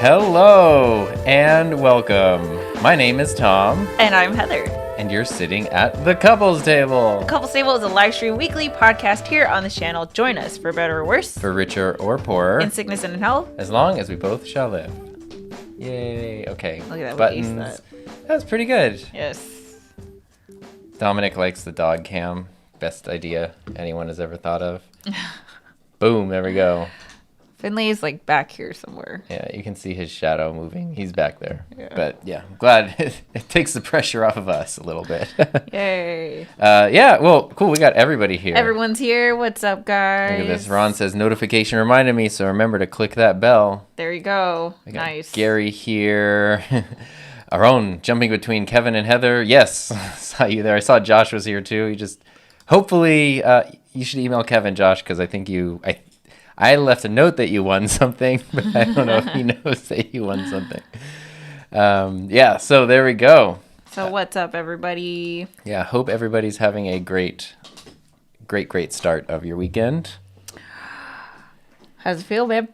Hello and welcome. My name is Tom. And I'm Heather. And you're sitting at the Couples Table. The Couples Table is a live stream weekly podcast here on the channel. Join us for better or worse. For richer or poorer. In sickness and in health. As long as we both shall live. Yay. Okay. Look at that. Buttons. That was pretty good. Yes. Dominic likes the dog cam. Best idea anyone has ever thought of. Boom. There we go. Finley is like back here somewhere. Yeah, you can see his shadow moving. He's back there. Yeah. But yeah, I'm glad it takes the pressure off of us a little bit. Yay. Yeah, well, cool. We got everybody here. Everyone's here. What's up, guys? Look at this. Ron says notification reminded me, so remember to click that bell. There you go. We got Nice. Gary here. Our own jumping between Kevin and Heather. Yes, saw you there. I saw Josh was here too. Hopefully, you should email Kevin, Josh, because I think I left a note that you won something, but I don't know if he knows that you won something. Yeah, so there we go. So what's up, everybody? Yeah, hope everybody's having a great start of your weekend. How's it feel, babe?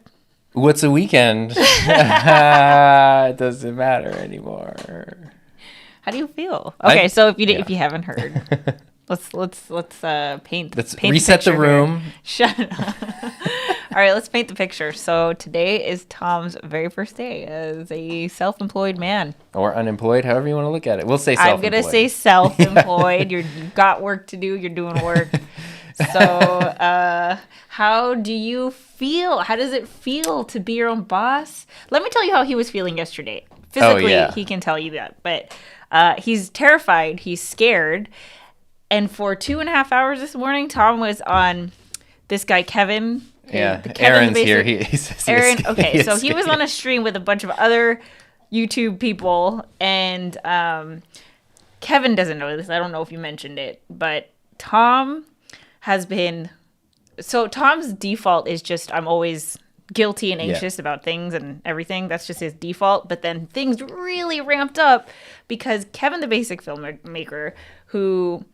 What's a weekend? It doesn't matter anymore. How do you feel? Okay, so if you haven't heard, let's paint. Let's paint reset the room. Here. Shut up. All right, let's paint the picture. So today is Tom's very first day as a self-employed man. Or unemployed, however you want to look at it. We'll say self-employed. I'm going to say self-employed. You've got work to do. You're doing work. So how do you feel? How does it feel to be your own boss? Let me tell you how he was feeling yesterday. Physically, He can tell you that. But he's terrified. He's scared. And for 2.5 hours this morning, Tom was on this guy, Kevin. Yeah, Aaron's here. Aaron, okay, so he was on a stream with a bunch of other YouTube people, and Kevin doesn't know this. I don't know if you mentioned it, but Tom has been... So Tom's default is just, I'm always guilty and anxious about things and everything. That's just his default. But then things really ramped up because Kevin, the basic filmmaker, who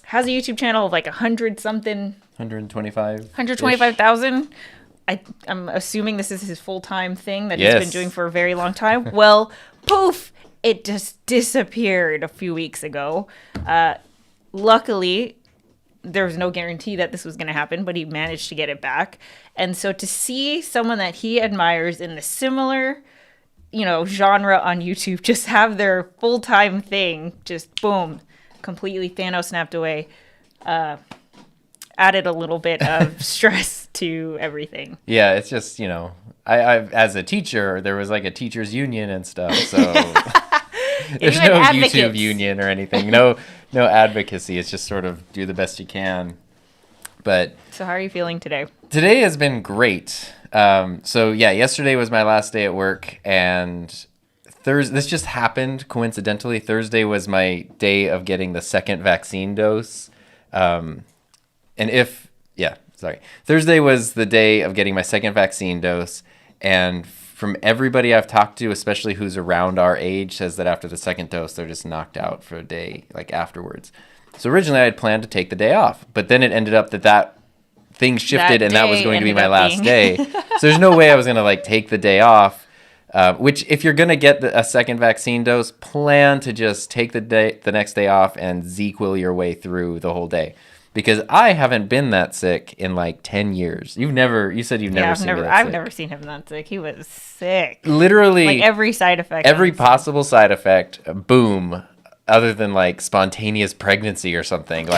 has a YouTube channel of like 125,000. I'm assuming this is his full-time thing that he's been doing for a very long time. Well, poof, it just disappeared a few weeks ago. Luckily, there was no guarantee that this was going to happen, but he managed to get it back. And so to see someone that he admires in the similar, genre on YouTube just have their full-time thing, just boom, completely Thanos snapped away, added a little bit of stress to everything. Yeah, it's just, I as a teacher, there was like a teachers union and stuff, so there's no advocates. YouTube union or anything. No advocacy. It's just sort of do the best you can. But so how are you feeling today? Today has been great. Yesterday was my last day at work, and this just happened coincidentally. Thursday was my day of getting the second vaccine dose. Thursday was the day of getting my second vaccine dose, and from everybody I've talked to, especially who's around our age, says that after the second dose, they're just knocked out for a day, like afterwards. So originally I had planned to take the day off, but then it ended up that things shifted and that was going to be my last day. So there's no way I was going to take the day off, which if you're going to get a second vaccine dose, plan to just take the next day off and ZQL your way through the whole day. Because I haven't been that sick in 10 years. You said you've never seen me that sick. I've never seen him that sick. He was sick. Literally. Every side effect. Every possible side effect, boom, other than spontaneous pregnancy or something,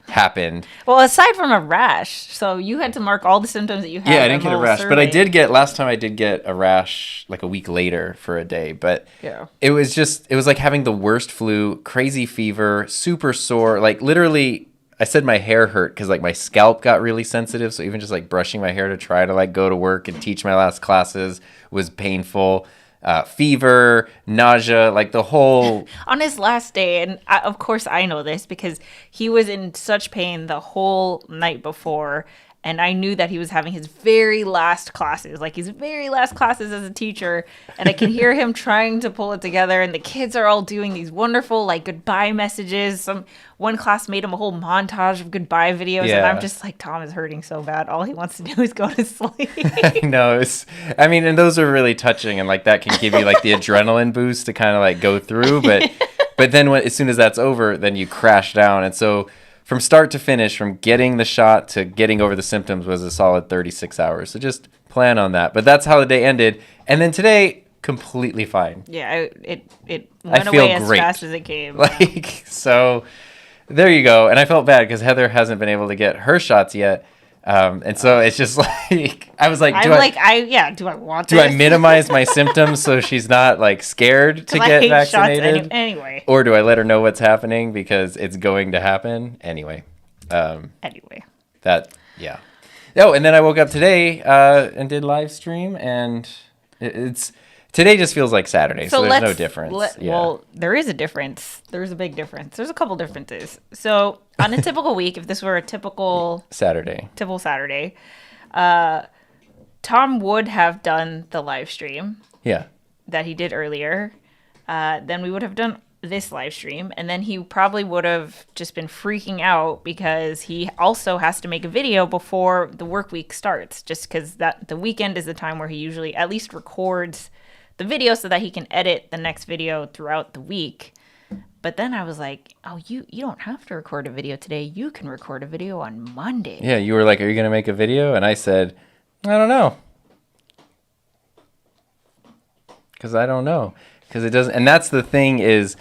happened. Well, aside from a rash. So you had to mark all the symptoms that you had. Yeah, I didn't get a rash. But last time I did get a rash a week later for a day. But it was like having the worst flu, crazy fever, super sore, literally... I said my hair hurt because my scalp got really sensitive. So even just brushing my hair to try to go to work and teach my last classes was painful. Fever, nausea, the whole... On his last day, and of course I know this because he was in such pain the whole night before. And I knew that he was having his very last classes, his very last classes as a teacher. And I can hear him trying to pull it together. And the kids are all doing these wonderful, goodbye messages. One class made him a whole montage of goodbye videos. Yeah. And I'm just Tom is hurting so bad. All he wants to do is go to sleep. I know. And those are really touching. And that can give you the adrenaline boost to kind of go through. But then as soon as that's over, then you crash down. And so... From start to finish, from getting the shot to getting over the symptoms was a solid 36 hours. So just plan on that. But that's how the day ended. And then today, completely fine. Yeah, it went away as fast as it came. So there you go. And I felt bad because Heather hasn't been able to get her shots yet. And so it's just I was like, do I want to? Do I minimize my symptoms so she's not scared to get vaccinated? Anyway. Or do I let her know what's happening because it's going to happen? Anyway. Oh, and then I woke up today and did live stream, and today just feels like Saturday, so there's no difference. Well, there is a difference. There's a big difference. There's a couple differences. So on a typical week, if this were a typical Saturday, Tom would have done the live stream. Yeah. That he did earlier. Then we would have done this live stream, and then he probably would have just been freaking out because he also has to make a video before the work week starts, just because the weekend is the time where he usually at least records the video so that he can edit the next video throughout the week. But then I was like, oh, you don't have to record a video today. You can record a video on Monday. Yeah, you were like, are you going to make a video? And I said, I don't know. Because I don't know. Because it doesn't. And that's the thing is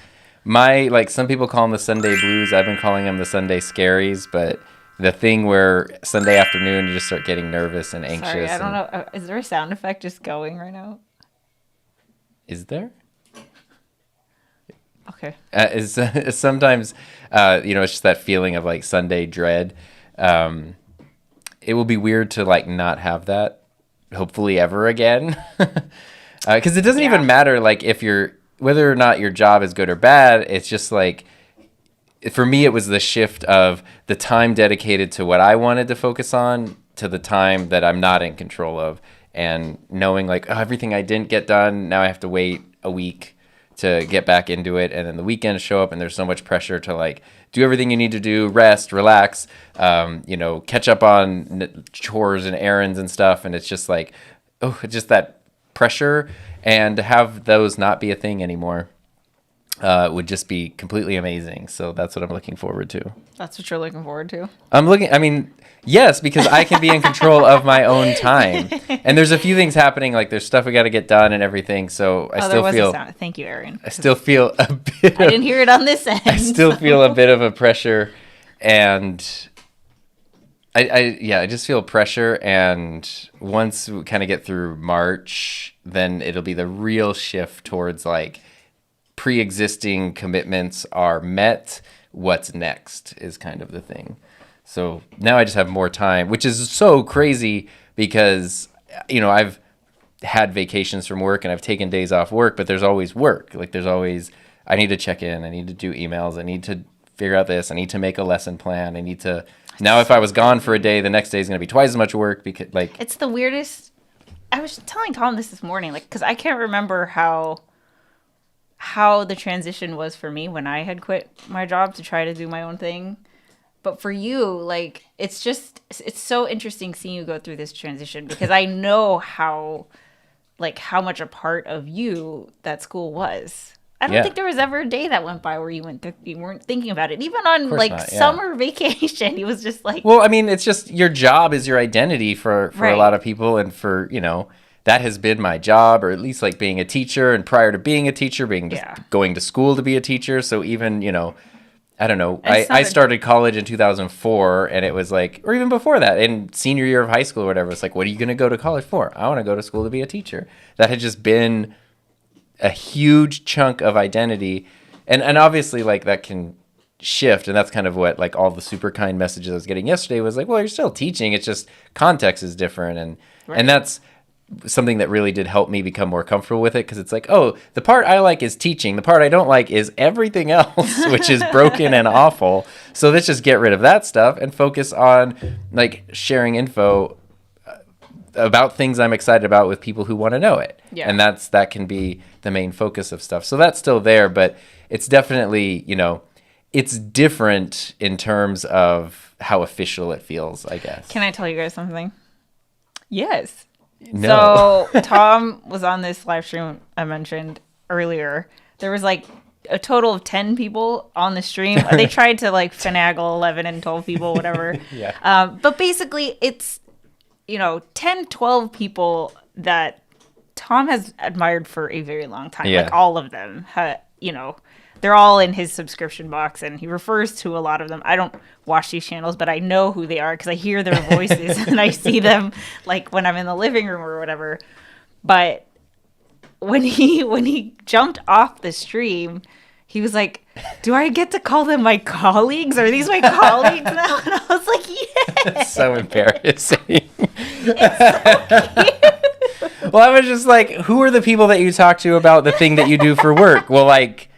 some people call them the Sunday blues. I've been calling them the Sunday scaries. But the thing where Sunday afternoon you just start getting nervous and anxious. Sorry, I don't know. Is there a sound effect just going right now? Is there? Okay. Sometimes, it's just that feeling of Sunday dread. it will be weird to like not have that hopefully ever again. Because it doesn't even matter like if you're whether or not your job is good or bad. It's just like for me it was the shift of the time dedicated to what I wanted to focus on to the time that I'm not in control of, and knowing like, oh, everything I didn't get done, now I have to wait a week to get back into it, and then the weekends show up and there's so much pressure to like do everything you need to do, rest, relax, catch up on chores and errands and stuff, and it's just like, oh, just that pressure, and to have those not be a thing anymore would just be completely amazing. So that's what I'm looking forward to. That's what you're looking forward to? Yes, because I can be in control of my own time. And there's a few things happening, like there's stuff we got to get done and everything. So I still feel... Thank you, Aaron. I still feel a bit I didn't hear it on this end. I still feel a bit of a pressure, and I just feel pressure. And once we kind of get through March, then it'll be the real shift towards like pre-existing commitments are met. What's next is kind of the thing. So now I just have more time, which is so crazy because, I've had vacations from work and I've taken days off work, but there's always work. Like there's always, I need to check in. I need to do emails. I need to figure out this. I need to make a lesson plan. I need to, now if I was gone for a day, the next day is going to be twice as much work because like. It's the weirdest. I was telling Tom this morning, like, cause I can't remember how the transition was for me when I had quit my job to try to do my own thing. But for you, like, it's so interesting seeing you go through this transition because I know how much a part of you that school was. I don't think there was ever a day that went by where you weren't thinking about it. Even on summer vacation, he was just like. Well, I mean, it's just your job is your identity for a lot of people, and for that has been my job, or at least like being a teacher, and prior to being a teacher, going to school to be a teacher. So even I don't know. I started college in 2004, and it was like, or even before that, in senior year of high school or whatever, it's like, what are you going to go to college for? I want to go to school to be a teacher. That had just been a huge chunk of identity. And obviously, like, that can shift, and that's kind of what, like, all the super kind messages I was getting yesterday was like, well, you're still teaching. It's just context is different. And that's something that really did help me become more comfortable with it, because it's like, oh, the part I like is teaching. The part I don't like is everything else, which is broken and awful. So let's just get rid of that stuff and focus on like sharing info about things I'm excited about with people who want to know it. Yeah. And that can be the main focus of stuff. So that's still there, but it's definitely, it's different in terms of how official it feels, I guess. Can I tell you guys something? Yes. No. So Tom was on this live stream I mentioned earlier. There was like a total of 10 people on the stream. They tried to like finagle 11 and 12 people, whatever. Yeah. But basically it's, 10, 12 people that Tom has admired for a very long time. Yeah. Like all of them, they're all in his subscription box, and he refers to a lot of them. I don't watch these channels, but I know who they are because I hear their voices and I see them like when I'm in the living room or whatever. But when he jumped off the stream, he was like, do I get to call them my colleagues? Are these my colleagues now? And I was like, yeah. It's so embarrassing. It's so cute. Well, I was just like, who are the people that you talk to about the thing that you do for work? Well, like,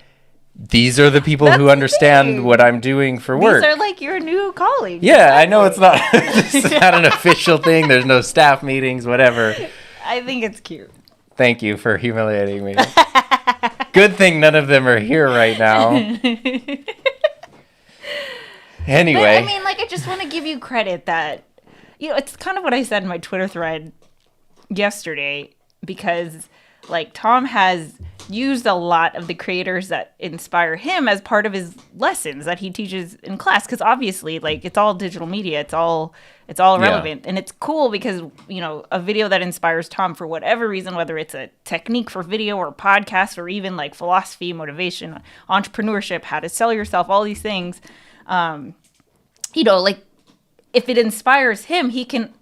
these are the people who understand what I'm doing for work. These are like your new colleagues. Yeah, exactly. I know it's not an official thing. There's no staff meetings, whatever. I think it's cute. Thank you for humiliating me. Good thing none of them are here right now. Anyway. But, I mean, like, I just want to give you credit that, it's kind of what I said in my Twitter thread yesterday, because, like, Tom has used a lot of the creators that inspire him as part of his lessons that he teaches in class, because obviously, like, it's all digital media, it's all relevant. And it's cool because a video that inspires Tom for whatever reason, whether it's a technique for video or podcast or even like philosophy, motivation, entrepreneurship, how to sell yourself, all these things, like, if it inspires him, he can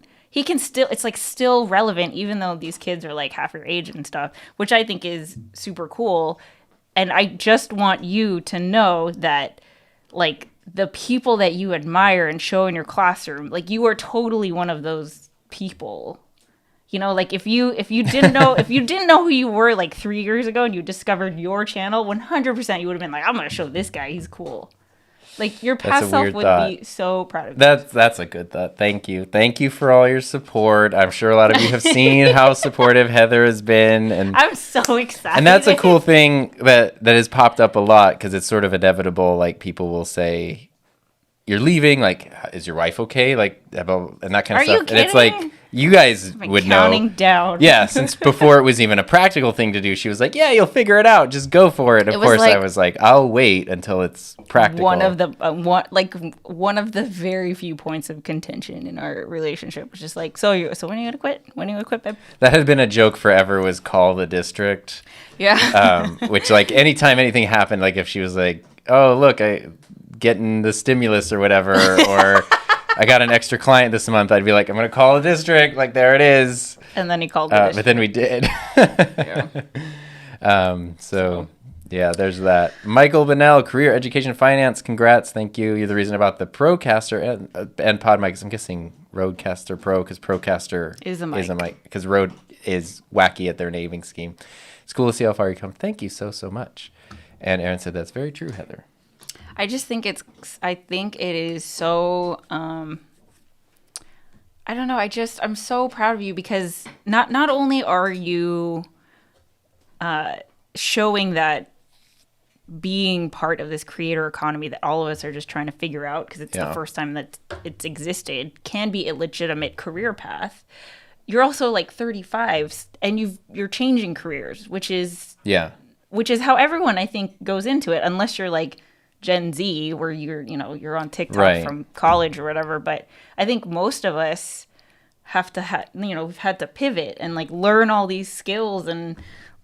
still, it's like still relevant, even though these kids are like half your age and stuff, which I think is super cool. And I just want you to know that, like, the people that you admire and show in your classroom. Like, you are totally one of those people. You know, like if you didn't know who you were like 3 years ago and you discovered your channel, 100% you would have been like, I'm gonna show this guy, he's cool. Like, your past self would be so proud of you. That's a good thought. Thank you for all your support. I'm sure a lot of you have seen how supportive Heather has been, and I'm so excited. And that's a cool thing that has popped up a lot, because it's sort of inevitable. Like, people will say, "You're leaving. Like, is your wife okay?" Like, and that kind of stuff. You kidding? And it's like, you guys would know. Counting down. Yeah, since before it was even a practical thing to do, she was like, "Yeah, you'll figure it out. Just go for it." Of course, I was like, "I'll wait until it's practical." One of the very few points of contention in our relationship was just like, so when are you gonna quit? When are you gonna quit, babe? That had been a joke forever. Was call the district. Yeah. Which, like, anytime anything happened, like if she was like, "Oh, look, I getting the stimulus or whatever," or I got an extra client this month, I'd be like, I'm going to call the district. Like, there it is. And then he called the district. But then we did. So, yeah, there's that. Michael Bennell, career, education, finance. Congrats. Thank you. You're the reason about the Procaster and Pod mics. I'm guessing Rodecaster Pro, because Procaster is a mic. Because Rode is wacky at their naming scheme. It's cool to see how far you come. Thank you so much. And Aaron said, that's very true, Heather. I think it is so, I don't know. I'm so proud of you, because not only are you showing that being part of this creator economy that all of us are just trying to figure out, because it's the first time that it's existed, can be a legitimate career path. You're also like 35 and you're changing careers, which is how everyone, I think, goes into it, unless you're like Gen Z, where you're on TikTok from college or whatever. But I think most of us have to we've had to pivot and like learn all these skills and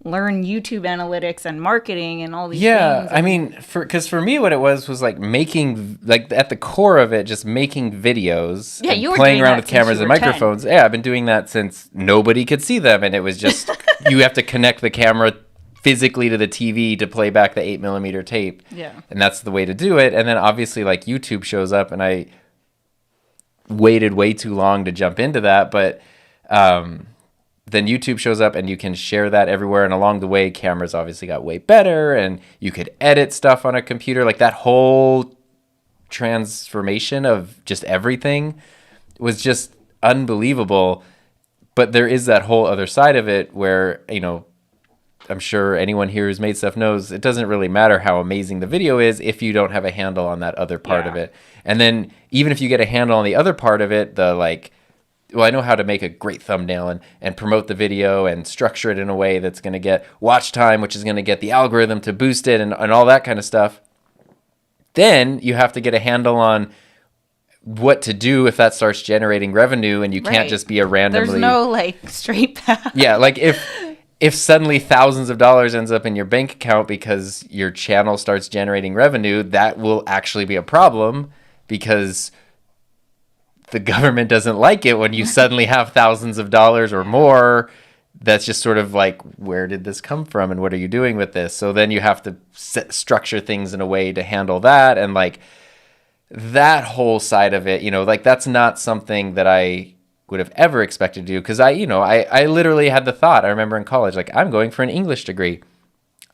learn YouTube analytics and marketing and all these things. Yeah, I mean, because for me, what it was like making, like, at the core of it, just making videos. Yeah, you were playing doing around that with cameras since and you were 10. microphones. Yeah, I've been doing that since nobody could see them, and it was just you have to connect the camera physically to the TV to play back the 8mm tape. Yeah, and that's the way to do it. And then obviously, like, YouTube shows up, and I waited way too long to jump into that, but then YouTube shows up and you can share that everywhere. And along the way, cameras obviously got way better, and you could edit stuff on a computer. Like, that whole transformation of just everything was just unbelievable. But there is that whole other side of it where, I'm sure anyone here who's made stuff knows it doesn't really matter how amazing the video is if you don't have a handle on that other part of it. And then even if you get a handle on the other part of it, I know how to make a great thumbnail and promote the video and structure it in a way that's going to get watch time, which is going to get the algorithm to boost it and all that kind of stuff. Then you have to get a handle on what to do if that starts generating revenue, and you can't just be a randomly... There's no, like, straight path. Yeah, like if suddenly thousands of dollars ends up in your bank account because your channel starts generating revenue, that will actually be a problem, because the government doesn't like it when you suddenly have thousands of dollars or more. That's just sort of like, where did this come from and what are you doing with this? So then you have to structure things in a way to handle that. And like that whole side of it, like that's not something that I would have ever expected to do. Cause I literally had the thought, I remember in college, like, I'm going for an English degree.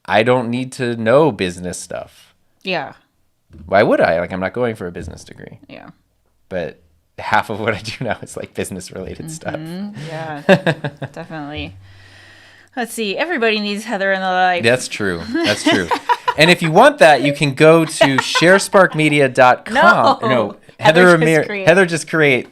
I don't need to know business stuff. Yeah. Why would I? Like, I'm not going for a business degree. Yeah. But half of what I do now is like business related stuff. Yeah, definitely. Let's see. Everybody needs Heather in their life. That's true. And if you want that, you can go to sharesparkmedia.com. No, Heather Ramirez. Heather just create.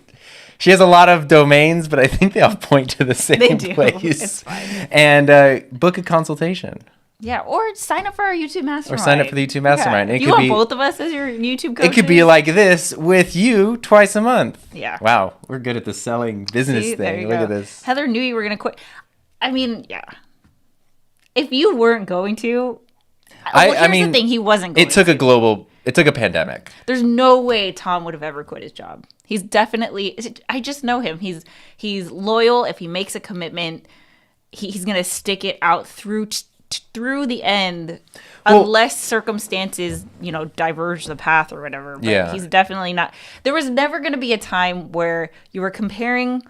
She has a lot of domains, but I think they all point to the same place. It's fine. And book a consultation. Yeah, or sign up for our YouTube Mastermind. Or sign up for the YouTube Mastermind. Yeah. You want both of us as your YouTube coaches? It could be like this with you twice a month. Yeah. Wow, we're good at the selling business thing. Look at this. Heather knew you were going to quit. I mean, yeah. If you weren't going to... the thing, he wasn't going to. It took a pandemic. There's no way Tom would have ever quit his job. He's definitely... I just know him. He's loyal. If he makes a commitment, he's going to stick it out through through the end, unless circumstances, diverge the path or whatever. But he's definitely not. There was never going to be a time where you were comparing,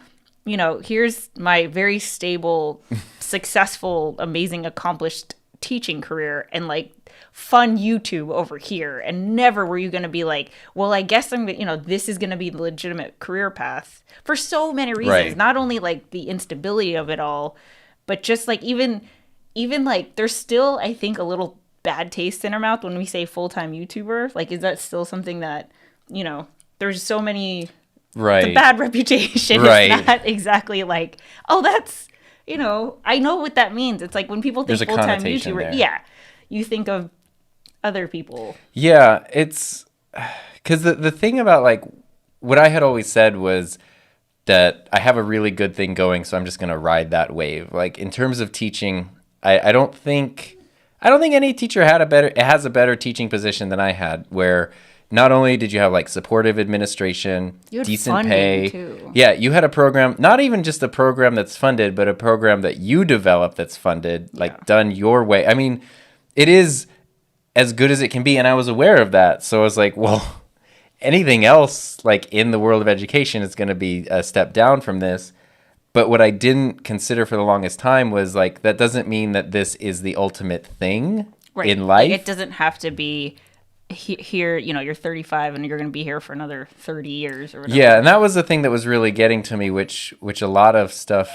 here's my very stable, successful, amazing, accomplished teaching career and like fun YouTube over here. And never were you going to be like, well, I guess this is going to be the legitimate career path for so many reasons. Right. Not only like the instability of it all, but just like even like there's still, I think, a little bad taste in our mouth when we say full-time YouTuber. Like, is that still something that, there's so many, right? The bad reputation. Right. It's not exactly like, oh, that's, I know what that means. It's like when people think full-time YouTuber, you think of other people. Yeah, it's because the thing about like what I had always said was that I have a really good thing going, so I'm just gonna ride that wave. Like in terms of teaching, I don't think any teacher has a better teaching position than I had, where not only did you have like supportive administration, decent pay, too. Yeah, you had a program, not even just a program that's funded, but a program that you developed that's funded, like done your way. I mean, it is as good as it can be, and I was aware of that. So I was like, well, anything else like in the world of education is going to be a step down from this. But what I didn't consider for the longest time was like, that doesn't mean that this is the ultimate thing in life. Like, it doesn't have to be here, you're 35 and you're going to be here for another 30 years or whatever. Yeah, and that was the thing that was really getting to me, which a lot of stuff...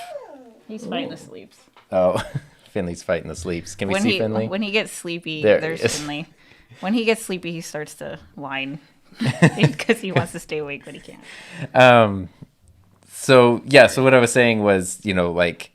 He's fighting the sleeps. Oh, Finley's fighting the sleeps. Can we see Finley? When he gets sleepy, there's Finley. When he gets sleepy, he starts to whine because he wants to stay awake, but he can't. So what I was saying was, like,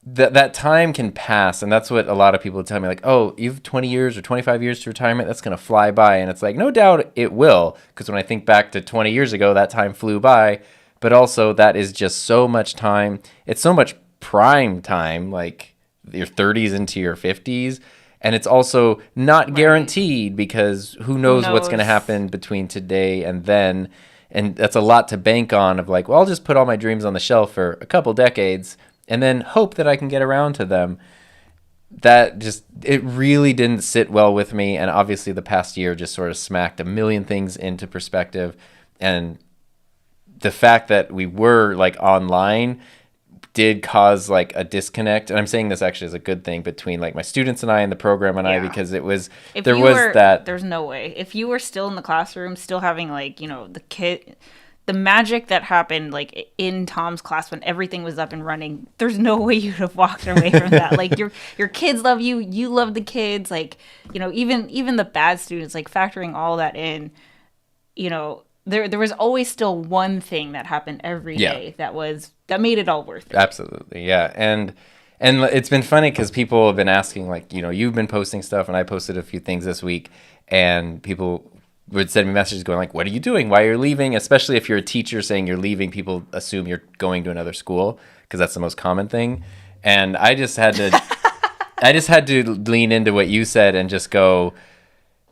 that time can pass, and that's what a lot of people tell me, like, oh, you have 20 years or 25 years to retirement, that's going to fly by. And it's like, no doubt it will, because when I think back to 20 years ago, that time flew by, but also that is just so much time. It's so much prime time, like your 30s into your 50s, and it's also not guaranteed, because who knows what's going to happen between today and then. And that's a lot to bank on of like, well, I'll just put all my dreams on the shelf for a couple decades and then hope that I can get around to them. It really didn't sit well with me. And obviously the past year just sort of smacked a million things into perspective. And the fact that we were like online did cause like a disconnect. And I'm saying this actually is a good thing between like my students and I and the program and I, because there's no way. If you were still in the classroom, still having like, the magic that happened like in Tom's class when everything was up and running, there's no way you'd have walked away from that. Like your kids love you, you love the kids, like, even the bad students, like factoring all that in, there was always still one thing that happened every day that made it all worth it. Absolutely, yeah. And it's been funny because people have been asking, like, you've been posting stuff, and I posted a few things this week, and people would send me messages going like, what are you doing? Why are you leaving? Especially if you're a teacher saying you're leaving, people assume you're going to another school, because that's the most common thing. And I just had to lean into what you said and just go,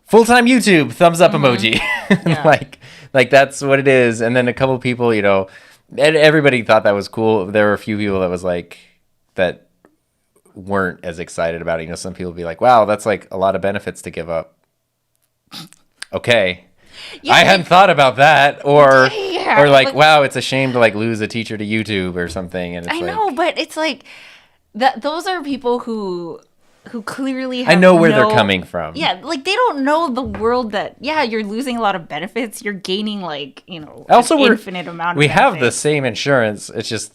full-time YouTube, thumbs up emoji. Yeah. like that's what it is. And then a couple of people, and everybody thought that was cool. There were a few people that was like, that weren't as excited about it. Some people be like, wow, that's like a lot of benefits to give up. Okay. Yeah, I hadn't thought about that. Or like, wow, it's a shame to like lose a teacher to YouTube or something. And it's I know, but it's like that. Those are people who clearly have I know where they're coming from. Yeah, like they don't know the world that, you're losing a lot of benefits. You're gaining like, also an infinite amount of we benefits. have the same insurance. It's just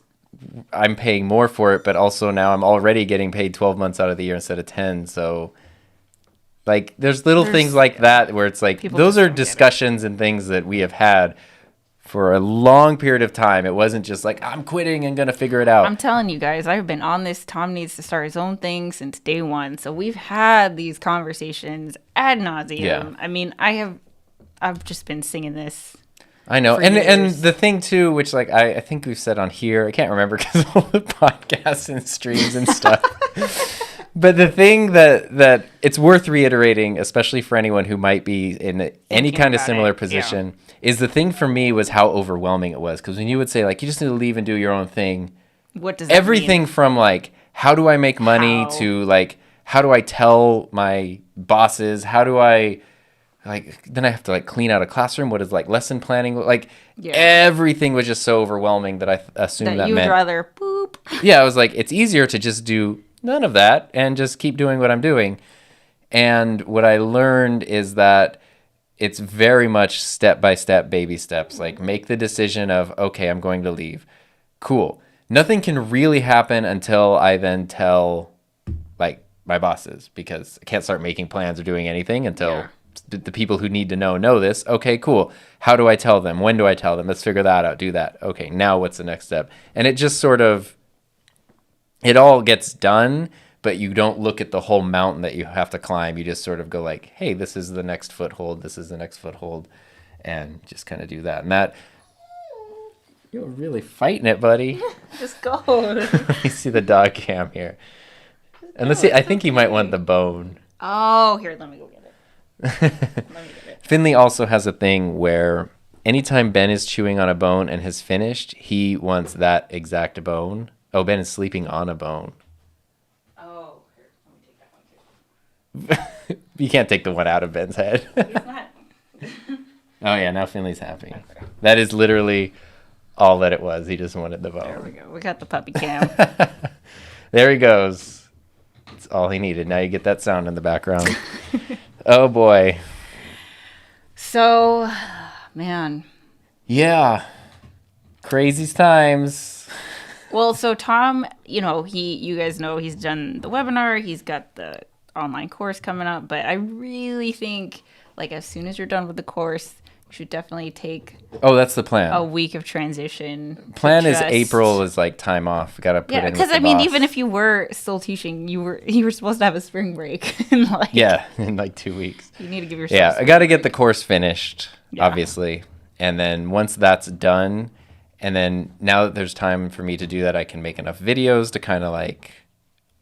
I'm paying more for it, but also now I'm already getting paid 12 months out of the year instead of 10. So like there's things like that where it's like those are discussions and things that we have had for a long period of time. It wasn't just like, I'm quitting and going to figure it out. I'm telling you guys, I've been on this. Tom needs to start his own thing since day one. So we've had these conversations ad nauseum. Yeah. I mean, I've just been singing this. I know. And the thing too, which like I think we've said on here, I can't remember because of all the podcasts and streams and stuff. But the thing that it's worth reiterating, especially for anyone who might be in any kind of similar position, is the thing for me was how overwhelming it was. Because when you would say, like, you just need to leave and do your own thing, what does that everything mean? From, like, how do I make money to like, how do I tell my bosses? How do I like, then I have to like clean out a classroom. What is like lesson planning? Like everything was just so overwhelming that I assumed that you would meant rather boop. Yeah, I was like, it's easier to just do none of that and just keep doing what I'm doing. And what I learned is that it's very much step by step, baby steps. Like make the decision of, okay, I'm going to leave. Cool. Nothing can really happen until I then tell like my bosses, because I can't start making plans or doing anything until the people who need to know this. Okay, cool. How do I tell them? When do I tell them? Let's figure that out. Do that. Okay, now what's the next step? And it just sort of, it all gets done, but you don't look at the whole mountain that you have to climb. You just sort of go like, hey, this is the next foothold. This is the next foothold. And just kind of do that. And that, you're really fighting it, buddy. Just go. You see the dog cam here. And let's see, I think he might want the bone. Oh, here, let me go get it. Finley also has a thing where anytime Ben is chewing on a bone and has finished, he wants that exact bone. Oh, Ben is sleeping on a bone. Oh, here, let me take that one too. You can't take the one out of Ben's head. Oh yeah, now Finley's happy. That is literally all that it was. He just wanted the bone. There we go. We got the puppy cam. There he goes. That's all he needed. Now you get that sound in the background. Oh boy. So, man. Yeah. Crazy times. Well, so Tom, you guys know he's done the webinar. He's got the online course coming up. But I really think, like, as soon as you're done with the course, you should definitely take that's the plan. a week of transition. Plan is April is like time off. Got to put in because with the I mean, boss. even if you were still teaching, you were supposed to have a spring break. in like 2 weeks. You need to give yourself. Yeah, I got to get the course finished, obviously, and then once that's done, and then now that there's time for me to do that, I can make enough videos to kind of like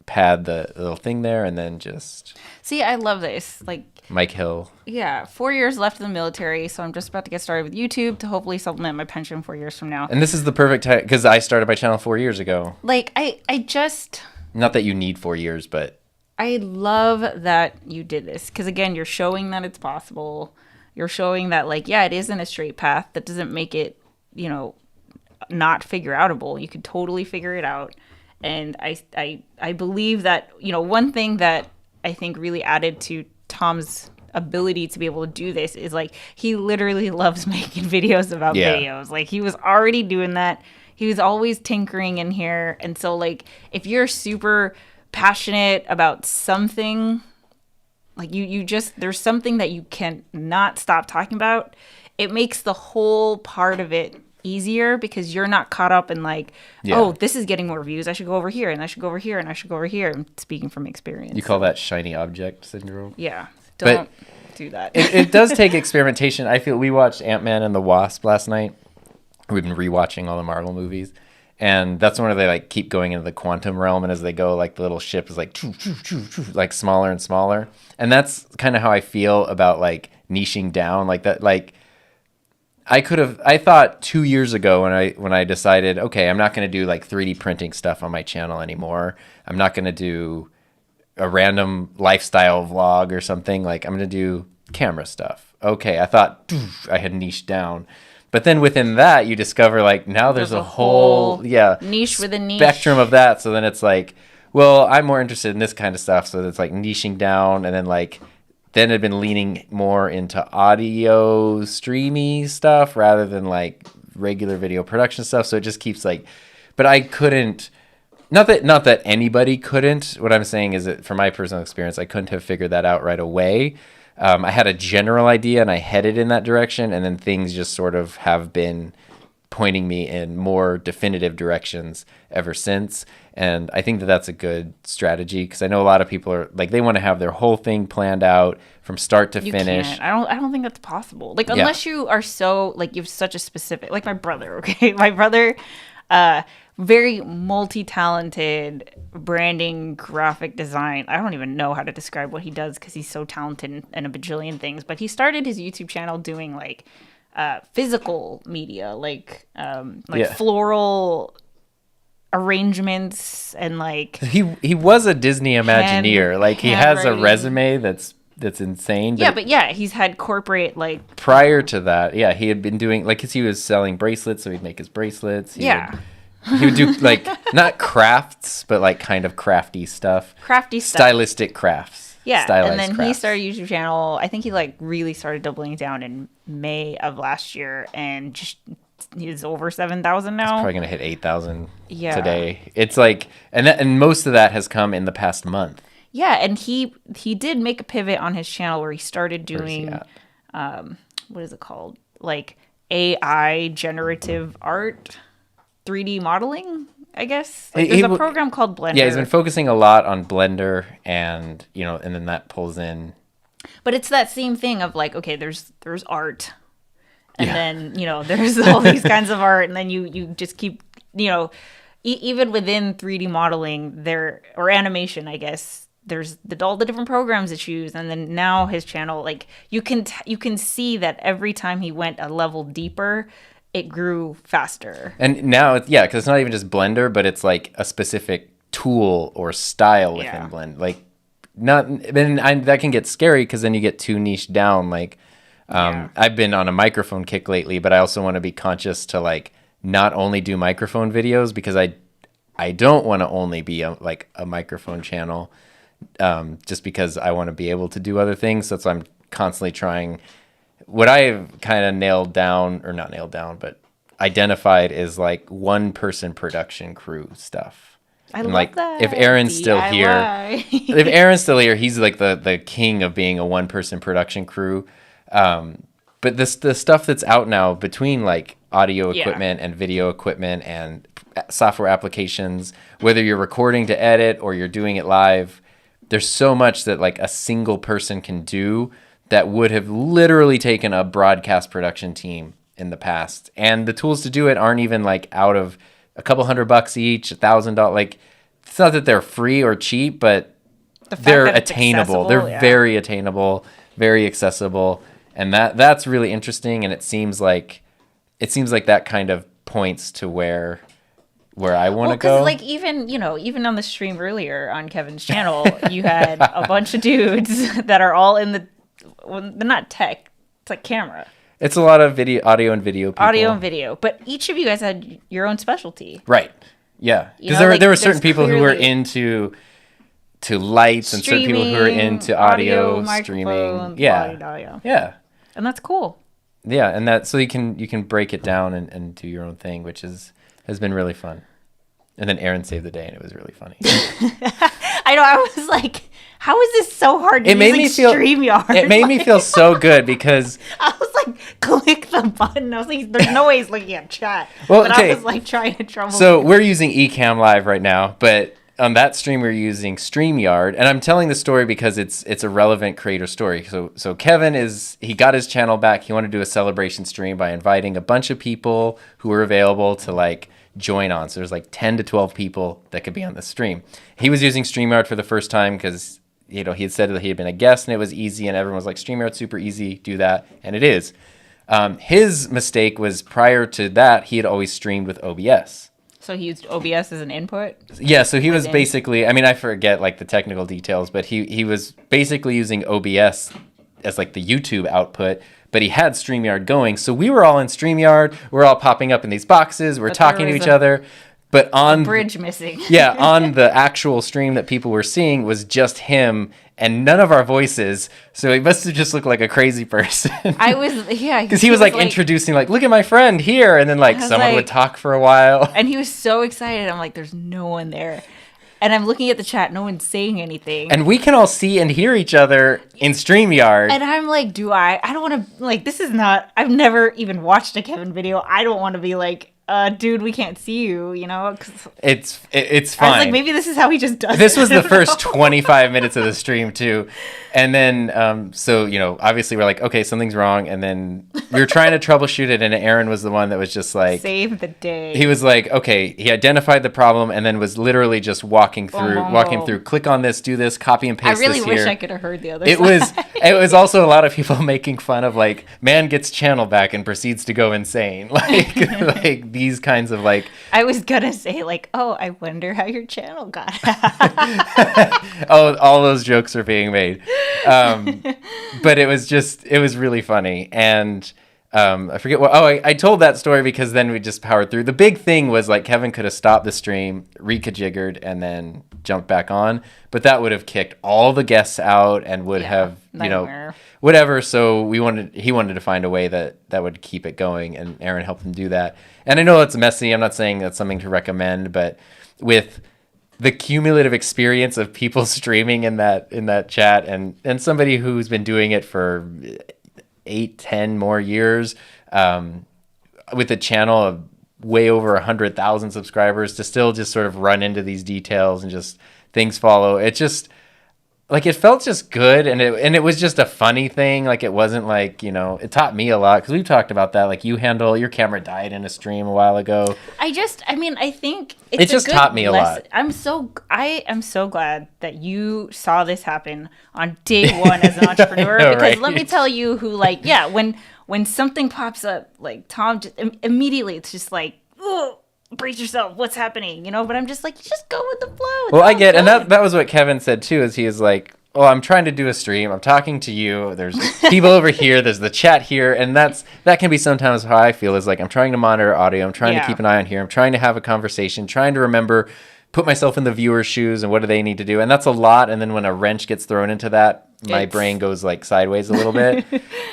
pad the little thing there, and then just see. I love this. Like Mike Hill. Yeah, 4 years left in the military, so I'm just about to get started with YouTube to hopefully supplement my pension 4 years from now. And this is the perfect time, because I started my channel 4 years ago. Like, I just... Not that you need 4 years, but... I love that you did this, because again, you're showing that it's possible. You're showing that, like, yeah, it isn't a straight path. That doesn't make it, not figure outable. You could totally figure it out. And I believe that, one thing that I think really added to Tom's ability to be able to do this is like he literally loves making videos about videos. Like he was already doing that. He was always tinkering in here. And so like if you're super passionate about something, like you just there's something that you can not stop talking about, it makes the whole part of it easier because you're not caught up in like, oh, this is getting more views. I should go over here and I should go over here and I should go over here. I'm speaking from experience. You call that shiny object syndrome? Yeah. Don't do that. it does take experimentation. I feel we watched Ant-Man and the Wasp last night. We've been rewatching all the Marvel movies. And that's when they like keep going into the quantum realm. And as they go, like the little ship is like, like smaller and smaller. And that's kind of how I feel about like niching down like that. Like, I thought 2 years ago when I decided, okay, I'm not going to do like 3D printing stuff on my channel anymore. I'm not going to do a random lifestyle vlog or something. Like I'm going to do camera stuff. Okay. I thought I had niched down, but then within that you discover like now there's a whole niche with a niche spectrum of that. So then it's like, well, I'm more interested in this kind of stuff. So it's like niching down and then like, then I've been leaning more into audio streamy stuff rather than like regular video production stuff. So it just keeps like, but I couldn't, not that anybody couldn't. What I'm saying is that from my personal experience, I couldn't have figured that out right away. I had a general idea and I headed in that direction, and then things just sort of have been pointing me in more definitive directions ever since. And I think that that's a good strategy because I know a lot of people are like, they want to have their whole thing planned out from start to finish. Can't. I don't think that's possible. Like, unless you are so, like, you have such a specific, like my brother, okay? My brother, very multi-talented branding, graphic design. I don't even know how to describe what he does because he's so talented in a bajillion things. But he started his YouTube channel doing, like, physical media, like floral arrangements and like he was a Disney Imagineer. Like he has a resume that's insane. But he's had corporate like prior to that. Yeah, he had been doing like 'cause he was selling bracelets, so he'd make his bracelets. He would do like not crafts, but like kind of crafty stuff. Stylistic crafts. Yeah, stylized and then crafts. he started a YouTube channel. I think he like really started doubling down in May of last year, and just he's over 7,000 now. He's probably gonna hit 8,000 today. It's like, and most of that has come in the past month. Yeah, and he did make a pivot on his channel where he started doing, what is it called? Like AI generative art, 3D modeling, I guess. Like, there's a program called Blender. Yeah, he's been focusing a lot on Blender, and and then that pulls in. But it's that same thing of like, okay, there's art, and then there's all these kinds of art, and then you just keep even within 3D modeling or animation, I guess. There's all the different programs to choose, and then now his channel, like you can see that every time he went a level deeper, it grew faster. And now, because it's not even just Blender, but it's like a specific tool or style within Blender. Like that can get scary because then you get too niche down. Like I've been on a microphone kick lately, but I also want to be conscious to like not only do microphone videos because I don't want to only be a microphone channel. Just because I want to be able to do other things. So that's why I'm constantly trying. What I've kind of not nailed down, but identified is like one person production crew stuff. I love that. If Aaron's still here, he's like the king of being a one person production crew. But the stuff that's out now between like audio equipment and video equipment and software applications, whether you're recording to edit or you're doing it live, there's so much that like a single person can do that would have literally taken a broadcast production team in the past. And the tools to do it aren't even like out of a couple $100 each, $1,000. Like it's not that they're free or cheap, but they're attainable. They're very attainable, very accessible. And that's really interesting. And it seems like that kind of points to where I want to go. Like even on the stream earlier on Kevin's channel, you had a bunch of dudes that are all in they're not tech. It's like camera. It's a lot of audio and video people. But each of you guys had your own specialty. Right. Yeah. Because there were certain people who were into lights and certain people who were into audio streaming. Yeah. Yeah. And that's cool. Yeah, and that so you can break it down and do your own thing, which has been really fun. And then Aaron saved the day, and it was really funny. I know. I was like, "How is this so hard?" It made me feel StreamYard. It made me feel so good because I was like, "Click the button." I was like, "There's no way he's looking at chat." Well, but okay. I was like trying to trouble. So we're using Ecamm Live right now, but on that stream we're using StreamYard, and I'm telling the story because it's a relevant creator story. So Kevin he got his channel back. He wanted to do a celebration stream by inviting a bunch of people who were available to like join on. So there's like 10 to 12 people that could be on the stream. He was using StreamYard for the first time because he had said that he had been a guest and it was easy, and everyone was like, StreamYard's super easy, do that, and it is. His mistake was prior to that he had always streamed with OBS. So he used OBS as an input? Yeah, so he was basically, I forget like the technical details, but he was basically using OBS as like the YouTube output, but he had StreamYard going. So we were all in StreamYard, we're all popping up in these boxes, we're talking to each other. But on bridge missing. Yeah, on the actual stream that people were seeing was just him and none of our voices. So he must have just looked like a crazy person. Because he was like introducing, like, look at my friend here, and then like someone would talk for a while. And he was so excited. I'm like, there's no one there. And I'm looking at the chat, no one's saying anything. And we can all see and hear each other in StreamYard. And I'm like, I don't want to, like, this is not, I've never even watched a Kevin video. I don't want to be like, dude, we can't see you, you know? It's fine. I was like, maybe this is how he just does it. This was the first 25 minutes of the stream, too. And then, so, obviously we're like, okay, something's wrong. And then we were trying to troubleshoot it, and Aaron was the one that was just like... Save the day. He was like, okay, he identified the problem and then was literally just walking through, click on this, do this, copy and paste this here. I really wish I could have heard the other side. It was also a lot of people making fun of, like, man gets channel back and proceeds to go insane. Like these kinds of like. I was gonna say like, oh, I wonder how your channel got. Oh, all those jokes are being made, but it was really funny. And I forget what. Oh, I told that story because then we just powered through. The big thing was like Kevin could have stopped the stream, rekajiggered, and then jumped back on, but that would have kicked all the guests out and would have nightmare. Whatever. So he wanted to find a way that would keep it going, and Aaron helped him do that. And I know it's messy. I'm not saying that's something to recommend, but with the cumulative experience of people streaming in that chat and somebody who's been doing it for 8-10 more years, with a channel of way over 100,000 subscribers, to still just sort of run into these details and just things follow. It just like, it felt just good, and it was just a funny thing. Like, it wasn't like, it taught me a lot, because we've talked about that. Like, your camera died in a stream a while ago. I think it just taught me a lot. I am so glad that you saw this happen on day one as an entrepreneur. Know, because right? Let me tell you who, like, yeah, when something pops up, like, Tom just immediately, it's just like, oh, brace yourself, what's happening, but I'm just like, just go with the flow. Well, I get, and that was what Kevin said too, is he is like, oh, I'm trying to do a stream, I'm talking to you, there's people over here, there's the chat here, and that can be sometimes how I feel, is like, I'm trying to monitor audio, I'm trying to keep an eye on here, I'm trying to have a conversation, trying to remember, put myself in the viewer's shoes, and what do they need to do, and that's a lot. And then when a wrench gets thrown into that, my brain goes like sideways a little bit.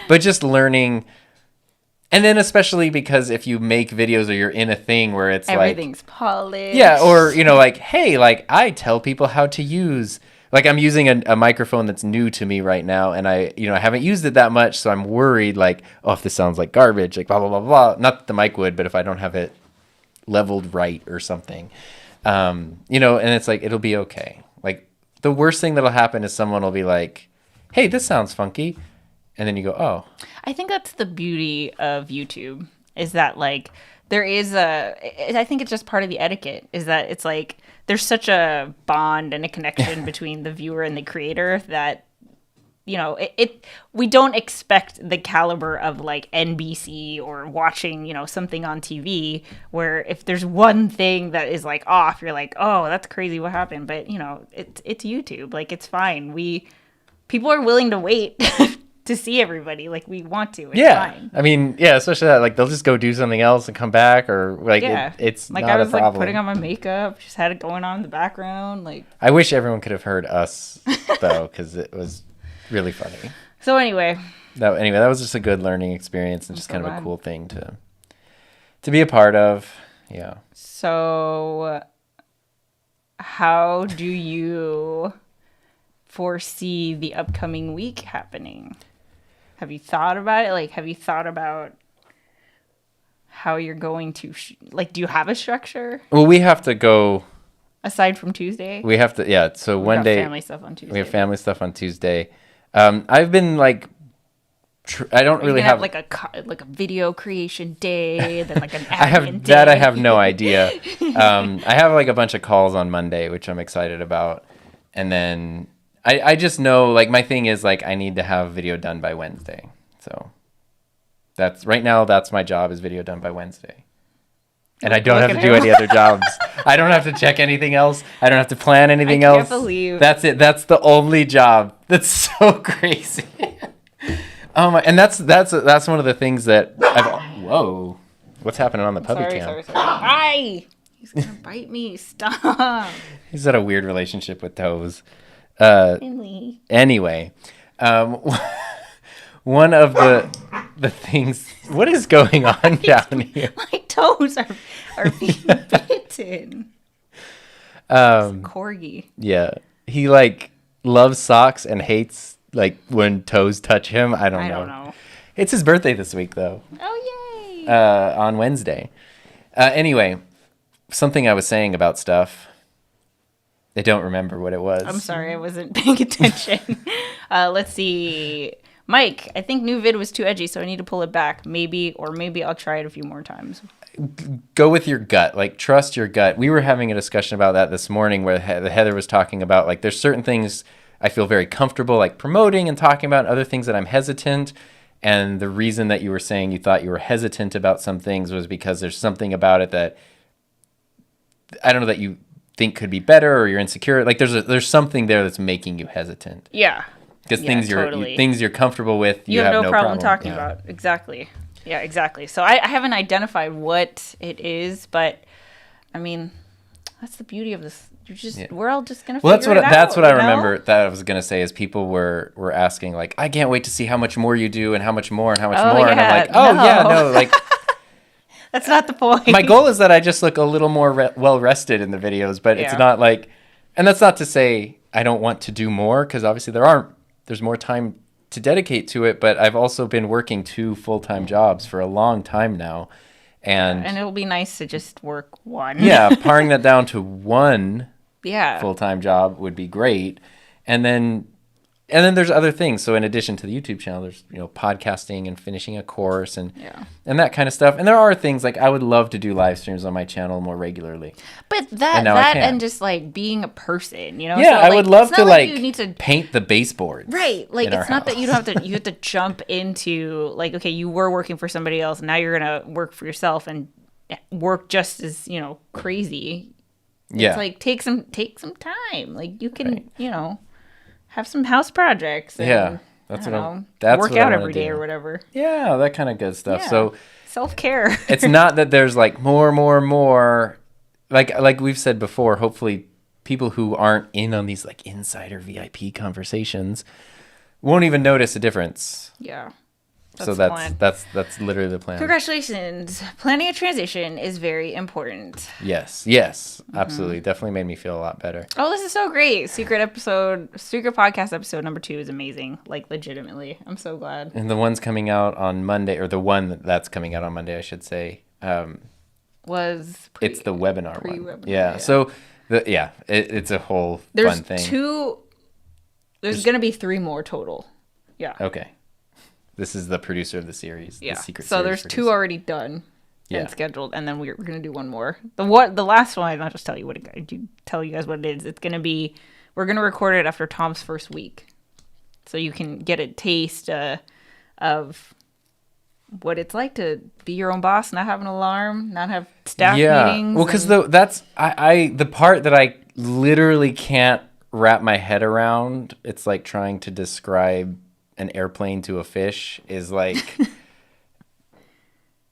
But just learning. And then especially because if you make videos or you're in a thing where it's everything's polished. Yeah, or, like, hey, like, I tell people how to use, like, I'm using a microphone that's new to me right now, and I haven't used it that much, so I'm worried, like, oh, if this sounds like garbage, like, blah, blah, blah, blah. Not that the mic would, but if I don't have it leveled right or something. And it's like, it'll be okay. Like, the worst thing that'll happen is someone will be like, hey, this sounds funky. And then you go, oh. I think that's the beauty of YouTube, is that, like, I think it's just part of the etiquette, is that it's like there's such a bond and a connection between the viewer and the creator that, we don't expect the caliber of like NBC or watching, something on TV, where if there's one thing that is like off, you're like, oh, that's crazy, what happened? But, it's YouTube. Like, it's fine. People are willing to wait to see everybody, like, we want to. It's fine. I mean, yeah, especially that, like, they'll just go do something else and come back, or like, it's like, not a problem. I was like putting on my makeup, just had it going on in the background. Like, I wish everyone could have heard us though, because it was really funny. So anyway, that was just a good learning experience, and just kind of a cool thing to be a part of. Yeah. So, how do you foresee the upcoming week happening? Have you thought about it? Like, have you thought about how you're going to, do you have a structure? Well, we have to go. Aside from Tuesday? We have to, yeah. So one day. Family stuff on Tuesday. We have family stuff on Tuesday. I've been like, I don't really have like a video creation day, then like an admin I have day. That I have no idea. I have like a bunch of calls on Monday, which I'm excited about. And then I just know, like, my thing is, like, I need to have video done by Wednesday. So that's my job, is video done by Wednesday. And I don't have to do any other jobs. I don't have to check anything else. I don't have to plan anything else. I can't believe. That's it. That's the only job. That's so crazy. Oh my! And that's one of the things that whoa. What's happening on the puppy cam? Sorry. Hi! He's gonna bite me. Stop. He's got a weird relationship with toes. Anyway, one of the things. What is going on down here? My toes are being bitten. Corgi. Yeah, he like loves socks and hates like when toes touch him. I don't know. It's his birthday this week though. Oh yay! On Wednesday. Anyway, something I was saying about stuff. I don't remember what it was. I'm sorry, I wasn't paying attention. Let's see. Mike, I think new vid was too edgy, so I need to pull it back. Maybe I'll try it a few more times. Go with your gut. Like, trust your gut. We were having a discussion about that this morning, where Heather was talking about, like, there's certain things I feel very comfortable, like, promoting and talking about, and other things that I'm hesitant. And the reason that you were saying you thought you were hesitant about some things was because there's something about it that, I don't know, that you think could be better, or you're insecure. Like there's something there that's making you hesitant. Yeah. Because things you're comfortable with, you have no problem talking about. Exactly. Yeah, exactly. So I haven't identified what it is, but I mean, that's the beauty of this. We're all just gonna figure it out. That's what I remember that I was gonna say is people were asking like, I can't wait to see how much more you do and how much more and how much more. Yeah, and I'm like, no, like that's not the point. My goal is that I just look a little more well rested in the videos, but it's not like, and that's not to say I don't want to do more, because obviously there's more time to dedicate to it, but I've also been working 2 full-time jobs for a long time now. And it'll be nice to just work one. Yeah, paring that down to 1 yeah. full-time job would be great. And then there's other things. So in addition to the YouTube channel, there's, podcasting and finishing a course and that kind of stuff. And there are things like I would love to do live streams on my channel more regularly. But and just like being a person, Yeah, so, I would love to like you need to paint the baseboards. Right. Like it's not that you have to jump into like, okay, you were working for somebody else, now you're going to work for yourself and work just as, crazy. Yeah. It's like take some time. Like you can, have some house projects. And, that's work out every day or whatever. Yeah, that kind of good stuff. So self-care. It's not that there's like more. Like we've said before, hopefully people who aren't in on these like insider VIP conversations won't even notice a difference. Yeah. That's literally the plan. Congratulations. Planning a transition is very important. Yes, absolutely. Definitely made me feel a lot better. Oh, this is so great. Secret podcast episode number 2 is amazing. Like legitimately. I'm so glad. And the one's coming out on Monday, or the one that's coming out on Monday, I should say. It's the webinar one. Yeah. So it's a whole fun thing. There's going to be 3 more total. Yeah. Okay. This is the producer of the series. Yeah. The secret so series there's producer. 2 already done and scheduled, and then we're going to do 1 more. The last one, I'll just tell you tell you guys what it is. It's going to be, we're going to record it after Tom's first week, so you can get a taste of what it's like to be your own boss, not have an alarm, not have staff meetings. Well, because that's the part that I literally can't wrap my head around. It's like trying to describe an airplane to a fish is like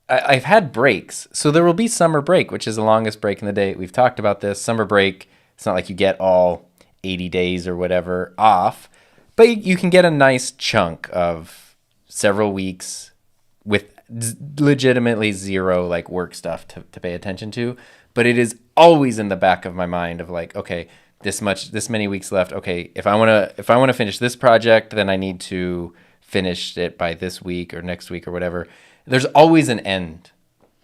I've had breaks. So there will be summer break, which is the longest break in the day. We've talked about this. Summer break, it's not like you get all 80 days or whatever off, but you can get a nice chunk of several weeks with legitimately 0 like work stuff to pay attention to. But it is always in the back of my mind of like, okay, this many weeks left. Okay, if I want to finish this project, then I need to finish it by this week or next week or whatever. There's always an end,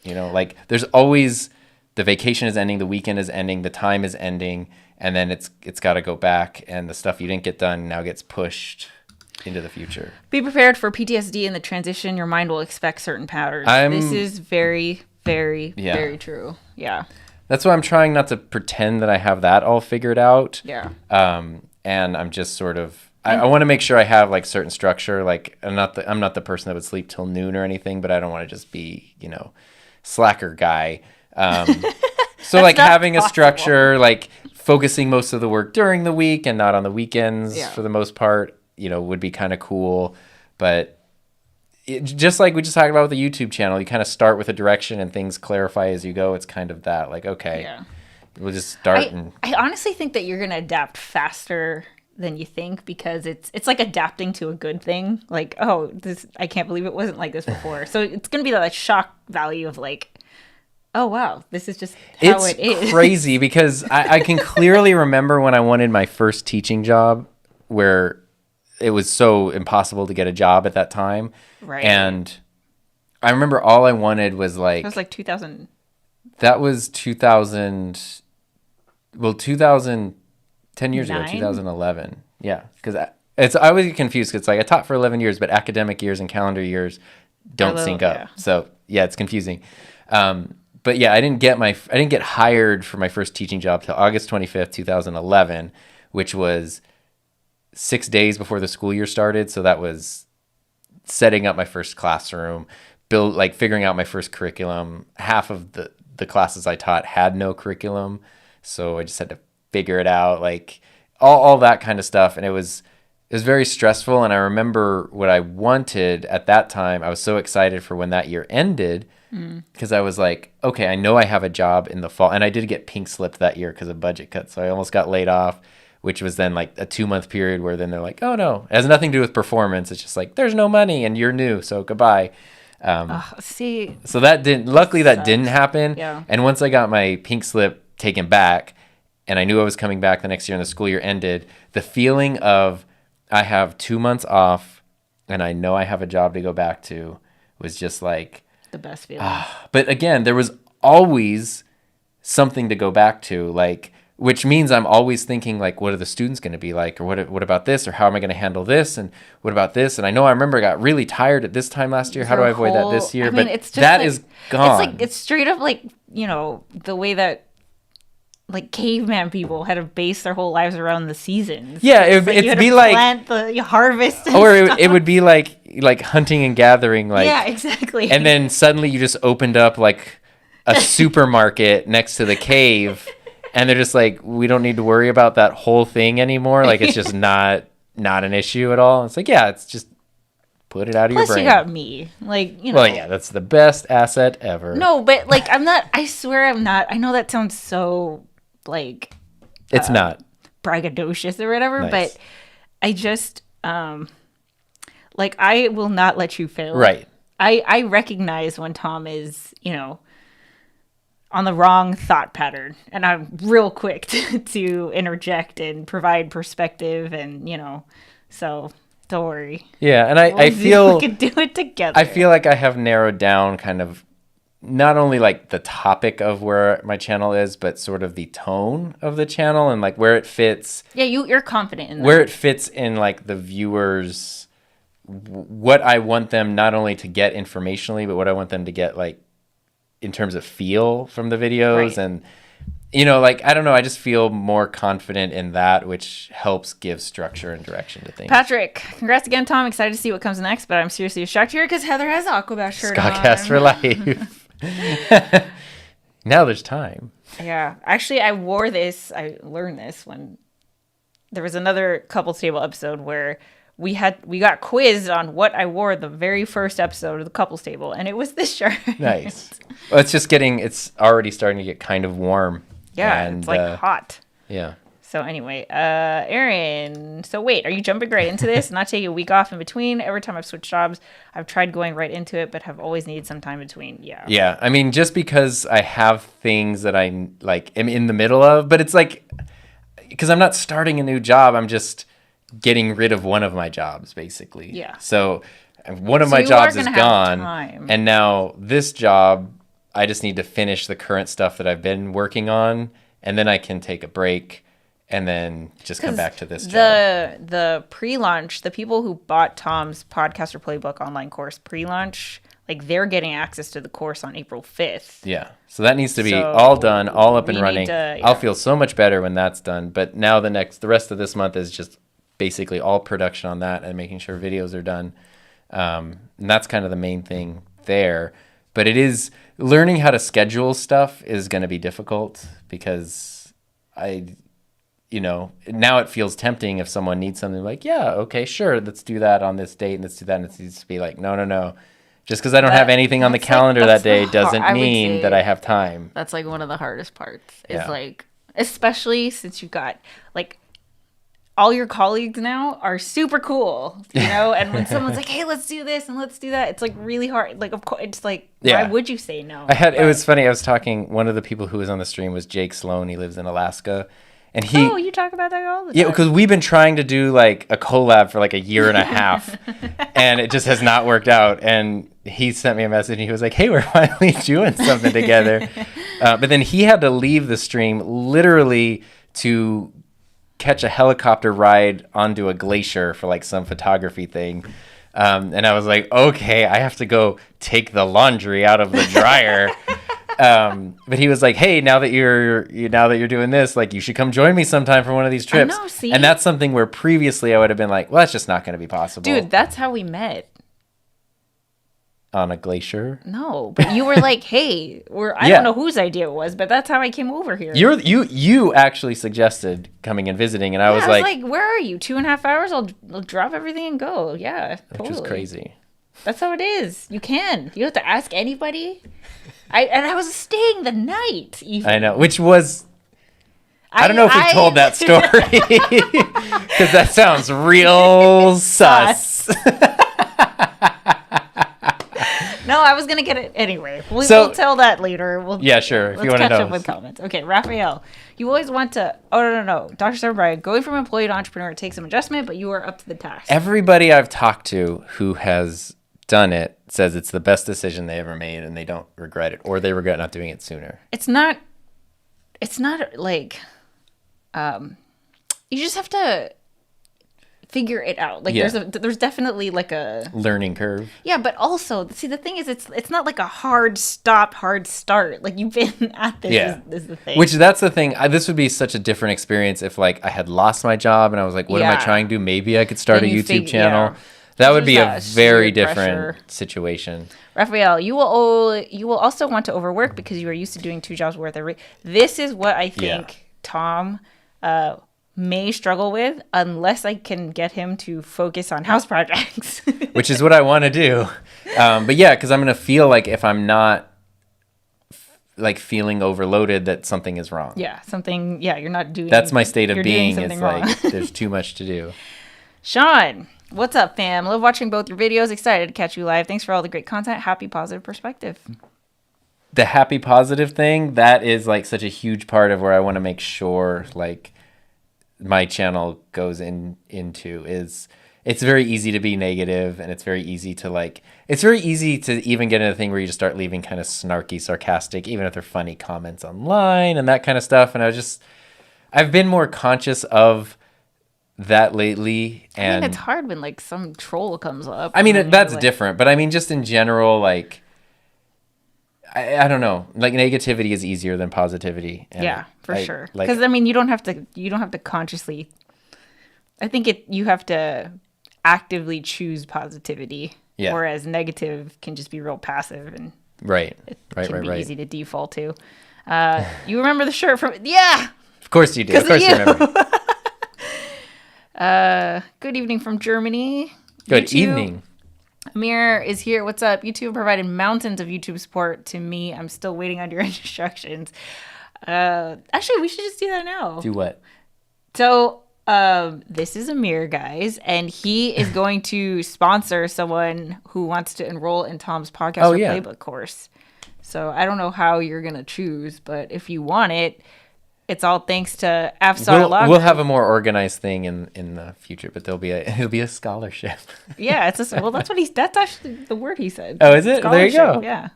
like there's always the vacation is ending, the weekend is ending, the time is ending, and then it's got to go back, and the stuff you didn't get done now gets pushed into the future. Be prepared for PTSD in the transition. Your mind will expect certain patterns. This is very, very, very true. Yeah. That's why I'm trying not to pretend that I have that all figured out. Yeah. And I'm just sort of, I want to make sure I have like certain structure. Like I'm not the person that would sleep till noon or anything, but I don't want to just be, slacker guy. So like having a structure, like focusing most of the work during the week and not on the weekends for the most part, would be kind of cool. But just like we just talked about with the YouTube channel, you kind of start with a direction and things clarify as you go. It's kind of that, like, okay, we'll just start. I honestly think that you're going to adapt faster than you think, because it's like adapting to a good thing. Like, oh, I can't believe it wasn't like this before. So it's going to be that shock value of like, oh, wow, this is just how it is. It's crazy because I can clearly remember when I wanted my first teaching job where it was so impossible to get a job at that time. Right. And I remember all I wanted was like... That was like 2000. That was 2000... Well, 10 years ago, 2011. Yeah. Because I always get confused because it's like I taught for 11 years, but academic years and calendar years don't sync up. Yeah. So, yeah, it's confusing. But yeah, I didn't get hired for my first teaching job till August 25th, 2011, which was 6 days before the school year started. So that was setting up my first classroom, figuring out my first curriculum. Half of the classes I taught had no curriculum, so I just had to figure it out, like all that kind of stuff. And it was very stressful. And I remember what I wanted at that time. I was so excited for when that year ended, because I was like, okay, I know I have a job in the fall. And I did get pink slipped that year because of budget cuts, so I almost got laid off, which was then like a 2-month period where then they're like, oh no, it has nothing to do with performance. It's just like, there's no money and you're new, so goodbye. So that didn't happen. Yeah. And once I got my pink slip taken back and I knew I was coming back the next year and the school year ended, the feeling of I have 2 months off and I know I have a job to go back to was just like the best feeling. But again, there was always something to go back to, like, which means I'm always thinking, like, what are the students going to be like? Or what about this? Or how am I going to handle this? And what about this? And I remember I got really tired at this time last year. How do I avoid that this year? But it's just that is gone. It's straight up like, the way that like caveman people had to base their whole lives around the seasons. Yeah, it'd be like plant the harvest, or it would be like hunting and gathering, like, yeah, exactly. And then suddenly you just opened up like a supermarket next to the cave, and they're just like, we don't need to worry about that whole thing anymore. Like, it's just not an issue at all. It's like, yeah, it's just put it out of your brain. Plus, you got me, like, Well, yeah, that's the best asset ever. No, but like, I'm not. I swear, I'm not. I know that sounds so like it's not braggadocious or whatever, nice. But I just like, I will not let you fail. Right. I recognize when Tom is, on the wrong thought pattern, and I'm real quick to interject and provide perspective, and so don't worry. Yeah, and I feel we could do it together. I feel like I have narrowed down kind of not only like the topic of where my channel is, but sort of the tone of the channel and like where it fits. Yeah, you're confident in that. Where it fits in like the viewers, what I want them not only to get informationally, but what I want them to get like in terms of feel from the videos. Right. And like, I don't know, I just feel more confident in that, which helps give structure and direction to things. Patrick, congrats again, Tom. Excited to see what comes next, but I'm seriously shocked here because Heather has the Aquabash shirt on. Scottcast for life. Now there's time. Yeah. Actually, I learned this when there was another Couples Table episode where we got quizzed on what I wore the very first episode of the Couples Table, and it was this shirt. Nice. Well, it's already starting to get kind of warm. Yeah, and, it's like hot. Yeah. So anyway, Aaron, so wait, are you jumping right into this? Not taking a week off in between? Every time I've switched jobs, I've tried going right into it, but have always needed some time between. Yeah. Yeah. I mean, just because I have things that I like am in the middle of, but it's like, because I'm not starting a new job, I'm just getting rid of one of my jobs, basically. Yeah. So one of my jobs is gone, and now this job, I just need to finish the current stuff that I've been working on, and then I can take a break and then just come back to this job. The pre-launch, the people who bought Tom's Podcaster Playbook online course pre-launch, like, they're getting access to the course on April 5th. Yeah. So that needs to be all done, all up and running. I'll feel so much better when that's done. But now the rest of this month is just basically all production on that and making sure videos are done. And that's kind of the main thing there. But it is learning how to schedule stuff is going to be difficult because now it feels tempting if someone needs something like, yeah, okay, sure, let's do that on this date and let's do that. And it needs to be like, no. Just because I don't have anything on the calendar that day doesn't mean that I have time. That's like one of the hardest parts. Is like, especially since you've got like all your colleagues now are super cool, and when someone's like, hey, let's do this and let's do that, it's like really hard. Like, of course, it's like, why would you say no? It was funny. I was talking, one of the people who was on the stream was Jake Sloan. He lives in Alaska. And you talk about that all the time. Yeah, because we've been trying to do like a collab for like a year and a half, and it just has not worked out. And he sent me a message, and he was like, "Hey, we're finally doing something together." But then he had to leave the stream literally to catch a helicopter ride onto a glacier for like some photography thing. And I was like, "Okay, I have to go take the laundry out of the dryer." But he was like, hey, now that you're doing this, like, you should come join me sometime for one of these trips. I know, see? And that's something where previously I would have been like, well, that's just not going to be possible. Dude, that's how we met. on a glacier. No, but you were like, hey, I don't know whose idea it was, but that's how I came over here. You actually suggested coming and visiting, and I was like, where are you? 2.5 hours? I'll drop everything and go. Yeah, totally. Which was crazy. That's how it is. You can. You don't have to ask anybody. I was staying the night. Even. I know, which was... I don't know if we told that story, because that sounds real sus. No, I was going to get it anyway. We'll tell that later. Yeah, sure. If you want to know. Let's catch up with comments. Okay, Raphael. You always want to... Oh, no. Dr. Sarah Bryan, going from employee to entrepreneur takes some adjustment, but you are up to the task. Everybody I've talked to who has done it says it's the best decision they ever made, and they don't regret it, or they regret not doing it sooner. It's not like... you just have to figure it out. Like there's definitely like a learning curve. Yeah, but also see the thing is it's not like a hard stop, hard start. Like you've been at this is the thing. Which that's the thing. This would be such a different experience if like I had lost my job and I was like, what am I trying to do? Maybe I could start a YouTube channel. Yeah. That would be a very different situation. Raphael, you will also want to overwork because you are used to doing 2 jobs worth of. This is what I think Tom may struggle with unless I can get him to focus on house projects. Which is what I want to do. But yeah, because I'm going to feel like if I'm not like feeling overloaded that something is wrong. Yeah, you're not doing. That's my state of being. It's like there's too much to do. Sean, what's up, fam? Love watching both your videos. Excited to catch you live. Thanks for all the great content. Happy, positive perspective. The happy, positive thing, that is like such a huge part of where I want to make sure like my channel goes into is it's very easy to be negative, and it's very easy to even get into a thing where you just start leaving kind of snarky, sarcastic, even if they're funny comments online and that kind of stuff. And I've been more conscious of that lately. And I mean, it's hard when like some troll comes up. I mean, that's different, but I mean, just in general, like, I don't know, like negativity is easier than positivity. And yeah, for sure. Because I mean, you don't have to consciously. I think you have to actively choose positivity, whereas negative can just be real passive and right. Easy to default to. You remember the shirt from Of course you do. Of course you remember. Good evening from Germany. Good evening. Amir is here. What's up? YouTube provided mountains of YouTube support to me. I'm still waiting on your instructions. Actually, we should just do that now. Do what? So, this is Amir, guys, and he is going to sponsor someone who wants to enroll in Tom's podcast or playbook course. So, I don't know how you're going to choose, but if you want it, it's all thanks to Afsar. We'll have a more organized thing in the future, but it'll be a scholarship. Yeah, that's actually the word he said. Oh, is it? There you go. Yeah.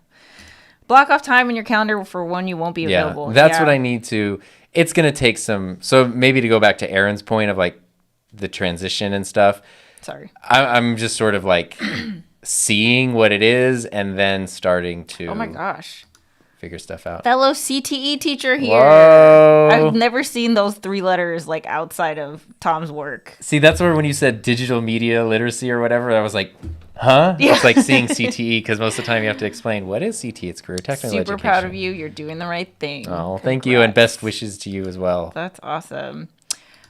Block off time in your calendar for when you won't be available. That's what I need to. It's going to take some. So maybe to go back to Aaron's point of like the transition and stuff. Sorry. I'm just sort of like seeing what it is and then starting to. Oh my gosh. Figure stuff out. Fellow CTE teacher here. Whoa. I've never seen those 3 letters like outside of Tom's work. See, that's where when you said digital media literacy or whatever, I was like, huh? Yeah. It's like seeing CTE because most of the time you have to explain what is CTE. It's career technical education. Super proud of you. You're doing the right thing. Oh, thank you, and best wishes to you as well. That's awesome.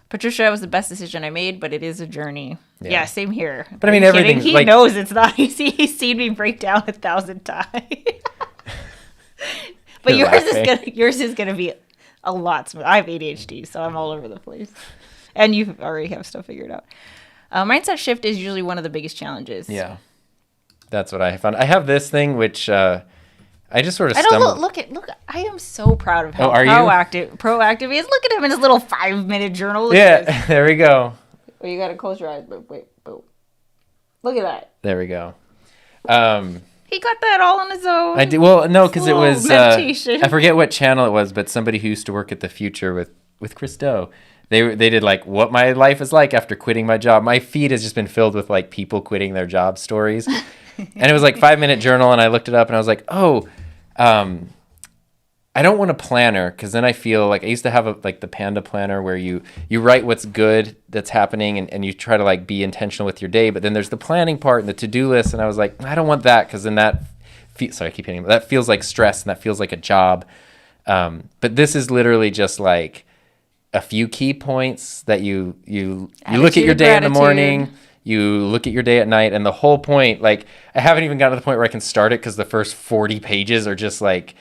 Patricia, was the best decision I made, but it is a journey. Yeah, same here. But I mean, everything. He knows it's not easy. He's seen me break down 1,000 times. But yours is gonna be a lot smooth. I have ADHD, so I'm all over the place. And you already have stuff figured out. Mindset shift is usually one of the biggest challenges. Yeah, that's what I found. I have this thing which I just sort of stumbled. Look. I am so proud of how proactive he is. Look at him in his little 5-minute journal. There we go. Well, you gotta close your eyes. But wait. Look at that. There we go. He got that all on his own. I did. Well, no, because it was meditation. I forget what channel it was, but somebody who used to work at The Future with Chris Do. They did like what my life is like after quitting my job. My feed has just been filled with like people quitting their job stories, and it was like 5-minute journal. And I looked it up, and I was like, I I don't want a planner because then I feel like I used to have like the Panda planner where you write what's good that's happening and you try to like be intentional with your day. But then there's the planning part and the to-do list. And I was like, I don't want that because then that sorry, I keep hitting that feels like stress and that feels like a job. But this is literally just like a few key points that you look at your day in the morning, you look at your day at night, and the whole point, like I haven't even gotten to the point where I can start it because the first 40 pages are just like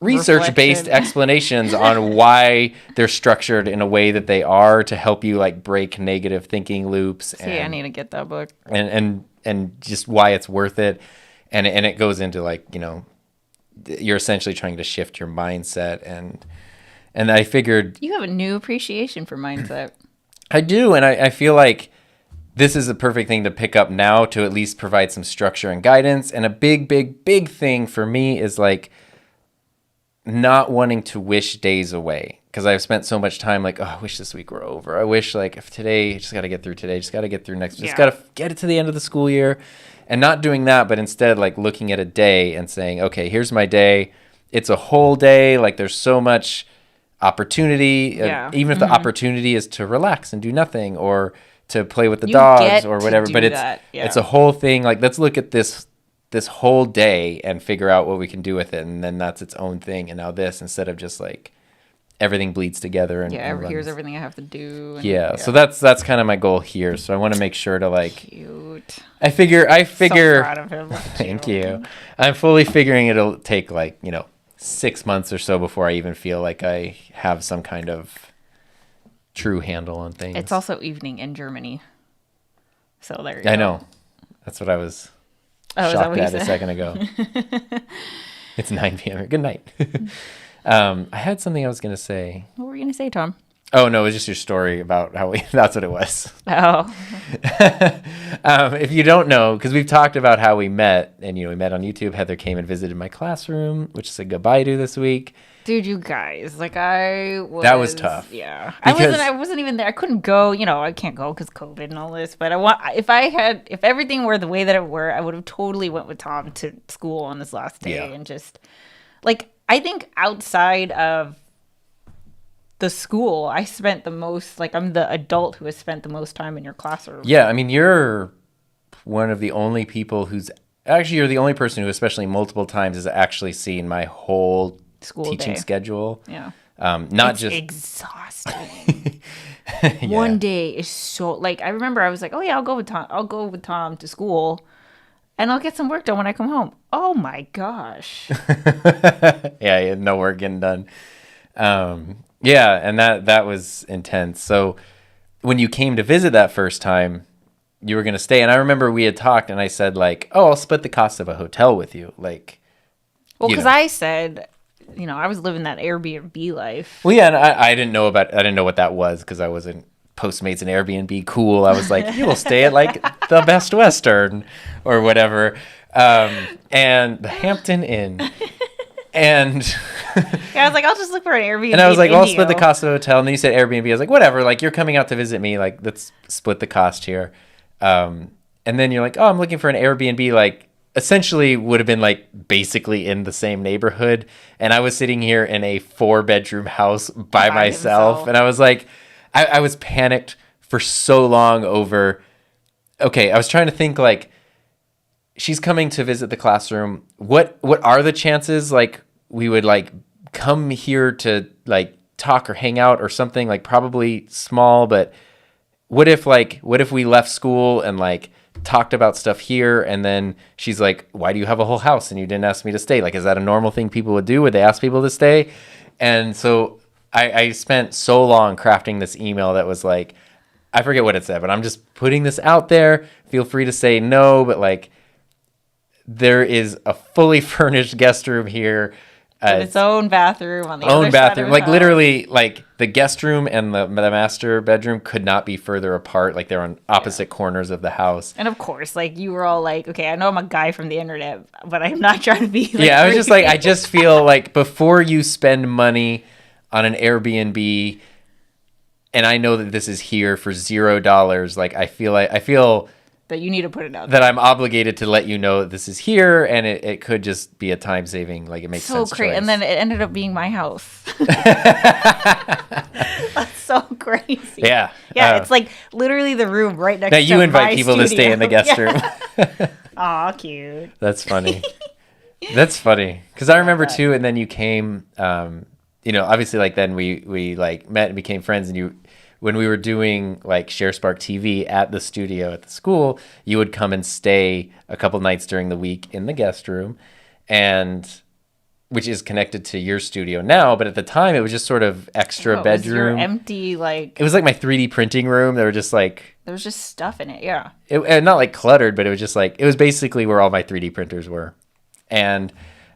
research-based explanations on why they're structured in a way that they are to help you like break negative thinking loops. See, I need to get that book. And just why it's worth it. And it goes into like, you know, you're essentially trying to shift your mindset. And I figured... You have a new appreciation for mindset. I do. And I feel like this is a perfect thing to pick up now to at least provide some structure and guidance. And a big, big, big thing for me is like not wanting to wish days away. Because I've spent so much time like, oh, I wish this week were over. I wish like if today, just got to get through today. Just got to get through next. Just got to get it to the end of the school year. And not doing that, but instead like looking at a day and saying, okay, here's my day. It's a whole day. Like there's so much opportunity. Even if the opportunity is to relax and do nothing or to play with the dogs or whatever. But it's a whole thing. Like let's look at this whole day and figure out what we can do with it. And then that's its own thing. And now this, instead of just like everything bleeds together. And here's everything I have to do. And, so that's kind of my goal here. So I want to make sure to like... Cute. I figure... So proud of him. Thank you. I'm fully figuring it'll take like, 6 months or so before I even feel like I have some kind of true handle on things. It's also evening in Germany. So there you go. I know. That's what I was shocked at a second ago. It's 9 p.m. Good night. I had something I was going to say. What were you going to say, Tom? Oh, no, it was just your story about how that's what it was. Oh. If you don't know, because we've talked about how we met, and, we met on YouTube. Heather came and visited my classroom, which said goodbye to this week. Dude, you guys, like that was tough. Yeah. I wasn't even there. I couldn't go, I can't go because COVID and all this, but if everything were the way that it were, I would have totally went with Tom to school on this last day and just like, I think outside of the school, I spent the most, like I'm the adult who has spent the most time in your classroom. Yeah, I mean, you're one of the only people you're the only person who, especially multiple times, has actually seen my whole school teaching schedule. Yeah. It's just exhausting. One day is so, like, I remember I was like, oh yeah, I'll go with Tom to school and I'll get some work done when I come home. Oh my gosh. Yeah, no work getting done. Yeah, and that was intense. So when you came to visit that first time, you were going to stay. And I remember we had talked and I said like, oh, I'll split the cost of a hotel with you. Like, well, because I said, I was living that Airbnb life. Well, yeah, and I didn't know what that was because I wasn't Postmates and Airbnb cool. I was like, you will stay at like the Best Western or whatever. And the Hampton Inn. And I was like, I'll just look for an Airbnb. And I was like, well, I'll split the cost of the hotel. And then you said Airbnb. I was like, whatever. Like, you're coming out to visit me. Like, let's split the cost here. And then you're like, oh, I'm looking for an Airbnb. Like, essentially would have been like basically in the same neighborhood. And I was sitting here in a 4-bedroom house by myself. Himself. And I was like, I was panicked for so long over, okay, I was trying to think like, she's coming to visit the classroom. What are the chances like we would like come here to like talk or hang out or something? Like probably small, but what if we left school and like talked about stuff here and then she's like, why do you have a whole house and you didn't ask me to stay? Like, is that a normal thing people would do? Would they ask people to stay? And so I spent so long crafting this email that was like, I forget what it said, but I'm just putting this out there. Feel free to say no, but like, there is a fully furnished guest room here. With its own bathroom on the other side of the like house. literally, like the guest room and the master bedroom could not be further apart. Like they're on opposite corners of the house. And of course, like you were all like, okay, I know I'm a guy from the internet, but I'm not trying to be. Like, I was just like, I just feel like before you spend money on an Airbnb, and I know that this is here for $0. Like I feel that you need to put it out that I'm obligated to let you know that this is here, and it could just be a time saving, like it makes sense. So crazy. And then it ended up being my house. That's so crazy. Yeah. Yeah, it's like literally the room right next now to you invite my people studio. to stay in the guest room. Aw, cute. That's funny. That's funny. Because I remember too, and then you came, obviously like then we like met and became friends, and when we were doing like ShareSpark TV at the studio at the school, you would come and stay a couple nights during the week in the guest room, and which is connected to your studio now, but at the time it was just sort of extra bedroom. It was your empty, like... It was like my 3D printing room. There were just like... There was just stuff in it, yeah. And not like cluttered, but it was just like... It was basically where all my 3D printers were. And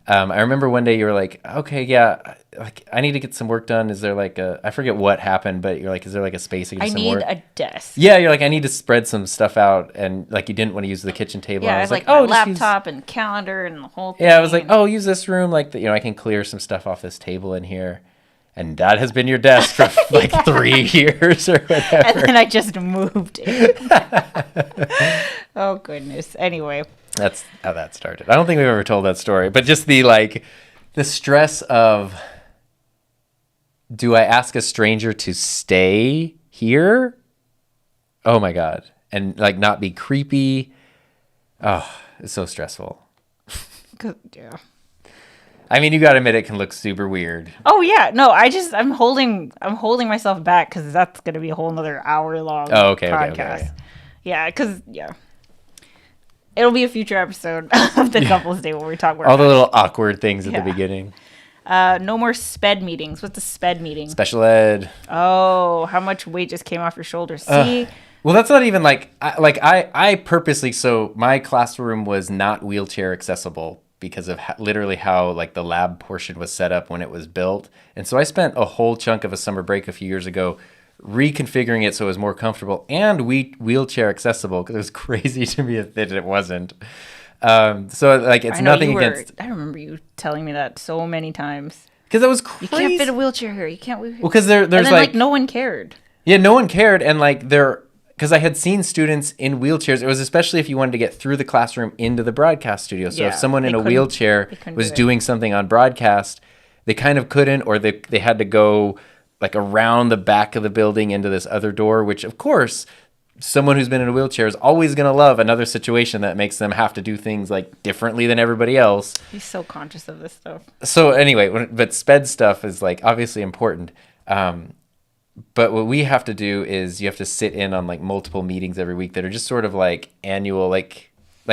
I remember one day you were like, okay, yeah, like I need to get some work done. Is there like I forget what happened, but you're like, is there like a space I can do some work? I need a desk. Yeah, you're like, I need to spread some stuff out, and like you didn't want to use the kitchen table. Yeah, I was like oh, my laptop and calendar and the whole thing. Yeah, I was like, oh, use this room, like I can clear some stuff off this table in here. And that has been your desk for like 3 years or whatever. And then I just moved it. Oh, goodness. Anyway. That's how that started. I don't think we've ever told that story, but just the stress of, do I ask a stranger to stay here? Oh my God. And like not be creepy. Oh, it's so stressful. Yeah. I mean, you got to admit it can look super weird. Oh yeah. No, I'm holding myself back because that's going to be a whole nother hour-long podcast. Okay. Yeah, because, yeah. It'll be a future episode of the Couples Day where we talk about all the little awkward things at the beginning. No more SPED meetings. What's a SPED meeting? Special ed. Oh, how much weight just came off your shoulders? See? Well, that's not even I purposely, so my classroom was not wheelchair accessible because of literally how like the lab portion was set up when it was built. And so I spent a whole chunk of a summer break a few years ago reconfiguring it so it was more comfortable and wheelchair accessible, because it was crazy to me that it wasn't. So like it's nothing against. I remember you telling me that so many times. Because that was crazy. You can't fit a wheelchair here. You can't. Well, because there's and then, like no one cared. Yeah, no one cared, and like because I had seen students in wheelchairs. It was especially if you wanted to get through the classroom into the broadcast studio. So if someone in a wheelchair was doing something on broadcast, they kind of couldn't, or they had to go like around the back of the building into this other door, which of course someone who's been in a wheelchair is always going to love another situation that makes them have to do things like differently than everybody else. He's so conscious of this stuff. So anyway, but SPED stuff is like obviously important. But what we have to do is you have to sit in on like multiple meetings every week that are just sort of like annual, like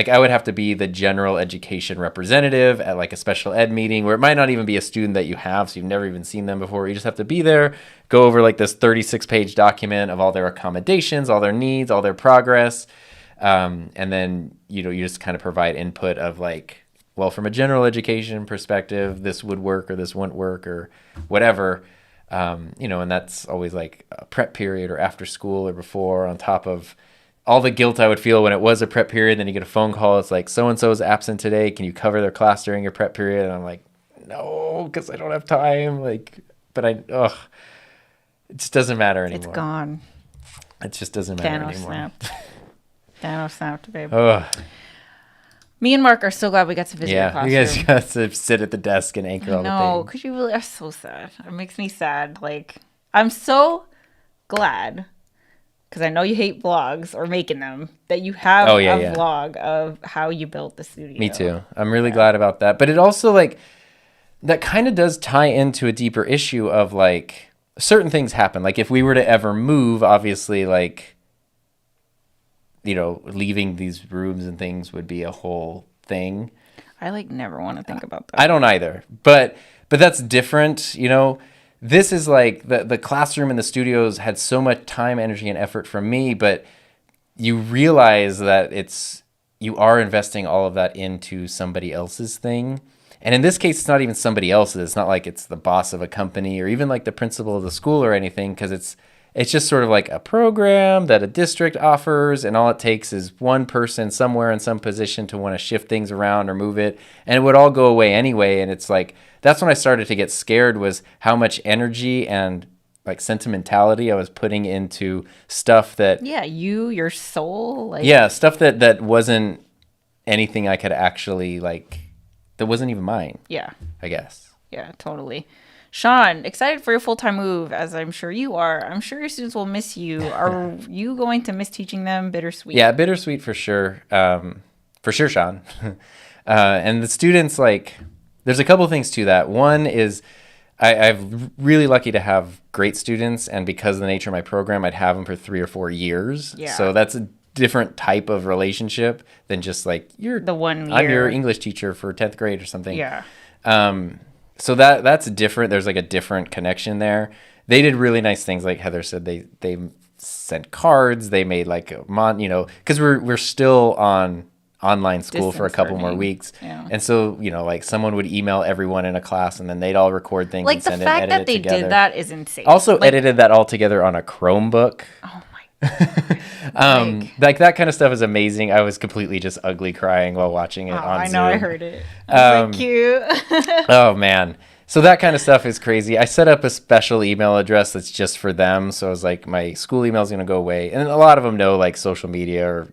I would have to be the general education representative at like a special ed meeting where it might not even be a student that you have, so you've never even seen them before. You just have to be there, go over like this 36-page document of all their accommodations, all their needs, all their progress. And then, you just kind of provide input of like, well, from a general education perspective, this would work or this wouldn't work or whatever. And that's always like a prep period or after school or before, on top of all the guilt I would feel when it was a prep period. Then you get a phone call. It's like, so-and-so is absent today. Can you cover their class during your prep period? And I'm like, no, because I don't have time. But it just doesn't matter anymore. It's gone. It just doesn't matter anymore. Thanos snapped, babe. Ugh. Me and Mark are so glad we got to visit your classroom. You guys got to sit at the desk and anchor all the things. No, because you really are so sad. It makes me sad. Like, I'm so glad, because I know you hate vlogs or making them, that you have a vlog of how you built the studio. Me too. I'm really glad about that. But it also, like, that kind of does tie into a deeper issue of, like, certain things happen. Like, if we were to ever move, obviously, like, leaving these rooms and things would be a whole thing. I never want to think about that. I don't either. But that's different, This is like the classroom and the studios had so much time, energy, and effort from me, but you realize that you are investing all of that into somebody else's thing. And in this case, it's not even somebody else's. It's not like it's the boss of a company or even like the principal of the school or anything, because it's just sort of like a program that a district offers, and all it takes is one person somewhere in some position to want to shift things around or move it, and it would all go away anyway. And it's like, that's when I started to get scared, was how much energy and like sentimentality I was putting into stuff that Yeah, your soul, like stuff that wasn't anything I could actually like, that wasn't even mine. Yeah. I guess. Yeah, totally. Sean, excited for your full-time move, as I'm sure you are. I'm sure your students will miss you. Are you going to miss teaching them? Bittersweet. Yeah, bittersweet for sure. For sure, Sean. And the students, like, there's a couple things to that. One is I'm really lucky to have great students, and because of the nature of my program, I'd have them for 3 or 4 years. Yeah. So that's a different type of relationship than just like I'm your English teacher for 10th grade or something. Yeah. So that's different. There's like a different connection there. They did really nice things, like Heather said. They sent cards. They made like because we're still on online school for a couple more weeks. Yeah. And so, like someone would email everyone in a class and then they'd all record things Like and the send it, fact edit that it they together. did that is insane. Also edited that all together on a Chromebook. Oh my God. Like that kind of stuff is amazing. I was completely just ugly crying while watching it on Zoom. I know, I heard it. I was like, cute. Oh man. So that kind of stuff is crazy. I set up a special email address that's just for them. So I was like, my school email is going to go away. And a lot of them know like social media, or,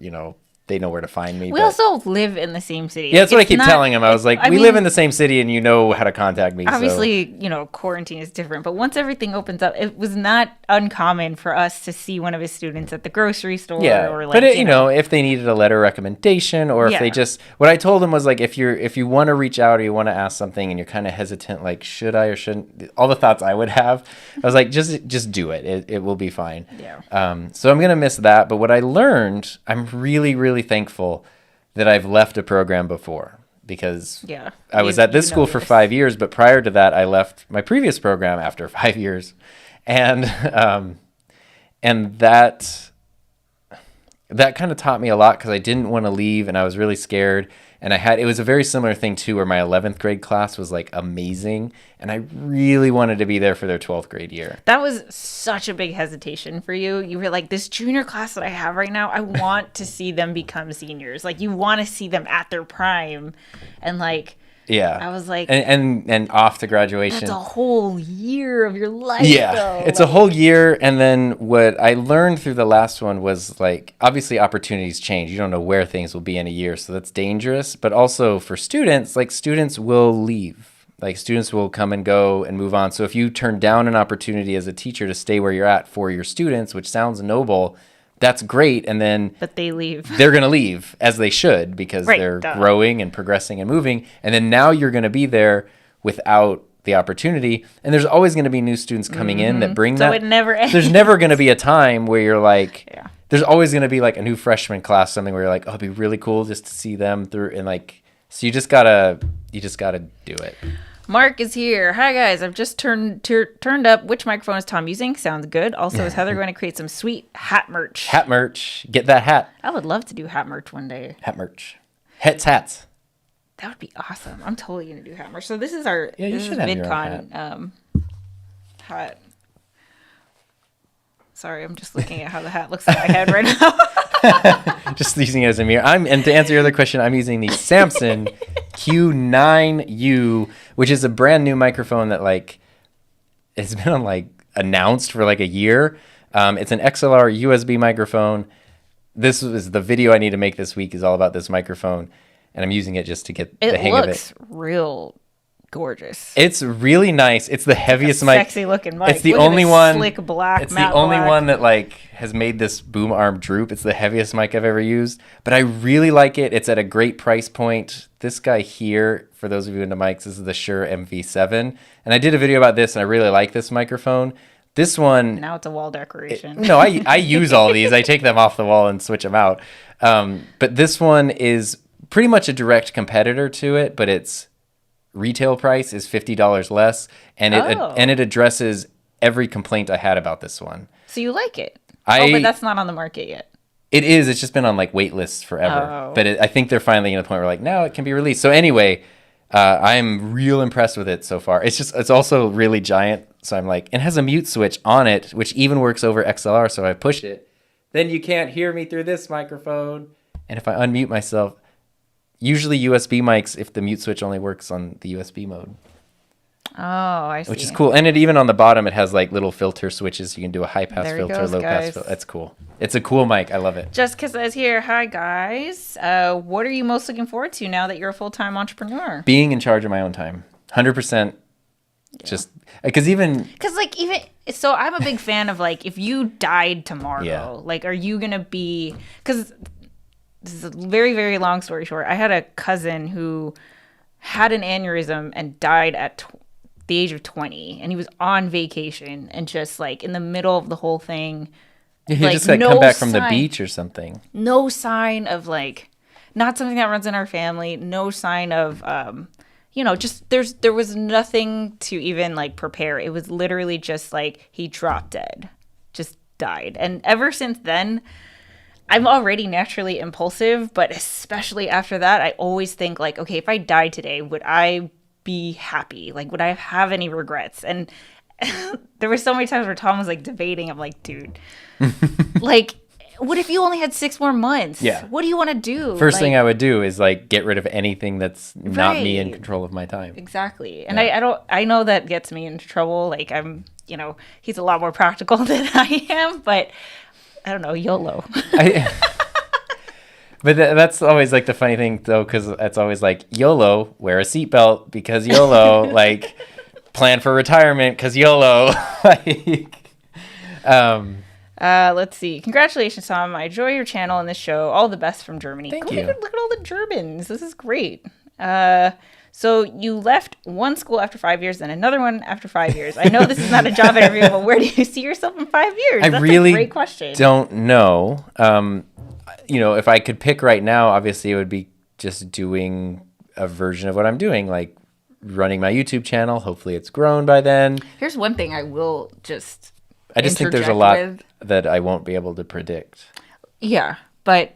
they know where to find me. We also live in the same city. Yeah, that's what I keep telling them. I was like, we live in the same city and you know how to contact me. Obviously, quarantine is different. But once everything opens up, it was not uncommon for us to see one of his students at the grocery store. Yeah, or like, but if they needed a letter recommendation, or if they just, what I told them was like, if you want to reach out or you want to ask something and you're kind of hesitant, like should I or shouldn't, all the thoughts I would have, I was like, just do it. It will be fine. Yeah. So I'm gonna miss that. But what I learned, I'm really, really thankful that I've left a program before, because I was at this school for 5 years, but prior to that, I left my previous program after 5 years, and that kind of taught me a lot, because I didn't want to leave and I was really scared. And it was a very similar thing too, where my 11th grade class was like amazing, and I really wanted to be there for their 12th grade year. That was such a big hesitation for you. You were like, this junior class that I have right now, I want to see them become seniors. Like, you want to see them at their prime. And like, yeah, I was like, and off to graduation. That's a whole year of your life. Yeah, though. It's a whole year. And then what I learned through the last one was, like, obviously opportunities change. You don't know where things will be in a year, so that's dangerous. But also for students, like, students will leave. Like, students will come and go and move on. So if you turn down an opportunity as a teacher to stay where you're at for your students, which sounds noble, that's great. And then but they leave. They're going to leave, as they should, because they're growing and progressing and moving. And then now you're going to be there without the opportunity. And there's always going to be new students coming in that bring that. So it never ends. There's never going to be a time where you're like, there's always going to be like a new freshman class, something where you're like, oh, it'd be really cool just to see them through. And like, so you just gotta do it. Mark is here. Hi guys, I've just turned up. Which microphone is Tom using? Sounds good. Also, is Heather going to create some sweet hat merch? Hat merch. Get that hat. I would love to do hat merch one day. Hat merch. Hats. That would be awesome. I'm totally going to do hat merch. So this is our VidCon hat. Sorry, I'm just looking at how the hat looks in my head right now. Just using it as a mirror. And to answer your other question, I'm using the Samson Q9U, which is a brand new microphone that like it's been on like announced for like a year. It's an XLR USB microphone. This is the video I need to make this week is all about this microphone, and I'm using it just to get the hang of it. It looks real gorgeous. It's really nice. It's the heaviest mic. Sexy looking mic. It's the only one. Slick black. It's the only one that like has made this boom arm droop. It's the heaviest mic I've ever used, but I really like it. It's at a great price point. This guy here, for those of you into mics, this is the Shure MV7, and I did a video about this, and I really like this microphone. This one now it's a wall decoration. No, I use all these. I take them off the wall and switch them out. But this one is pretty much a direct competitor to it, but its retail price is $50 less, and it addresses every complaint I had about this one. So you like it? But that's not on the market yet. It is. It's just been on like wait lists forever. Oh. But I think they're finally at a point where like now it can be released. So anyway, I'm real impressed with it so far. It's also really giant. So I'm like, it has a mute switch on it, which even works over XLR. So I push it, then you can't hear me through this microphone. And if I unmute myself, usually USB mics, if the mute switch only works on the USB mode. Oh, I see. Which is cool. And it even on the bottom, it has like little filter switches. You can do a high pass filter, low pass filter. That's cool. It's a cool mic. I love it. Jessica says here, hi guys. What are you most looking forward to now that you're a full-time entrepreneur? Being in charge of my own time. 100%. Just because so I'm a big fan of like, if you died tomorrow, like, are you going to be, because this is a very, very long story short. I had a cousin who had an aneurysm and died at the age of 20, and he was on vacation and just like in the middle of the whole thing. He just like come back from the beach or something. No sign of like, not something that runs in our family. No sign of, just there was nothing to even like prepare. It was literally just like he dropped dead, just died. And ever since then, I'm already naturally impulsive, but especially after that, I always think like, okay, if I died today, would I be happy? Like, would I have any regrets? And there were so many times where Tom was like debating. I'm like, dude, like, what if you only had 6 more months? Yeah. What do you want to do? First thing I would do is like get rid of anything that's not me in control of my time. Exactly. And I know that gets me into trouble. Like he's a lot more practical than I am, but I don't know, YOLO. But that's always like the funny thing though, because it's always like YOLO, wear a seatbelt because YOLO, like plan for retirement because YOLO. Let's see. Congratulations, Tom. I enjoy your channel and this show. All the best from Germany. Thank you. Look at all the Germans. This is great. So you left one school after 5 years and another one after 5 years. I know this is not a job interview, but where do you see yourself in 5 years? That's really a great question. Don't know. If I could pick right now, obviously it would be just doing a version of what I'm doing, like running my YouTube channel. Hopefully it's grown by then. Here's one thing I just think there's a lot that I won't be able to predict. Yeah, but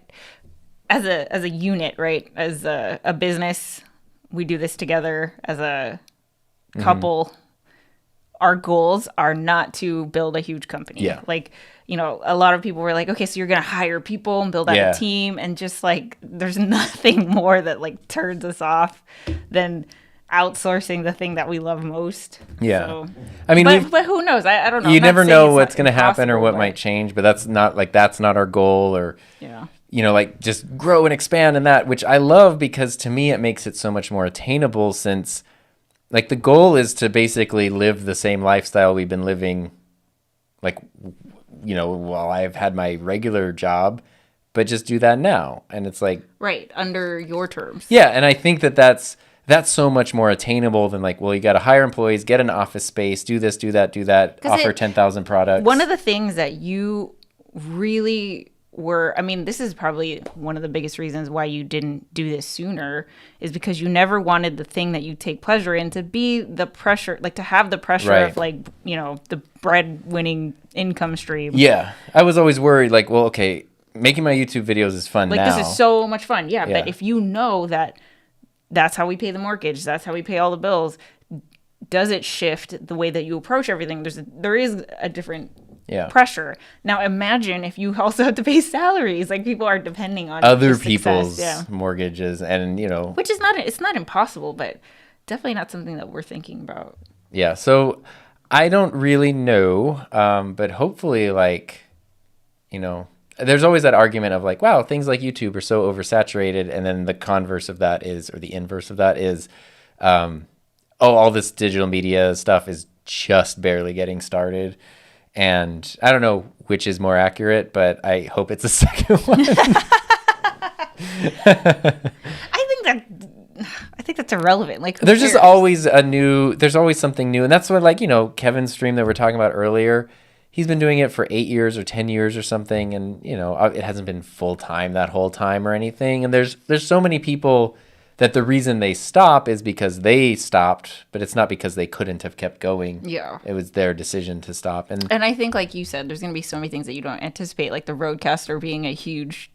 as a unit, right? As a business, we do this together as a couple. Our goals are not to build a huge company. Yeah. Like, a lot of people were like, okay, so you're going to hire people and build out a team. And just like, there's nothing more that like turns us off than outsourcing the thing that we love most. Yeah. So, I mean, but who knows? I don't know. You never know what's going to happen or what might change, but that's not our goal or, like just grow and expand in that, which I love because to me, it makes it so much more attainable since like the goal is to basically live the same lifestyle we've been living, like, while I've had my regular job, but just do that now. And it's like, right. Under your terms. Yeah. And I think that's so much more attainable than like, well, you got to hire employees, get an office space, do this, do that, offer 10,000 products. One of the things that you really this is probably one of the biggest reasons why you didn't do this sooner is because you never wanted the thing that you take pleasure in to be the pressure, like to have the pressure of like, the bread-winning income stream. Yeah. I was always worried like, well, okay, making my YouTube videos is fun now. Like this is so much fun. Yeah. But if you know that that's how we pay the mortgage, that's how we pay all the bills, does it shift the way that you approach everything? There is a different pressure. Now imagine if you also have to pay salaries, like people are depending on other people's mortgages and which is it's not impossible, but definitely not something that we're thinking about. Yeah. So I don't really know. But hopefully like, there's always that argument of like, wow, things like YouTube are so oversaturated. And then the converse of that is, or the inverse of that is, all this digital media stuff is just barely getting started. And I don't know which is more accurate, but I hope it's the second one. I think that's irrelevant. Like, there's just always there's always something new. And that's what, like, Kevin's stream that we're talking about earlier, he's been doing it for 8 years or 10 years or something. And, it hasn't been full time that whole time or anything. And there's so many people that the reason they stop is because they stopped, but it's not because they couldn't have kept going. Yeah. It was their decision to stop. And I think, like you said, there's going to be so many things that you don't anticipate, like the Roadcaster being a huge,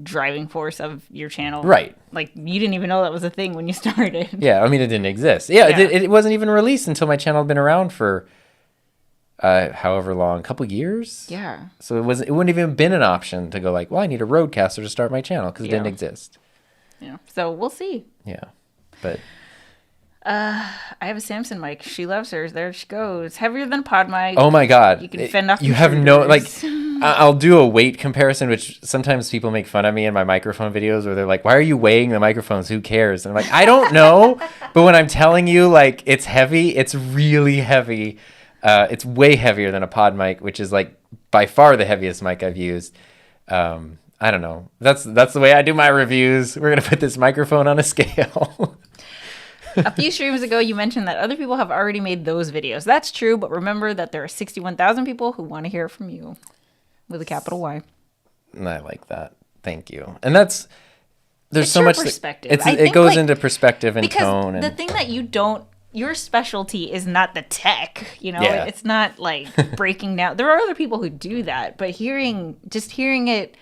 driving force of your channel. Right. Like, you didn't even know that was a thing when you started. Yeah, I mean, it didn't exist. Yeah, yeah. It wasn't even released until my channel had been around for however long, a couple years. Yeah. So it wouldn't even been an option to go like, well, I need a Roadcaster to start my channel because it didn't exist. Yeah. So we'll see. Yeah. But I have a Samson mic. She loves hers. There she goes. Heavier than a pod mic. Oh my God. You can fend off You have no, like, intruders. I'll do a weight comparison, which sometimes people make fun of me in my microphone videos where they're like, why are you weighing the microphones? Who cares? And I'm like, I don't know. But when I'm telling you, like, it's heavy, it's really heavy. It's way heavier than a pod mic, which is like by far the heaviest mic I've used. I don't know. That's the way I do my reviews. We're going to put this microphone on a scale. A few streams ago, you mentioned that other people have already made those videos. That's true, but remember that there are 61,000 people who want to hear from you with a capital Y. And I like that. Thank you. And there's it's so your much perspective. It goes into perspective and because tone. The thing that you don't, your specialty is not the tech, you know, Yeah. It's not like breaking down. There are other people who do that, but hearing it,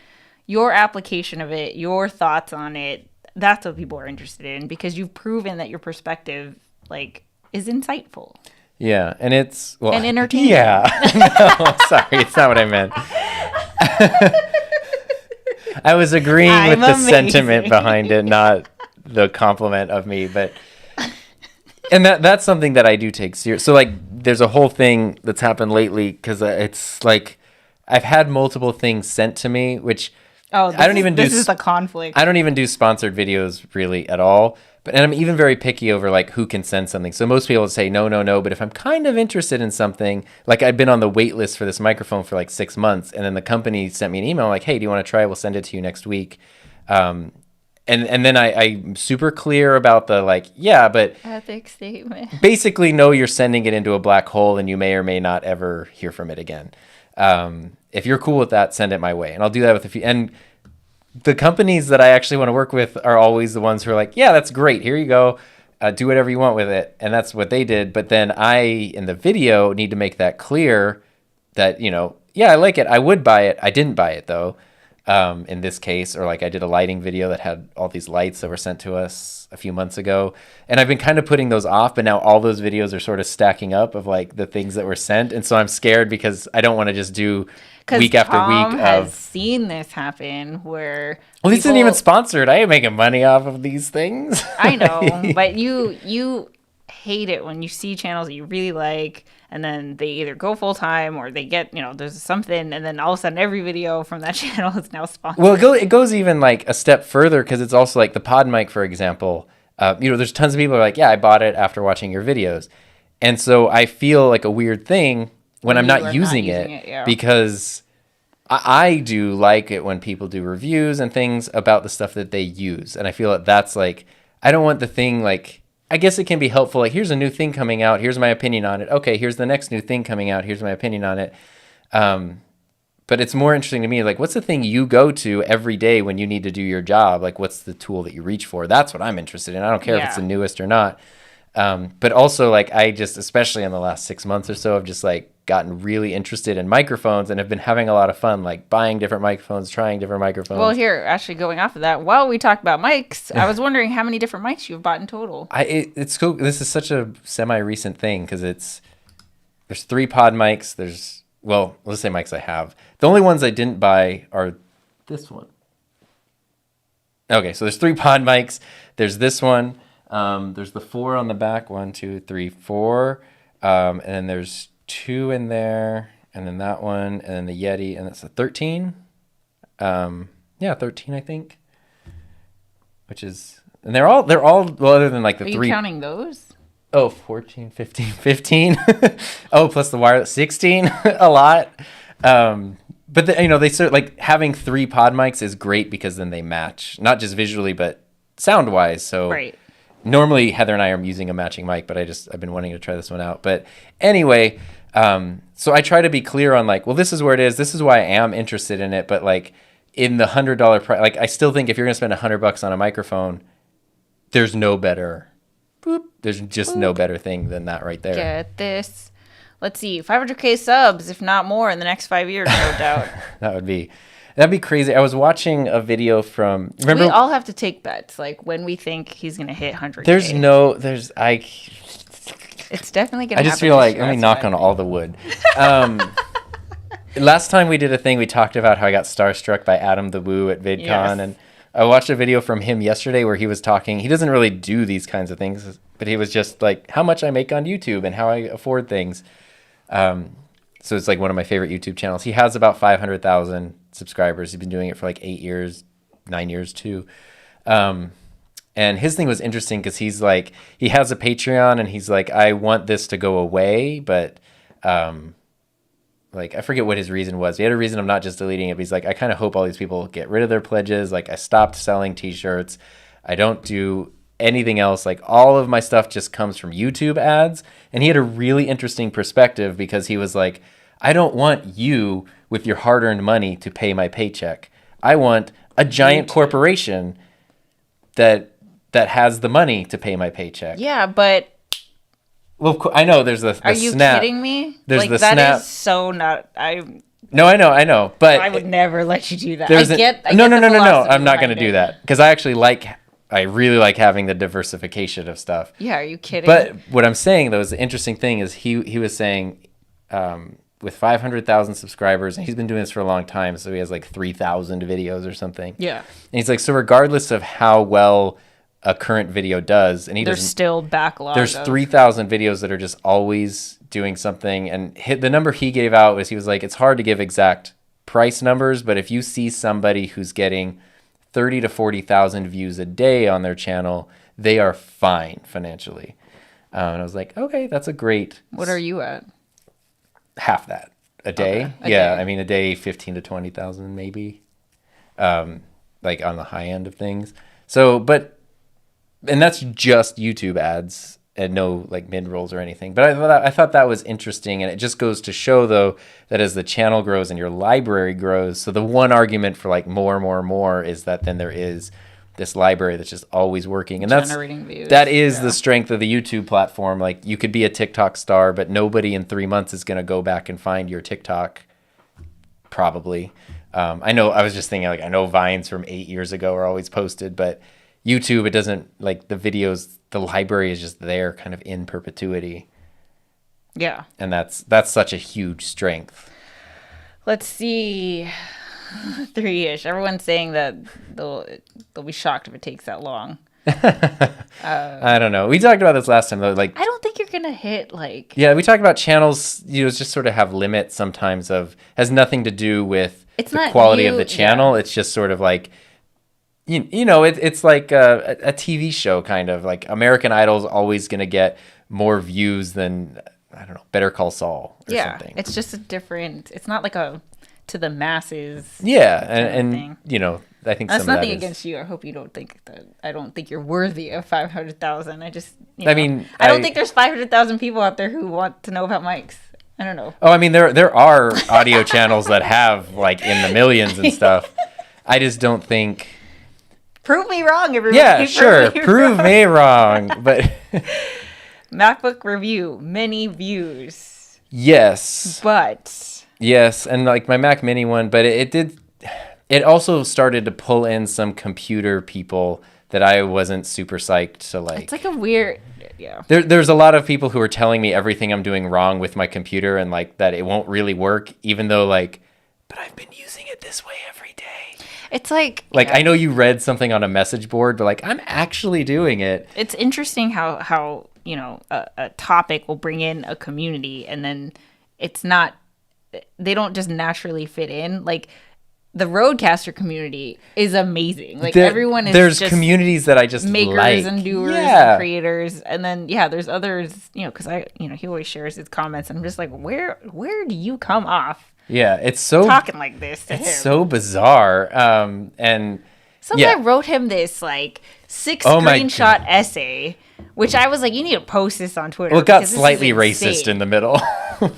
your application of it, your thoughts on it, that's what people are interested in because you've proven that your perspective, like, is insightful. Yeah, and it's... Well, and entertaining. Yeah. No, sorry, it's not what I meant. I was agreeing with the sentiment behind it, not the compliment of me, but... And that's something that I do take serious. So, like, there's a whole thing that's happened lately because it's, like, I've had multiple things sent to me, which... This is the conflict. I don't even do sponsored videos really at all. And I'm even very picky over like who can send something. So most people say no. But if I'm kind of interested in something, like I've been on the wait list for this microphone for like 6 months, and then the company sent me an email like, "Hey, do you want to try? We'll send it to you next week." And then I'm super clear about the like, yeah, but ethics statement. Basically, no, you're sending it into a black hole, and you may or may not ever hear from it again. If you're cool with that, send it my way. And I'll do that with a few. And the companies that I actually want to work with are always the ones who are like, yeah, that's great. Here you go. Do whatever you want with it. And that's what they did. But then I, in the video, need to make that clear that, you know, yeah, I like it. I would buy it. I didn't buy it, though, in this case. Or like I did a lighting video that had all these lights that were sent to us a few months ago. And I've been kind of putting those off. But now all those videos are sort of stacking up of like the things that were sent. And so I'm scared because I don't want to just do week after week has seen this happen where this isn't even sponsored. I ain't making money off of these things. I know, but you hate it when you see channels that you really like and then they either go full time or they get, you know, there's something and then all of a sudden every video from that channel is now sponsored. Well, it goes even like a step further because it's also like the pod mic, for example. You know, there's tons of people who are like, yeah, I bought it after watching your videos. And so I feel like a weird thing when I'm not using it yeah. Because I do like it when people do reviews and things about the stuff that they use. And I feel that that's like, I don't want the thing like, I guess it can be helpful. Like, here's a new thing coming out. Here's my opinion on it. Okay, here's the next new thing coming out. Here's my opinion on it. But it's more interesting to me, like, what's the thing you go to every day when you need to do your job? Like, what's the tool that you reach for? That's what I'm interested in. I don't care if it's the newest or not. But also, like, I just, especially in the last 6 months or so, I've just, like, gotten really interested in microphones and have been having a lot of fun, like, buying different microphones, trying different microphones. Well, here, actually going off of that, while we talk about mics, I was wondering how many different mics you've bought in total. It's cool. This is such a semi-recent thing because there's 3 pod mics. Well, let's say mics I have. The only ones I didn't buy are this one. Okay, so there's 3 pod mics. There's this one. There's the 4 on the back. 1, 2, 3, 4. And then there's 2 in there. And then that one. And then the Yeti. And that's a 13. 13, I think. Which is... And they're all... Well, other than like the 3... Are you counting those? Oh, 14, 15, 15. Oh, plus the wireless 16. A lot. But they sort like having 3 pod mics is great because then they match, not just visually, but sound wise. So right. Normally Heather and I are using a matching mic, but I've been wanting to try this one out. But anyway, so I try to be clear on like, well, this is where it is. This is why I am interested in it. But like in the $100 price, like I still think if you're going to spend $100 on a microphone, there's no better. There's just no better thing than that right there. Get this. Let's see, 500K subs, if not more, in the next 5 years, no doubt. That'd be crazy. I was watching a video from. Remember, we all have to take bets, like when we think he's gonna hit 100K. It's definitely gonna. I just feel like let me knock on all the wood. Last time we did a thing, we talked about how I got starstruck by Adam the Woo at VidCon, and I watched a video from him yesterday where he was talking. He doesn't really do these kinds of things, but he was just like how much I make on YouTube and how I afford things. So it's like one of my favorite YouTube channels. He has about 500,000 subscribers. He's been doing it for like 8 years, 9 years too. And his thing was interesting because he's like, he has a Patreon and he's like, I want this to go away, but like, I forget what his reason was. He had a reason of not just deleting it, but he's like, I kind of hope all these people get rid of their pledges. Like, I stopped selling t-shirts. I don't do anything else. Like, all of my stuff just comes from YouTube ads. And he had a really interesting perspective because he was like, I don't want you with your hard-earned money to pay my paycheck. I want a giant corporation that has the money to pay my paycheck. Yeah, but well, I know there's the are you snap. kidding me? There's like the that snap. is so not. No, I know, but I would never let you do that. No. I'm not going to do that because I really like having the diversification of stuff. Yeah, are you kidding? But what I'm saying though is the interesting thing is he was saying with 500,000 subscribers, and he's been doing this for a long time, so he has like 3,000 videos or something. Yeah, and he's like, so regardless of how well a current video does, and there's still backlog. There's 3,000 videos that are just always doing something, and the number he gave out was he was like, it's hard to give exact price numbers, but if you see somebody who's getting 30 to 40,000 views a day on their channel, they are fine financially. And I was like, okay, that's a great. What are you at? Half that a day. Okay, a day. I mean, a day, 15 to 20,000 maybe. Like on the high end of things. So, and that's just YouTube ads and no like mid-rolls or anything. But I thought that was interesting, and it just goes to show though that as the channel grows and your library grows, so the one argument for like more is that then there is this library that's just always working, and generating views. That is the strength of the YouTube platform. Like you could be a TikTok star, but nobody in 3 months is going to go back and find your TikTok. Probably. I know. I was just thinking like I know Vines from 8 years ago are always posted, but YouTube, it doesn't like the videos. The library is just there, kind of in perpetuity. Yeah, and that's such a huge strength. Let's see. 3-ish. Everyone's saying that they'll be shocked if it takes that long. I don't know. We talked about this last time though. Like, I don't think you're gonna hit like. Yeah, we talked about channels. You know, just sort of have limits sometimes. Has nothing to do with the quality of the channel. Yeah. It's just sort of like, you know, it's like a TV show kind of like American Idol's always gonna get more views than I don't know Better Call Saul or something. It's just a different. It's not like a to the masses. Yeah, and you know, I think that's nothing against you. I hope you don't think that. I don't think you're worthy of 500,000. I just. I mean, I don't think there's 500,000 people out there who want to know about mics. I don't know. Oh, I mean, there are audio channels that have like in the millions and stuff. I just don't think. Prove me wrong, everybody. Yeah, sure. Prove me wrong. But MacBook review, many views. Yes. But. Yes, and like my Mac Mini one, but it also started to pull in some computer people that I wasn't super psyched to like. It's like a weird, yeah. There's a lot of people who are telling me everything I'm doing wrong with my computer and like that it won't really work, even though like, but I've been using it this way every day. It's like I know you read something on a message board, but like I'm actually doing it. It's interesting how you know a topic will bring in a community and then it's not. They don't just naturally fit in. Like the Rodecaster community is amazing. Like everyone is there's just communities that I just makers like. And doers and creators. And then there's others, you know, because he always shares his comments and I'm just like, where do you come off? Yeah, it's so talking like this to him. It's so bizarre. And some guy wrote him this like 6 screenshot essay, which I was like, you need to post this on Twitter. Well, it got slightly racist in the middle.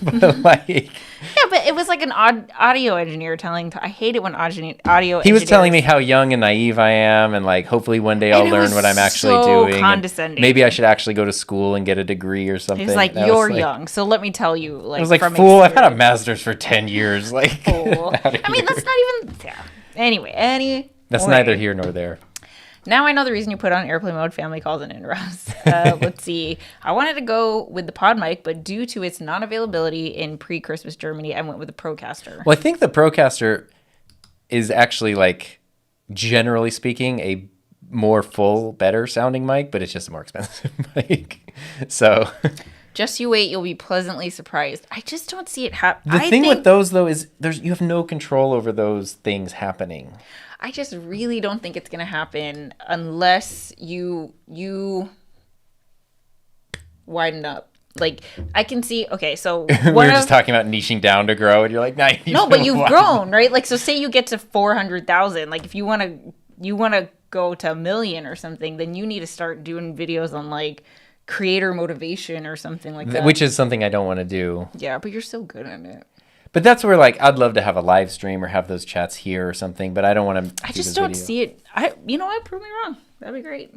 But like yeah, but it was like an audio engineer I hate it when audio he was telling me how young and naive I am and like hopefully one day I'll learn what I'm actually doing. Condescending. Maybe I should actually go to school and get a degree or something. He's like, you're young, so let me tell you. Like, I was like, fool, I've had a master's for 10 years. Like, fool. I mean, that's not even. Yeah. Anyway. That's neither here nor there. Now I know the reason you put on airplane mode, family calls and interrupts. Let's see. I wanted to go with the pod mic, but due to its non-availability in pre-Christmas Germany, I went with the Procaster. Well, I think the Procaster is actually, like, generally speaking, a more full, better sounding mic, but it's just a more expensive mic. So just you wait, you'll be pleasantly surprised. I just don't see it happen. The thing with those though is you have no control over those things happening. I just really don't think it's gonna happen unless you widen up. Like, I can see, okay, so we were just talking about niching down to grow, and you're like, no, but you've grown, right? Like, so say you get to 400,000. Like, if you want to go to 1 million or something, then you need to start doing videos on, like, creator motivation or something like that. Which is something I don't want to do. Yeah, but you're so good at it. But that's where, like, I'd love to have a live stream or have those chats here or something, but I don't want to. I just don't see it. You know what? Prove me wrong. That'd be great.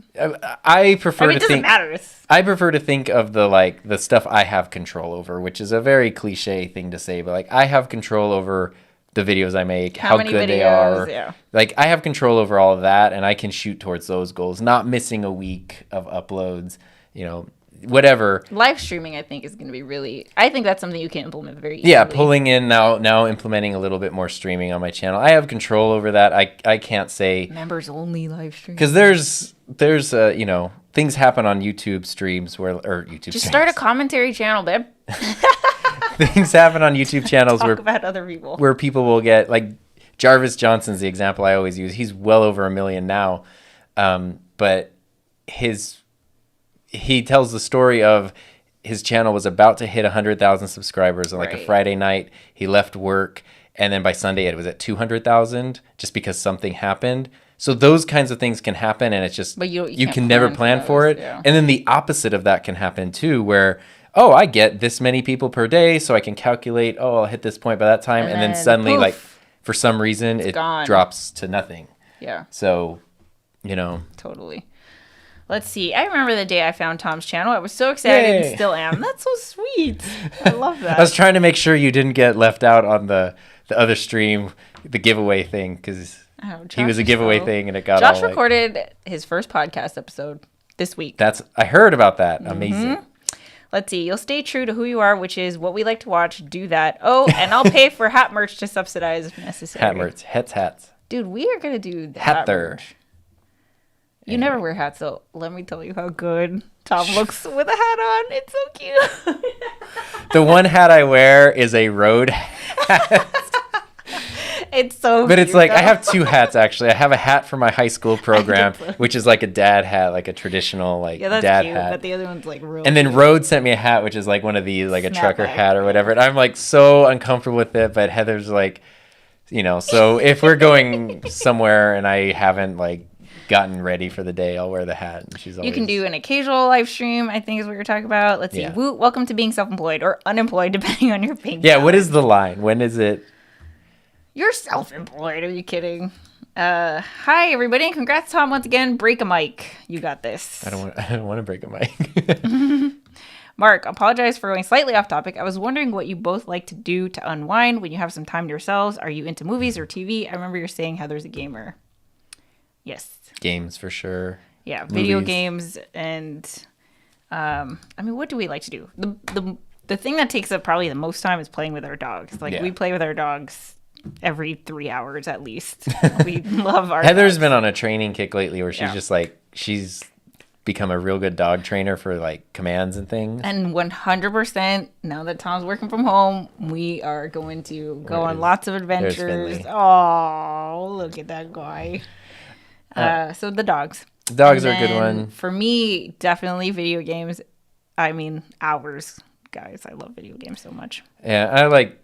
I prefer it doesn't matter. I prefer to think of the stuff I have control over, which is a very cliche thing to say, but like I have control over the videos I make, how good they are. Yeah. Like I have control over all of that, and I can shoot towards those goals, not missing a week of uploads, whatever. Live streaming, I think, is going to be really. I think that's something you can implement very easily. Yeah, pulling in now implementing a little bit more streaming on my channel. I have control over that. I can't say members only live stream because there's things happen on YouTube streams just start a commentary channel, babe. Things happen on YouTube channels Talk about other people where people will get like Jarvis Johnson's the example I always use. He's well over 1 million now, but he tells the story of his channel was about to hit 100,000 subscribers on like a Friday night. He left work, and then by Sunday it was at 200,000 just because something happened. So those kinds of things can happen, and it's just but you can never plan for it. Yeah. And then the opposite of that can happen too, where I get this many people per day, so I can calculate. I'll hit this point by that time, and then suddenly, poof, like for some reason, it drops to nothing. Yeah. So, totally. Let's see. I remember the day I found Tom's channel. I was so excited and still am. That's so sweet. I love that. I was trying to make sure you didn't get left out on the other stream, the giveaway thing, because he was a giveaway thing and it got Josh recorded his first podcast episode this week. I heard about that. Amazing. Let's see. You'll stay true to who you are, which is what we like to watch. Do that. Oh, and I'll pay for hat merch to subsidize if necessary. Hat merch. Hats. Dude, we are going to do the hat merch. You never wear hats, so let me tell you how good Tom looks with a hat on. It's so cute. The one hat I wear is a road hat. It's so But it's like, I have two hats, actually. I have a hat for my high school program, which is like a dad hat, like a traditional that's dad cute, hat. But the other one's like real And then cute. Rode sent me a hat, which is like one of these, like a trucker Snapback. hat or whatever. And I'm like so uncomfortable with it, but Heather's like, so if we're going somewhere and I haven't like gotten ready for the day, I'll wear the hat. And she's always... You can do an occasional live stream, I think is what you're talking about. Let's see. Yeah. Woo, welcome to being self-employed or unemployed, depending on your bank Yeah, balance. what is the line? When is it? You're self-employed. Are you kidding? Hi, everybody, and congrats, Tom, once again. Break a mic. You got this. I don't want to break a mic. Mark, apologize for going slightly off topic. I was wondering what you both like to do to unwind when you have some time to yourselves. Are you into movies or TV? I remember you're saying Heather's a gamer. Yes. Games for sure. Yeah, video Movies. games and what do we like to do? The thing that takes up probably the most time is playing with our dogs. Like we play with our dogs every 3 hours at least. We love our Heather's dogs. been on a training kick lately where she's Yeah. just like she's become a real good dog trainer for like commands and things. And 100%, now that Tom's working from home, we are going to go on lots of adventures. Finley. Oh, look at that guy. So the dogs. Dogs And are a good then one. For me, definitely video games. I mean, hours, guys. I love video games so much. Yeah, I like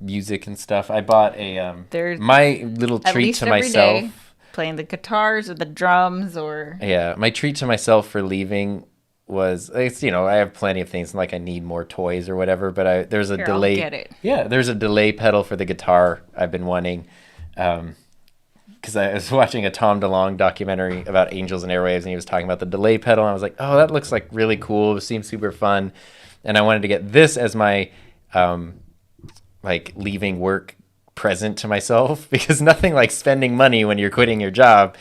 music and stuff. I bought my little At treat least to every myself. day, playing the guitars or the drums or... Yeah, my treat to myself for leaving was I have plenty of things like I need more toys or whatever, but there's a Here, delay. I'll get it. Yeah, there's a delay pedal for the guitar I've been wanting. Because I was watching a Tom DeLonge documentary about angels and airwaves, and he was talking about the delay pedal, and I was like, oh, that looks like really cool. It seems super fun. And I wanted to get this as my leaving work present to myself, because nothing like spending money when you're quitting your job.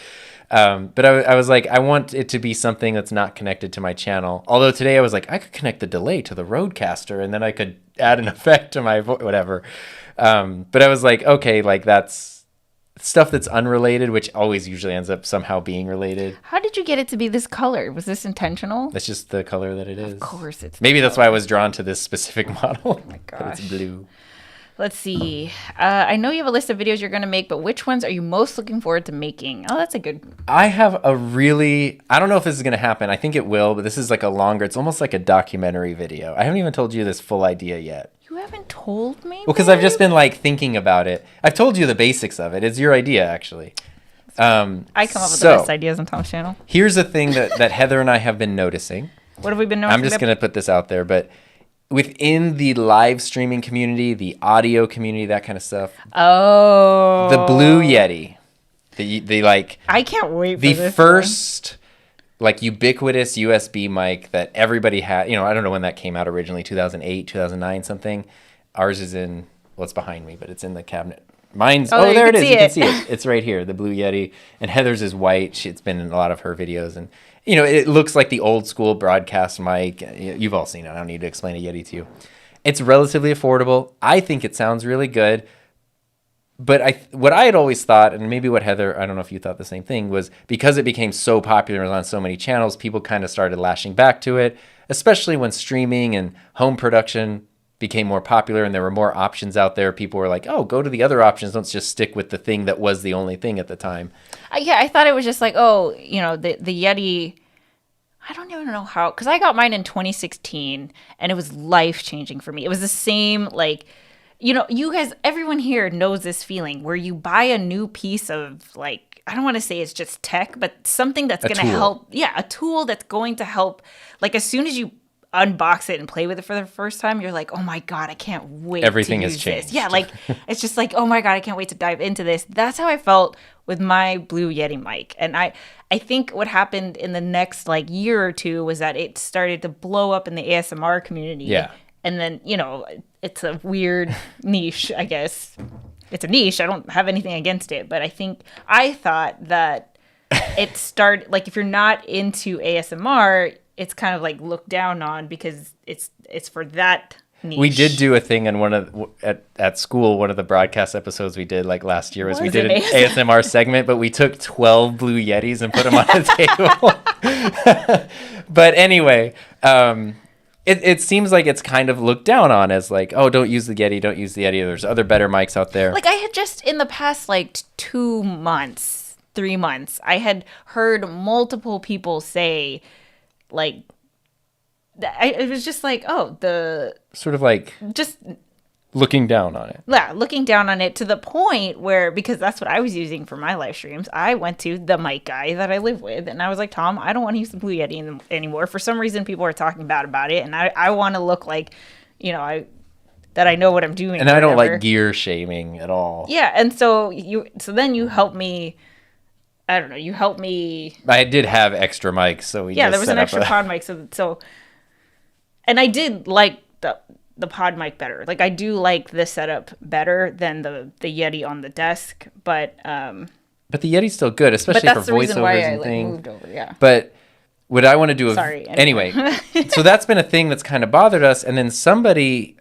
But I was like, I want it to be something that's not connected to my channel. Although today I was like, I could connect the delay to the Rodecaster, and then I could add an effect to my whatever. But I was like, okay, like that's stuff that's unrelated, which always usually ends up somehow being related. How did you get it to be this color? Was this intentional? That's just the color that it is. Of course it's Maybe that's why I was drawn to this specific model. Oh my But gosh. it's blue. Let's see. I know you have a list of videos you're going to make, but which ones are you most looking forward to making? Oh, that's a good... I have a really... I don't know if this is going to happen. I think it will, but this is like a longer... It's almost like a documentary video. I haven't even told you this full idea yet. You haven't told me? Well, because I've just been like thinking about it. I've told you the basics of it. It's your idea, actually. I come up with the best ideas on Tom's channel. Here's a thing that Heather and I have been noticing. What have we been noticing? I'm just going to put this out there, but within the live streaming community, the audio community, that kind of stuff. Oh. The Blue Yeti. The like... I can't wait for the this first... like ubiquitous USB mic that everybody had. You know, I don't know when that came out originally, 2008, 2009, something. Ours is in, well, it's behind me, but it's in the cabinet. Mine's, oh, there it is. You can see it. It's right here, the Blue Yeti. And Heather's is white. It's been in a lot of her videos. And, you know, it looks like the old school broadcast mic. You've all seen it. I don't need to explain a Yeti to you. It's relatively affordable. I think it sounds really good. But what I had always thought, and maybe what Heather, I don't know if you thought the same thing, was because it became so popular on so many channels, people kind of started lashing back to it, especially when streaming and home production became more popular and there were more options out there. People were like, oh, go to the other options. Don't just stick with the thing that was the only thing at the time. Yeah, I thought it was just like, oh, you know, the Yeti... I don't even know how... Because I got mine in 2016, and it was life-changing for me. It was the same, like... You know, you guys, everyone here knows this feeling where you buy a new piece of, like, I don't want to say it's just tech, but something that's going to help. Yeah, a tool that's going to help. Like, as soon as you unbox it and play with it for the first time, you're like, oh my God, I can't wait Everything to has use changed. this. Yeah, like, it's just like, oh my God, I can't wait to dive into this. That's how I felt with my Blue Yeti mic. And I think what happened in the next, like, year or two was that it started to blow up in the ASMR community. Yeah. And then, you know, it's a weird niche, I guess. It's a niche. I don't have anything against it. But I thought that it started, like, if you're not into ASMR, it's kind of like looked down on because it's for that niche. We did do a thing in at school, one of the broadcast episodes we did like last year was we did an ASMR segment, but we took 12 Blue Yetis and put them on the table. But anyway, It seems like it's kind of looked down on as like, oh, don't use the Yeti, don't use the Yeti. There's other better mics out there. Like I had just in the past like 2 months, 3 months, I had heard multiple people say like, it was just like, oh, the... Sort of like... Just... Looking down on it. Yeah, looking down on it to the point where, because that's what I was using for my live streams, I went to the mic guy that I live with, and I was like, Tom, I don't want to use the Blue Yeti anymore. For some reason, people are talking bad about it, and I want to look like, you know, that I know what I'm doing. And I don't like gear shaming at all. Yeah, and so then you helped me. I don't know. You helped me. I did have extra mics, so there was an extra pod mic, so, and I did like the pod mic better. Like I do like this setup better than the Yeti on the desk, but the Yeti's still good, especially for voiceovers and things. Moved over, yeah. But what I want to do anyway. So that's been a thing that's kind of bothered us, and then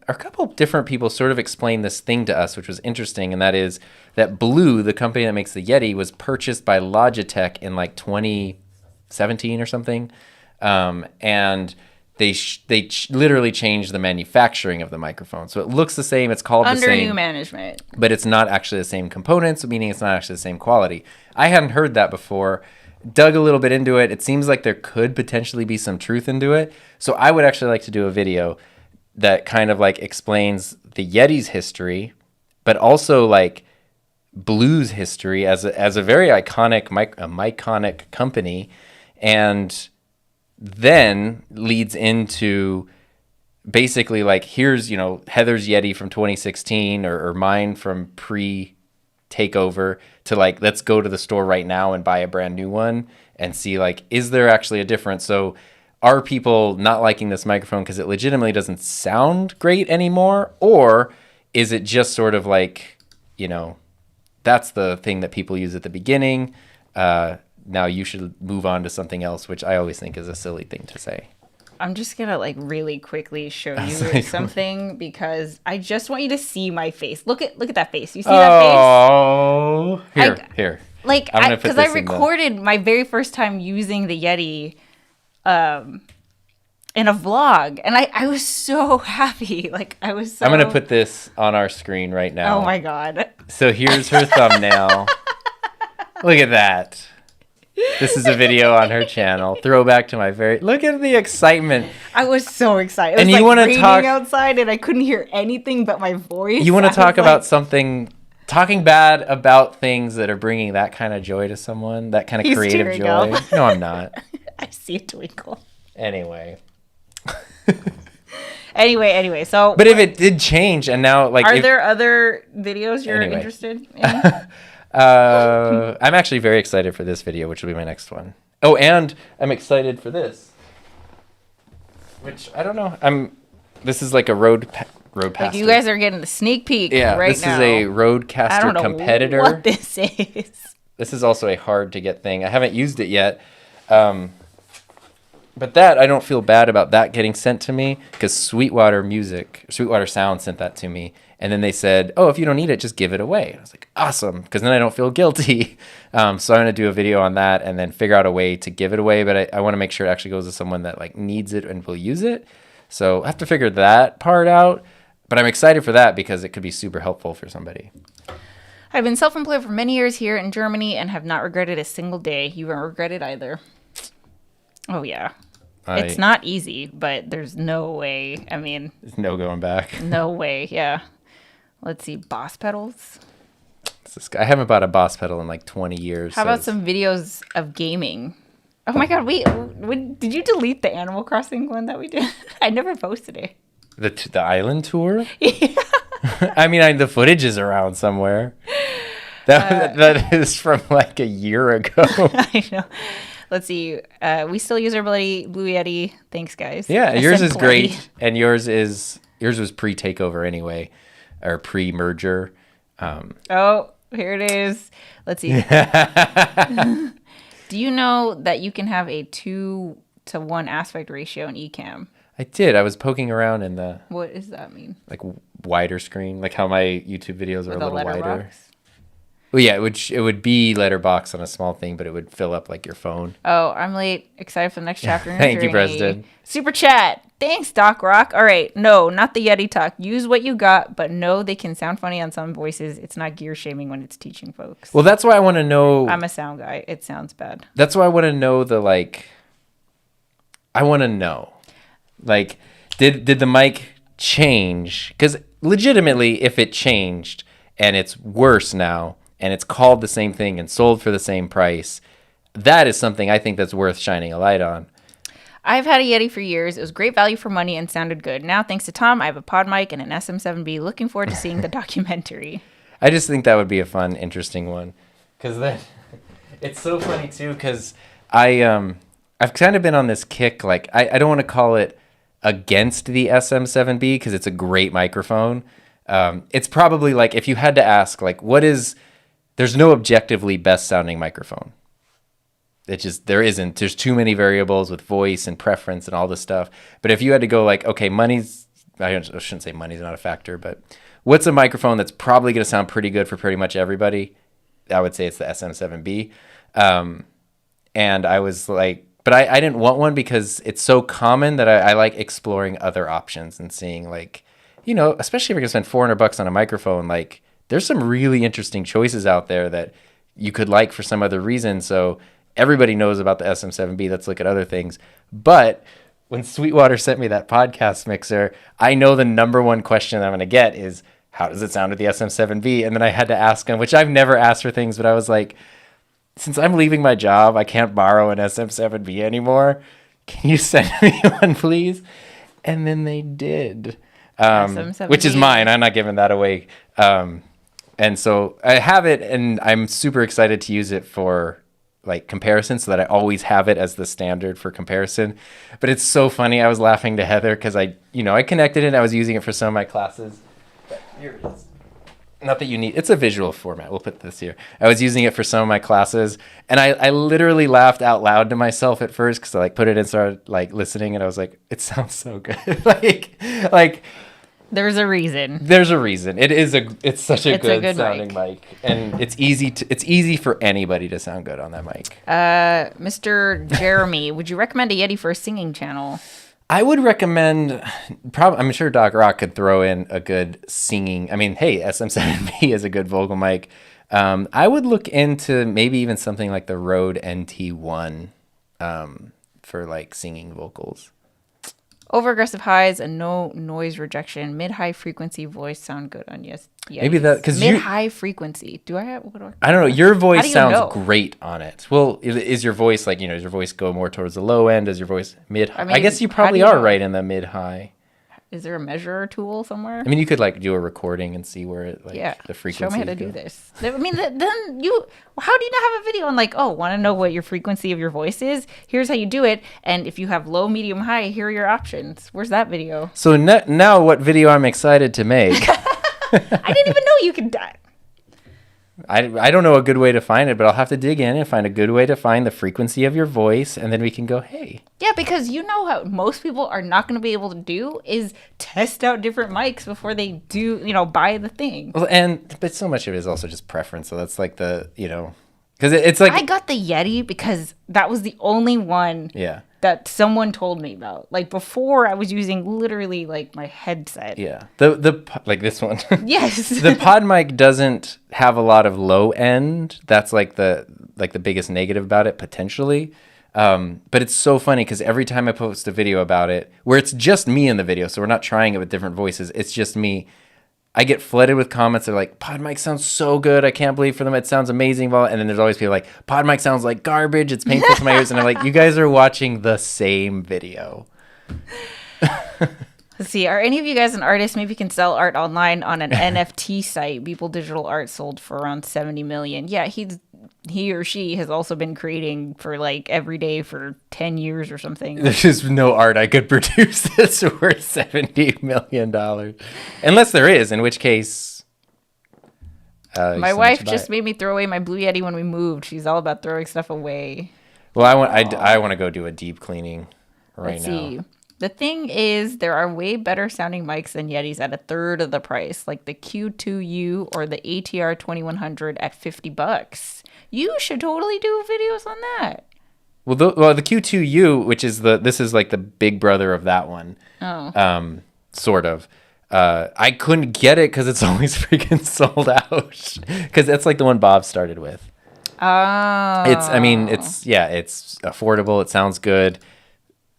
a couple of different people sort of explained this thing to us, which was interesting, and that is that Blue, the company that makes the Yeti, was purchased by Logitech in like 2017 or something, and they literally changed the manufacturing of the microphone. So it looks the same. It's called the same. Under new management. But it's not actually the same components, meaning it's not actually the same quality. I hadn't heard that before. Dug a little bit into it. It seems like there could potentially be some truth into it. So I would actually like to do a video that kind of like explains the Yeti's history, but also like Blue's history as a very iconic myconic company, and then leads into basically like, here's, you know, Heather's Yeti from 2016 or mine from pre-takeover to like, let's go to the store right now and buy a brand new one and see like, is there actually a difference? So are people not liking this microphone because it legitimately doesn't sound great anymore? Or is it just sort of like, you know, that's the thing that people use at the beginning. Now you should move on to something else, which I always think is a silly thing to say. I'm just gonna like really quickly show you something because I just want you to see my face. Look at that face. You see that face? Oh, here. Like, because I recorded my very first time using the Yeti, in a vlog, and I was so happy. Like, I was so... I'm gonna put this on our screen right now. Oh my god. So here's her thumbnail. Look at that. This is a video on her channel. Throwback to my look at the excitement. I was so excited. It was and you want to talk outside, and I couldn't hear anything but my voice. You want to talk about something, talking bad about things that are bringing that kind of joy to someone, that kind of creative joy. No, I'm not. I see a twinkle. Anyway. Anyway, so... But if it did change, and now, like... Are there other videos you're interested in? I'm actually very excited for this video, which will be my next one. Oh, and I'm excited for this. Which, I don't know. This is like a roadcaster. Like, you guys are getting the sneak peek right now. This is a roadcaster competitor. What this is. This is also a hard to get thing. I haven't used it yet. But I don't feel bad about that getting sent to me, because Sweetwater Sound sent that to me. And then they said, oh, if you don't need it, just give it away. I was like, awesome, because then I don't feel guilty. So I'm going to do a video on that and then figure out a way to give it away. But I want to make sure it actually goes to someone that like needs it and will use it. So I have to figure that part out. But I'm excited for that because it could be super helpful for somebody. I've been self-employed for many years here in Germany and have not regretted a single day. You won't regret it either. Oh, yeah. It's not easy, but there's no way. I mean... There's no going back. No way, yeah. Let's see. Boss pedals? I haven't bought a Boss pedal in like 20 years. How about some videos of gaming? Oh my god, did you delete the Animal Crossing one that we did? I never posted it. The island tour? Yeah. I mean, the footage is around somewhere. That is from like a year ago. I know. Let's see. We still use our Blue Yeti. Thanks, guys. Yeah, yours is great, and yours was pre-takeover anyway, or pre-merger. Oh, here it is. Let's see. Do you know that you can have a 2:1 aspect ratio in Ecamm? I did. I was poking around in the... What does that mean? Like wider screen, like how my YouTube videos are a little wider. Box? Well, yeah, it would be letterbox on a small thing, but it would fill up like your phone. Oh, I'm late. Excited for the next chapter. Thank you, President. Super chat. Thanks, Doc Rock. All right. No, not the Yeti talk. Use what you got, but no, they can sound funny on some voices. It's not gear shaming when it's teaching folks. Well, that's why I want to know. I'm a sound guy. It sounds bad. That's why I want to know I want to know. Like, did the mic change? Because legitimately, if it changed and it's worse now, and it's called the same thing and sold for the same price, that is something I think that's worth shining a light on. I've had a Yeti for years. It was great value for money and sounded good. Now, thanks to Tom, I have a pod mic and an SM7B. Looking forward to seeing the documentary. I just think that would be a fun, interesting one. Because then it's so funny, too, because I've kind of been on this kick. Like, I don't want to call it against the SM7B because it's a great microphone. It's probably like, if you had to ask, like, there's no objectively best sounding microphone. There isn't. There's too many variables with voice and preference and all this stuff. But if you had to go like, okay, I shouldn't say money's not a factor, but what's a microphone that's probably going to sound pretty good for pretty much everybody? I would say it's the SM7B. And I was like, but I didn't want one because it's so common that I like exploring other options and seeing like, especially if you're going to spend $400 on a microphone, like, there's some really interesting choices out there that you could like for some other reason. So everybody knows about the SM7B. Let's look at other things. But when Sweetwater sent me that podcast mixer, I know the number one question I'm going to get is, how does it sound with the SM7B? And then I had to ask him, which I've never asked for things, but I was like, since I'm leaving my job, I can't borrow an SM7B anymore. Can you send me one, please? And then they did, which is mine. I'm not giving that away. And so I have it, and I'm super excited to use it for like comparison, so that I always have it as the standard for comparison. But it's so funny. I was laughing to Heather because I connected it. I was using it for some of my classes. But here it is. not that you need, it's a visual format. We'll put this here. I was using it for some of my classes, and I literally laughed out loud to myself at first because I like put it in, started like listening, and I was like, it sounds so good. like there's a reason. There's a reason. It's such a good sounding mic, and it's easy for anybody to sound good on that mic. Mr. Jeremy, would you recommend a Yeti for a singing channel? I would recommend, I'm sure Doc Rock could throw in a good singing. I mean, hey, SM7B is a good vocal mic. I would look into maybe even something like the Rode NT1 for like singing vocals. Over aggressive highs and no noise rejection. Mid-high frequency voice sound good on yes. Maybe that because mid-high frequency. I don't know. Your voice sounds great on it. Well, is your voice like does your voice go more towards the low end? Does your voice mid? I guess you probably are right in the mid-high. Is there a measure tool somewhere? I mean, you could like do a recording and see where it the frequency. Show me how to do this. I mean, then how do you not have a video on like, oh, want to know what your frequency of your voice is? Here's how you do it. And if you have low, medium, high, here are your options. Where's that video? So now what video I'm excited to make. I didn't even know you could. I don't know a good way to find it, but I'll have to dig in and find a good way to find the frequency of your voice, and then we can go, hey. Yeah, because you know how most people are not going to be able to do is test out different mics before they do, buy the thing. Well, but so much of it is also just preference. So that's like because it's like I got the Yeti because that was the only one. Yeah. That someone told me about. Like before, I was using literally like my headset. Yeah, the like this one. Yes. The pod mic doesn't have a lot of low end. That's like the biggest negative about it potentially. But it's so funny because every time I post a video about it, where it's just me in the video, so we're not trying it with different voices. It's just me. I get flooded with comments that are like, pod mic sounds so good. I can't believe for them it sounds amazing. And then there's always people like, pod mic sounds like garbage. It's painful to my ears. And I'm like, you guys are watching the same video. Let's see. Are any of you guys an artist? Maybe you can sell art online on an NFT site. Beeple Digital Art sold for around 70 million. Yeah, he or she has also been creating for like every day for 10 years or something. There's just no art I could produce that's worth $70 million. Unless there is, in which case... my wife just made me throw away my Blue Yeti when we moved. She's all about throwing stuff away. Well, I want to go do a deep cleaning Let's see. The thing is, there are way better sounding mics than Yetis at a third of the price, like the Q2U or the ATR 2100 at $50. You should totally do videos on that. Well, the Q2U, which is this is like the big brother of that one. Oh. Sort of. I couldn't get it because it's always freaking sold out. Because that's like the one Bob started with. Oh. It's affordable. It sounds good.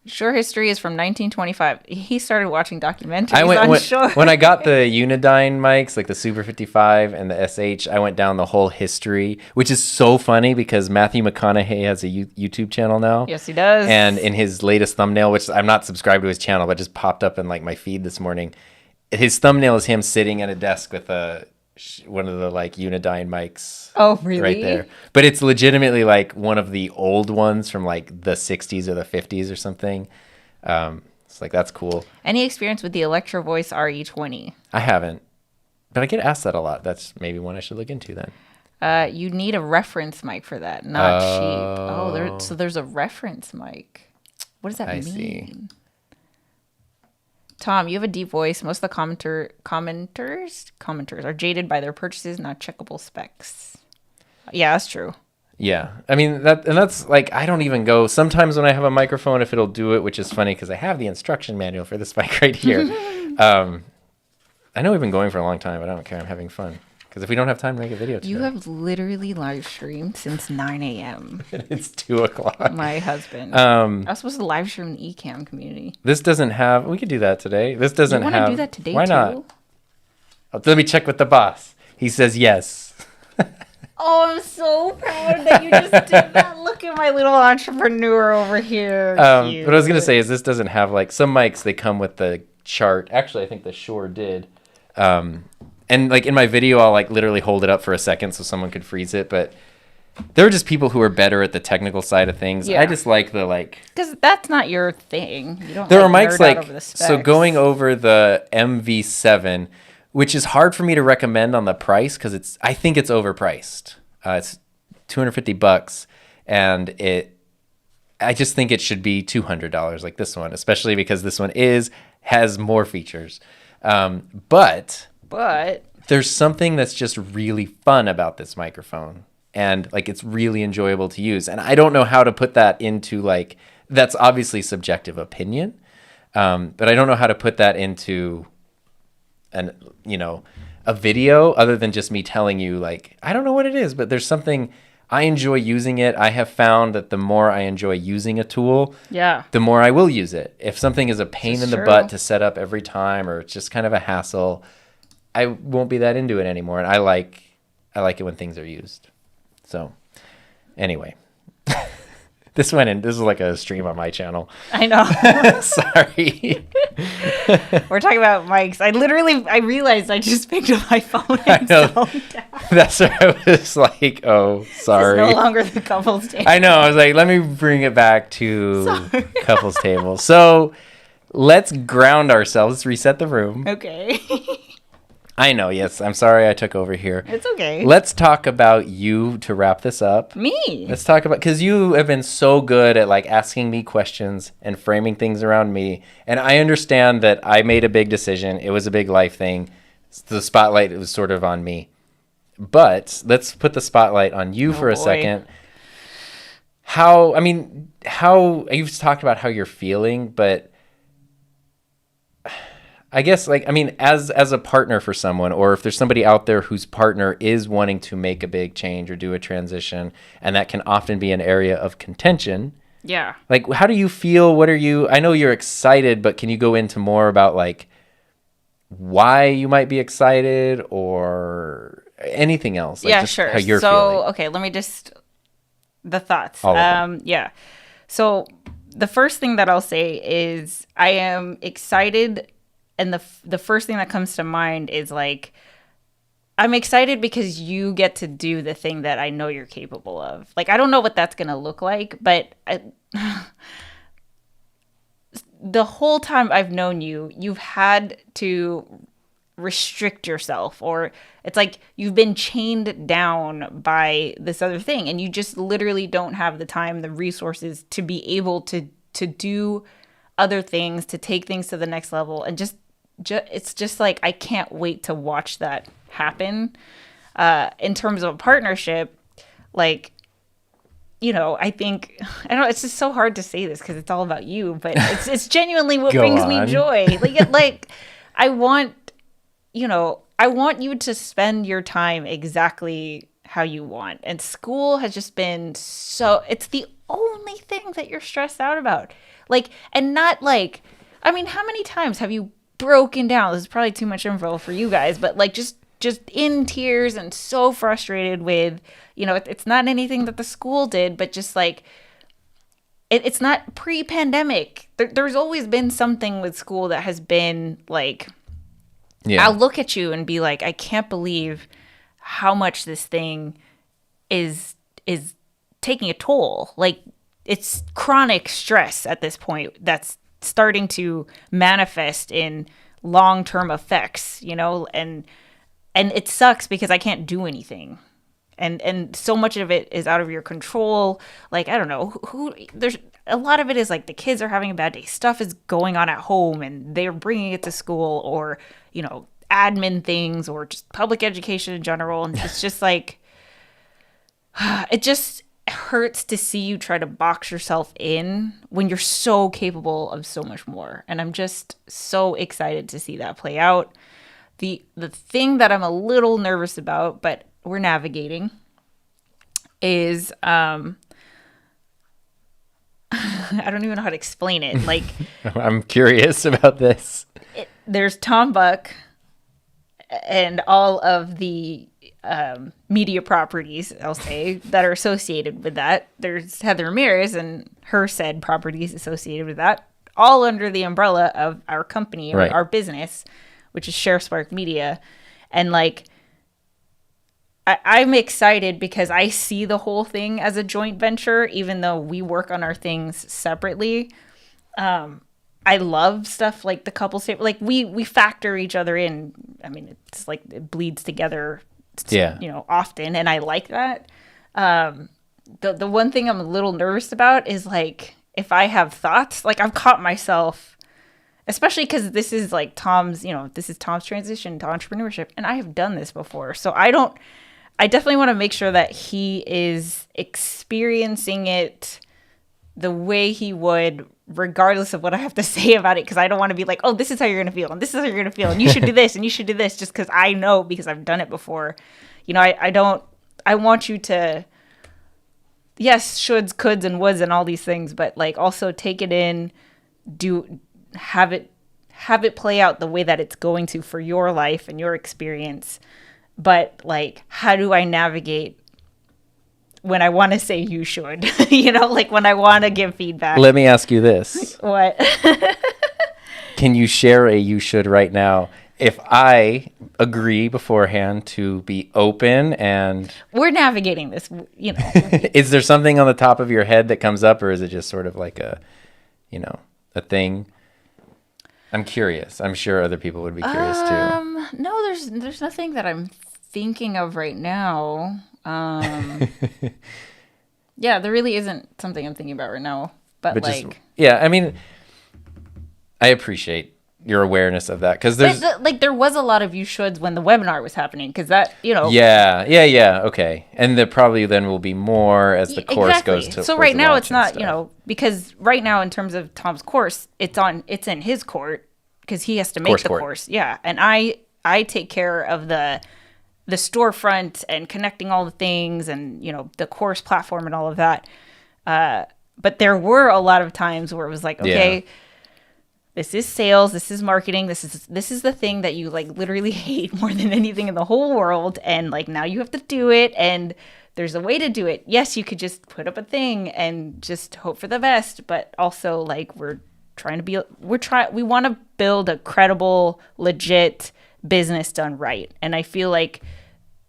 Shore History is from 1925. He started watching documentaries on Shore. When I got the Unidyne mics, like the Super 55 and the SH, I went down the whole history, which is so funny because Matthew McConaughey has a YouTube channel now. Yes, he does. And in his latest thumbnail, which I'm not subscribed to his channel, but just popped up in like my feed this morning, his thumbnail is him sitting at a desk with one of the like Unidyne mics. Oh, really? Right there. But it's legitimately like one of the old ones from like the 60s or the 50s or something. It's like, that's cool. Any experience with the Electro Voice RE20? I haven't, but I get asked that a lot. That's maybe one I should look into then. You need a reference mic for that, not cheap. Oh, so there's a reference mic. What does that mean? I see. Tom, you have a deep voice. Most of the commenters are jaded by their purchases, not checkable specs. Yeah, that's true. Yeah. I mean, that's like, I don't even go, sometimes when I have a microphone, if it'll do it, which is funny because I have the instruction manual for this mic right here. I know we've been going for a long time, but I don't care. I'm having fun. Because if we don't have time to make a video today. You have literally live streamed since 9 a.m. It's 2 o'clock. My husband. I was supposed to live stream the eCam community. This doesn't have... We could do that today. This doesn't have... You want to do that today, Why not? Let me check with the boss. He says yes. Oh, I'm so proud that you just did that. Look at my little entrepreneur over here. What I was going to say is this doesn't have... like some mics, they come with the chart. Actually, I think the Shure did. And like in my video, I'll like literally hold it up for a second so someone could freeze it. But there are just people who are better at the technical side of things. Yeah. I just like the like... Because that's not your thing. You don't there are mics like... So going over the MV7, which is hard for me to recommend on the price because I think it's overpriced. It's $250, and I just think it should be $200 like this one, especially because this one has more features. But there's something that's just really fun about this microphone, and like it's really enjoyable to use. And I don't know how to put that into like, that's obviously subjective opinion, but I don't know how to put that into a video other than just me telling you, like, I don't know what it is, but there's something. I enjoy using it. I have found that the more I enjoy using a tool, the more I will use it. If something is a pain in the butt to set up every time, or it's just kind of a hassle, I won't be that into it anymore. And I like it when things are used. So anyway, this went in. This is like a stream on my channel. I know. Sorry. We're talking about mics. I realized I just picked up my phone and zoned out. That's where I was like, oh, sorry. It's no longer the couples table. I know. I was like, let me bring it back to couples table. So let's ground ourselves. Let's reset the room. Okay. I know. Yes. I'm sorry I took over here. It's okay. Let's talk about you to wrap this up. Me? Let's talk about, because you have been so good at like asking me questions and framing things around me. And I understand that I made a big decision. It was a big life thing. The spotlight was sort of on me. But let's put the spotlight on you for a second. You've talked about how you're feeling, but I guess, like, I mean, as a partner for someone, or if there's somebody out there whose partner is wanting to make a big change or do a transition, and that can often be an area of contention. Yeah. Like, how do you feel? I know you're excited, but can you go into more about, like, why you might be excited or anything else? Like, yeah, just sure. How you're feeling. Okay, let me the thoughts. All of them. Yeah. So the first thing that I'll say is I am excited. And the first thing that comes to mind is, like, I'm excited because you get to do the thing that I know you're capable of. Like, I don't know what that's going to look like, but the whole time I've known you, you've had to restrict yourself, or it's like you've been chained down by this other thing, and you just literally don't have the time, the resources to be able to do other things, to take things to the next level, and it's just like I can't wait to watch that happen. In terms of a partnership, like, I think, I don't know, it's just so hard to say this because it's all about you, but it's genuinely what brings me joy. Like I want you to spend your time exactly how you want. And school has just been it's the only thing that you're stressed out about. Like, and not like, I mean, how many times have you broken down? This is probably too much info for you guys, but like just in tears and so frustrated with, it's not anything that the school did, but just like, it's not pre-pandemic. There's always been something with school that has been like, I'll look at you and be like, I can't believe how much this thing is taking a toll. Like, it's chronic stress at this point that's starting to manifest in long-term effects, and it sucks because I can't do anything. And so much of it is out of your control. Like, I don't know, there's a lot of it is like the kids are having a bad day. Stuff is going on at home and they're bringing it to school, or, admin things, or just public education in general. And it's just like, it just hurts to see you try to box yourself in when you're so capable of so much more. And I'm just so excited to see that play out. The thing that I'm a little nervous about, but we're navigating, is I don't even know how to explain it. Like, I'm curious about this. There's Tom Buck and all of the media properties, I'll say, that are associated with that. There's Heather Ramirez and her said properties associated with that, all under the umbrella of our company, or our business, which is ShareSpark Media. And like, I'm excited because I see the whole thing as a joint venture, even though we work on our things separately. I I love stuff like the couple state. Like we factor each other in. I mean, it's like it bleeds together. Often, and I like that. The one thing I'm a little nervous about is like if I have thoughts, like I've caught myself, especially because this is like Tom's transition to entrepreneurship, and I have done this before, so I definitely want to make sure that he is experiencing it the way he would, regardless of what I have to say about it, because I don't want to be like, oh, this is how you're going to feel, and this is how you're going to feel, and you should do this, and you should do this, just because I know, because I've done it before. I want you to, yes, shoulds, coulds, and woulds, and all these things, but like also take it in, have it play out the way that it's going to for your life and your experience. But like, how do I navigate when I want to say you should, like when I want to give feedback? Let me ask you this. What? Can you share a you should right now? If I agree beforehand to be open and... We're navigating this, Is there something on the top of your head that comes up, or is it just sort of like a thing? I'm curious. I'm sure other people would be curious too. No, there's nothing that I'm thinking of right now. Yeah, there really isn't something I'm thinking about right now. But like... I mean, I appreciate your awareness of that, because there's there was a lot of you shoulds when the webinar was happening, because that okay, and there probably then will be more as the course goes to. So right now it's not because right now in terms of Tom's course, it's in his court because he has to make the course, and I take care of the storefront and connecting all the things and the course platform and all of that, but there were a lot of times where it was like, okay, this is sales, this is marketing, this is the thing that you like literally hate more than anything in the whole world, and like now you have to do it, and there's a way to do it. Yes, you could just put up a thing and just hope for the best, but also like we want to build a credible, legit business done right. And I feel like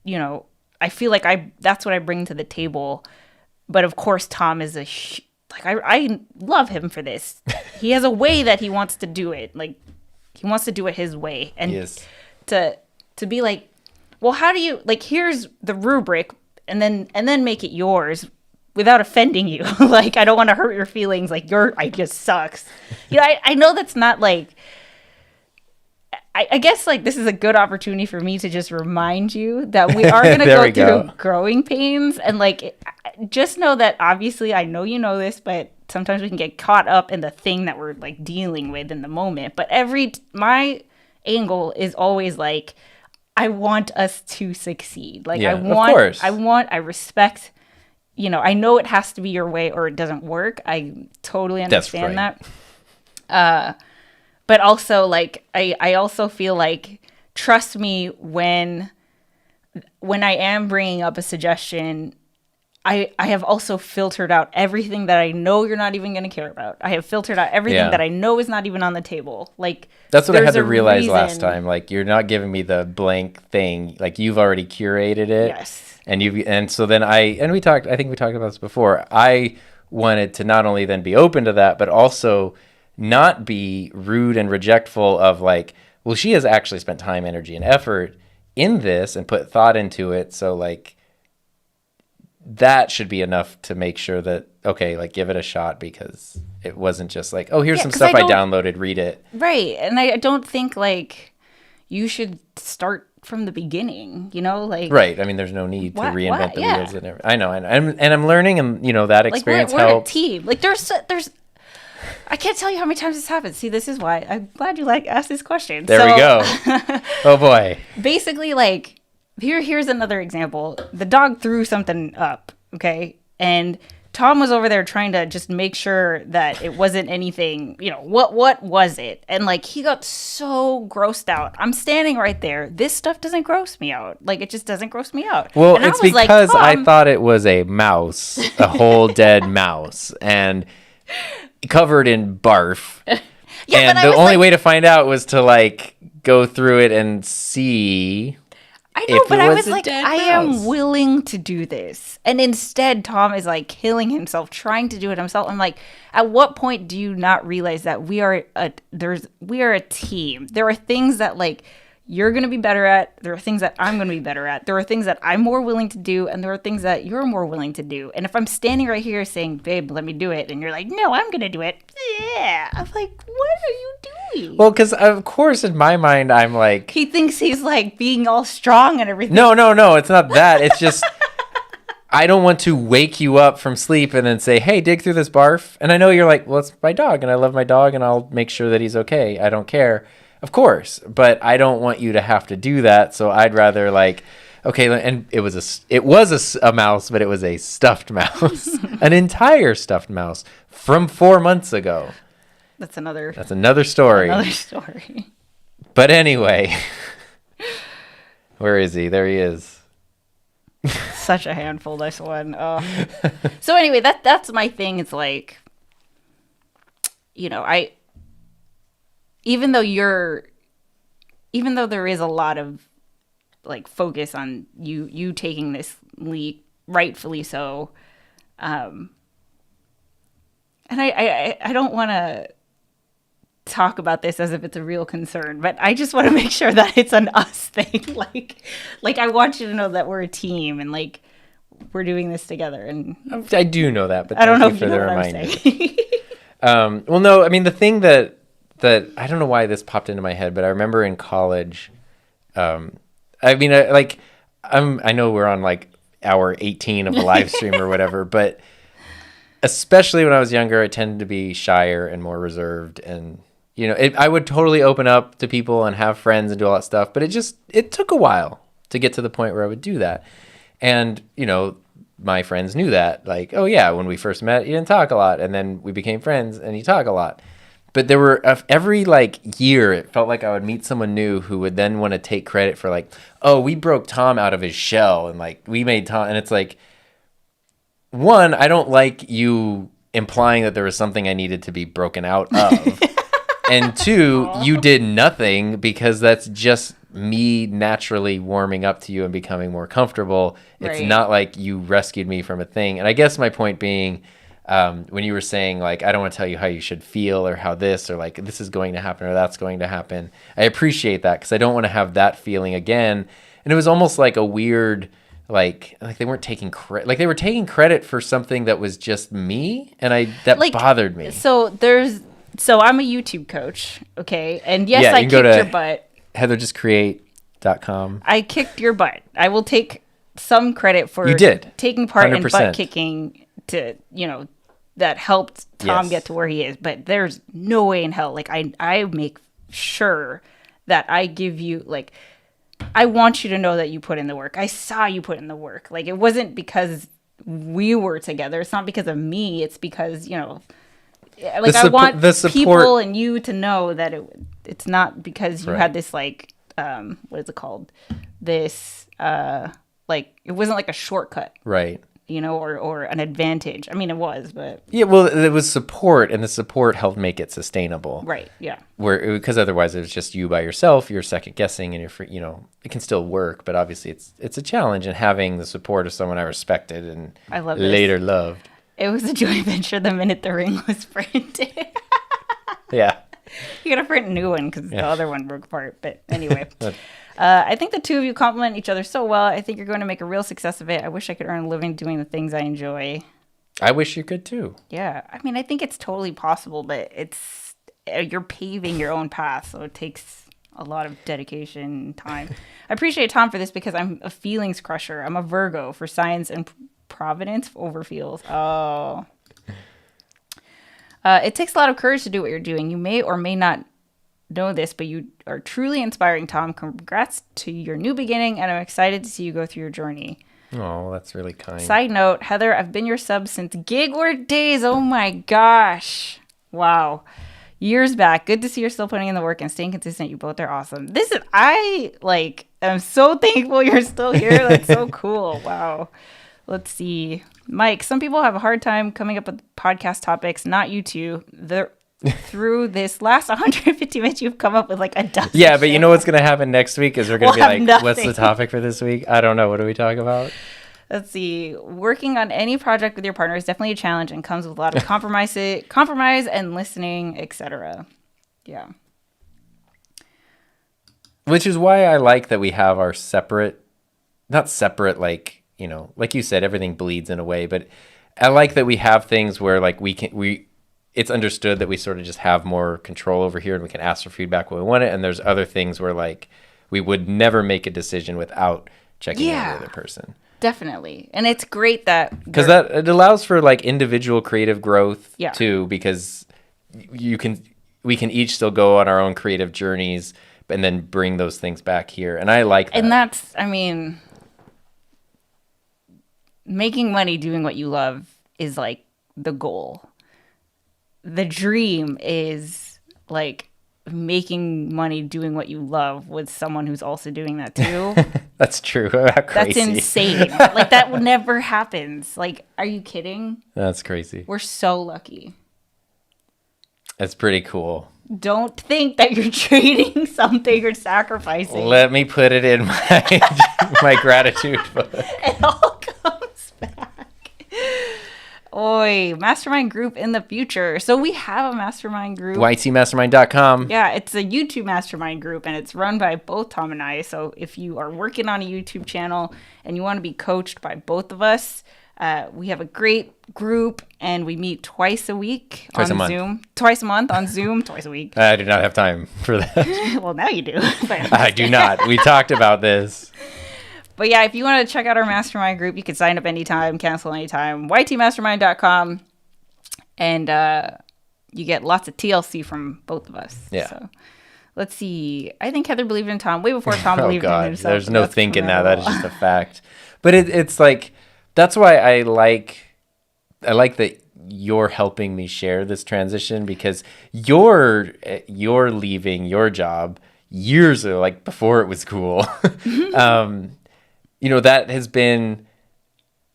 that's what I bring to the table. But of course Tom is I love him for this. He has a way that he wants to do it. Like he wants to do it his way. And to be like, well, how do you, like, here's the rubric and then make it yours without offending you. Like, I don't want to hurt your feelings. Like your idea sucks. I know that's not like, I guess like this is a good opportunity for me to just remind you that we are going to go through growing pains, and like just know that obviously I know you know this, but sometimes we can get caught up in the thing that we're like dealing with in the moment. But my angle is always like, I want us to succeed. Like I respect, I know it has to be your way or it doesn't work. I totally understand that. But also, like, I also feel like, trust me, when I am bringing up a suggestion, I have also filtered out everything that I know you're not even going to care about. I have filtered out everything that I know is not even on the table. Like, that's what I had to realize last time. Like, you're not giving me the blank thing. Like, you've already curated it. Yes. And so then I think we talked about this before. I wanted to not only then be open to that, but also not be rude and rejectful of like, well, she has actually spent time, energy, and effort in this and put thought into it. So like that should be enough to make sure that, okay, like give it a shot, because it wasn't just like, oh, here's some stuff I downloaded, read it. Right. And I don't think like you should start from the beginning, like. Right. I mean, there's no need to reinvent the wheels and everything. I know. And I'm learning, and that experience like we're helps. A team. Like there's I can't tell you how many times this happens. See, this is why I'm glad you asked this question. There we go. Oh boy. Basically, like here's another example. The dog threw something up, okay? And Tom was over there trying to just make sure that it wasn't anything, what was it? And like he got so grossed out. I'm standing right there. This stuff doesn't gross me out. Like it just doesn't gross me out. Well, and it's because I thought it was a mouse, a whole dead mouse, and covered in barf. And the only way to find out was to like go through it and see. I know, if but it I was was a like, dead I mouse. am willing to do this. And instead, Tom is like killing himself, trying to do it himself. I'm like, at what point do you not realize that we are a team? There are things that like you're going to be better at. There are things that I'm going to be better at. There are things that I'm more willing to do. And there are things that you're more willing to do. And if I'm standing right here saying, babe, let me do it. And you're like, no, I'm going to do it. Yeah. I'm like, what are you doing? Well, because of course in my mind I'm like, He thinks he's like being all strong and everything. no, it's not that. It's just I don't want to wake you up from sleep and then say, hey, dig through this barf. And I know you're like, well, it's my dog and I love my dog and I'll make sure that he's okay. I don't care. Of course. But I don't want you to have to do that. So I'd rather like, okay. And it was a mouse, but it was a stuffed mouse, an entire stuffed mouse from 4 months ago. That's another story. Another story. But anyway, where is he? There he is. Such a handful, this one. Oh. So anyway, that's my thing. It's like, you know, even though there is a lot of like focus on you taking this leap, rightfully so, and I don't want to talk about this as if it's a real concern, but I just want to make sure that it's an us thing. like I want you to know that we're a team and like we're doing this together. And I do know that, but I don't know thank if you you for know the what reminder. I'm saying. Well, no, I mean the thing that I don't know why this popped into my head, but I remember in college. I mean, I know we're on like hour 18 of a live stream or whatever, but especially when I was younger, I tended to be shyer and more reserved, and you know, I would totally open up to people and have friends and do all that stuff, but it took a while to get to the point where I would do that. And, you know, my friends knew that, like, oh yeah, when we first met, you didn't talk a lot. And then we became friends and you talk a lot. But there were every like year, it felt like I would meet someone new who would then want to take credit for like, oh, we broke Tom out of his shell and like we made Tom. And it's like, one, I don't like you implying that there was something I needed to be broken out of. And two, you did nothing because that's just me naturally warming up to you and becoming more comfortable. It's Right. not like you rescued me from a thing. And I guess my point being, when you were saying like, I don't want to tell you how you should feel or how this or like this is going to happen or that's going to happen. I appreciate that because I don't want to have that feeling again. And it was almost like a weird, like they weren't taking credit, like they were taking credit for something that was just me. And that like, bothered me. So I'm a YouTube coach, okay? And yes, Yeah, I kicked your butt. HeatherJustCreate.com. I kicked your butt. I will take some credit for you did. taking part 100%. in butt kicking to, you know, that helped Tom Yes. get to where he is. But there's no way in hell. Like, I make sure that I give you, like, I want you to know that you put in the work. I saw you put in the work. Like, it wasn't because we were together. It's not because of me. It's because, you know, like I want people and you to know that it's not because you had this like what is it called? This like it wasn't like a shortcut, right? You know, or an advantage. I mean, it was, but yeah, well, it was support, and the support helped make it sustainable, right? Yeah, because otherwise it was just you by yourself. You're second guessing, and you know, it can still work, but obviously it's a challenge. And having the support of someone I respected and I love later loved. It was a joint venture the minute the ring was printed. Yeah. You gotta print a new one because the other one broke apart. But anyway, I think the two of you complement each other so well. I think you're going to make a real success of it. I wish I could earn a living doing the things I enjoy. I wish you could too. Yeah. I mean, I think it's totally possible, but you're paving your own path. So it takes a lot of dedication and time. I appreciate Tom for this because I'm a feelings crusher. I'm a Virgo for science and Providence over feels. Oh. It takes a lot of courage to do what you're doing. You may or may not know this, but you are truly inspiring, Tom. Congrats to your new beginning, and I'm excited to see you go through your journey. Oh, that's really kind. Side note, Heather, I've been your sub since gig work days. Oh my gosh. Wow. Years back. Good to see you're still putting in the work and staying consistent. You both are awesome. I'm so thankful you're still here. That's so cool. Wow. Let's see. Mike, some people have a hard time coming up with podcast topics. Not you two. through this last 150 minutes, you've come up with like a dozen. Yeah, but you know what's going to happen next week is we're going to We'll be like, have what's the topic for this week? I don't know. What do we talk about? Let's see. Working on any project with your partner is definitely a challenge and comes with a lot of compromise and listening, etc. Yeah. Which is why I like that we have our not separate, like, you know, like you said, everything bleeds in a way, but I like that we have things where like it's understood that we sort of just have more control over here and we can ask for feedback when we want it. And there's other things where like we would never make a decision without checking in with the other person. Definitely. And it's great that because it allows for like individual creative growth too, because we can each still go on our own creative journeys and then bring those things back here. And I like that. And that's, I mean, making money doing what you love is like the goal. The dream is like making money doing what you love with someone who's also doing that too. That's true. That's insane. Like that never happens. Like, are you kidding? That's crazy. We're so lucky. That's pretty cool. Don't think that you're trading something or sacrificing. Let me put it in my gratitude book. It all comes back. Oi, mastermind group in the future. So we have a mastermind group. YTmastermind.com. Yeah, it's a YouTube mastermind group, and it's run by both Tom and I. So if you are working on a YouTube channel and you want to be coached by both of us, we have a great group, and we meet twice a week on Zoom. Twice a month on Zoom, twice a week. I do not have time for that. Well, now you do. I do not. We talked about this. But yeah, if you want to check out our mastermind group, you can sign up anytime, cancel anytime. YTmastermind.com. And you get lots of TLC from both of us. Yeah. So let's see. I think Heather believed in Tom way before Tom believed in himself. There's no thinking that. That is just a fact. But it's like, that's why I like that you're helping me share this transition, because you're leaving your job years ago, like before it was cool. You know, that has been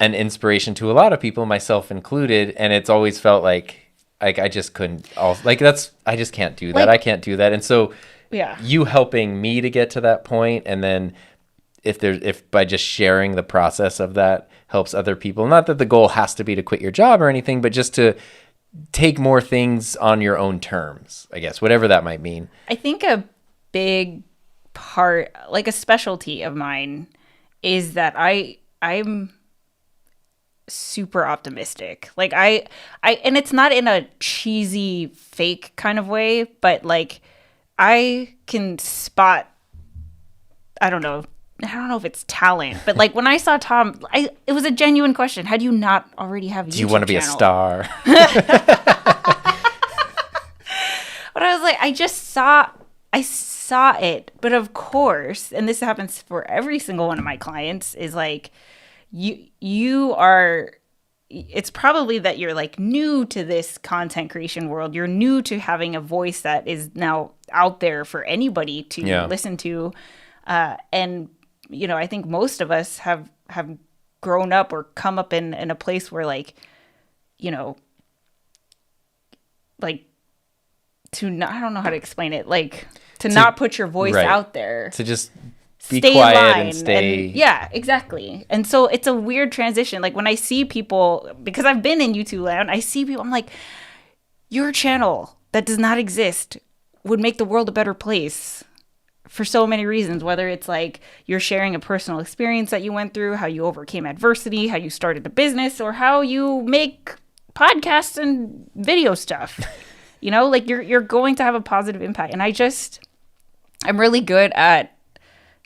an inspiration to a lot of people, myself included, and it's always felt like I just couldn't. I just can't do that. I can't do that, and so you helping me to get to that point, and then if by just sharing the process of that helps other people. Not that the goal has to be to quit your job or anything, but just to take more things on your own terms, I guess, whatever that might mean. I think a big part, like a specialty of mine, is that I'm super optimistic. Like I and it's not in a cheesy fake kind of way, but like I can spot, I don't know if it's talent, but like when I saw Tom, it was a genuine question. How do you not already have a YouTube channel? Do you want to be a star? But I was like, I saw it. But of course, and this happens for every single one of my clients, is like you are, it's probably that you're like new to this content creation world. You're new to having a voice that is now out there for anybody to listen to. And you know, I think most of us have grown up or come up in a place where, like, you know, like to not, I don't know how to explain it, like to not put your voice out there, to just be quiet and stay. Yeah, exactly. And so it's a weird transition. Like when I see people, because I've been in YouTube land, I see people, I'm like, your channel that does not exist would make the world a better place for so many reasons, whether it's like you're sharing a personal experience that you went through, how you overcame adversity, how you started a business, or how you make podcasts and video stuff. You know, like you're going to have a positive impact. And I'm really good at